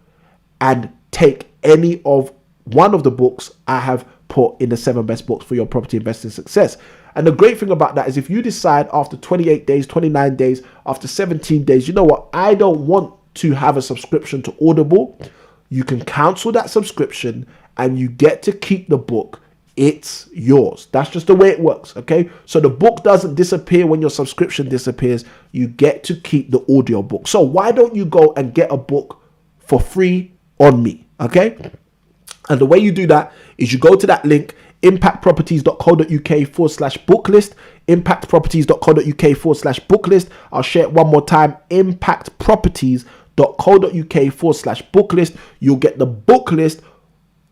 Speaker 1: and take any of one of the books I have put in the 7 best books for your property investing success. And the great thing about that is if you decide after 28 days, 29 days, after 17 days, you know what, I don't want to have a subscription to Audible, you can cancel that subscription and you get to keep the book. It's yours. That's just the way it works, okay? So the book doesn't disappear when your subscription disappears. You get to keep the audio book. So why don't you go and get a book for free on me, okay? And the way you do that is you go to that link, impactproperties.co.uk/booklist, impactproperties.co.uk/booklist. I'll share it one more time, impactproperties.co.uk/booklist. You'll get the book list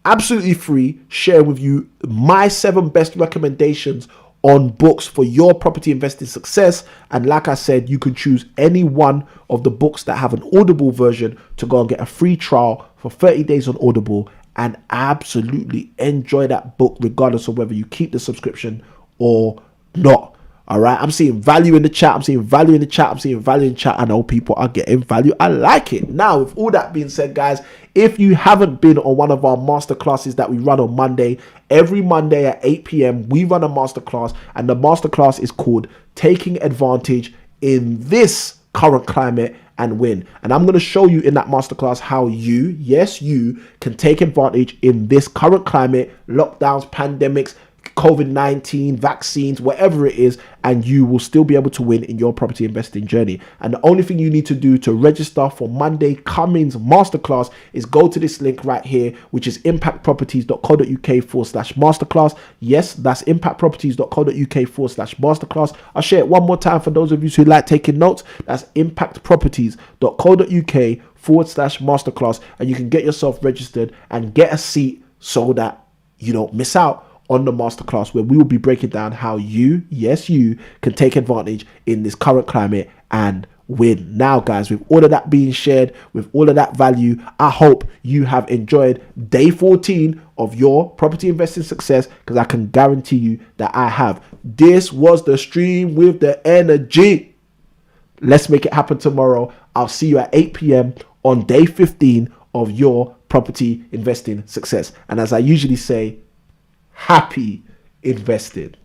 Speaker 1: absolutely free, share with you my 7 best recommendations on books for your property investing success. And like I said, you can choose any one of the books that have an Audible version to go and get a free trial for 30 days on Audible and absolutely enjoy that book regardless of whether you keep the subscription or not. All right, I'm seeing value in the chat. I'm seeing value in the chat. I'm seeing value in chat. I know people are getting value. I like it. Now, with all that being said, guys, if you haven't been on one of our masterclasses that we run on Monday, every Monday at 8 p.m., we run a masterclass, and the masterclass is called Taking Advantage in This Current Climate and Win. And I'm going to show you in that masterclass how you, yes, you can take advantage in this current climate, lockdowns, pandemics, COVID-19, vaccines, whatever it is, and you will still be able to win in your property investing journey. And the only thing you need to do to register for Monday Cummins Masterclass is go to this link right here, which is impactproperties.co.uk/masterclass. Yes, that's impactproperties.co.uk/masterclass. I'll share it one more time for those of you who like taking notes. That's impactproperties.co.uk/masterclass, and you can get yourself registered and get a seat so that you don't miss out on the masterclass, where we will be breaking down how you, yes, you can take advantage in this current climate and win. Now, guys, with all of that being shared, with all of that value, I hope you have enjoyed day 14 of your property investing success, because I can guarantee you that I have. This was the stream with the energy. Let's make it happen tomorrow. I'll see you at 8 p.m. on day 15 of your property investing success. And as I usually say, happy investing.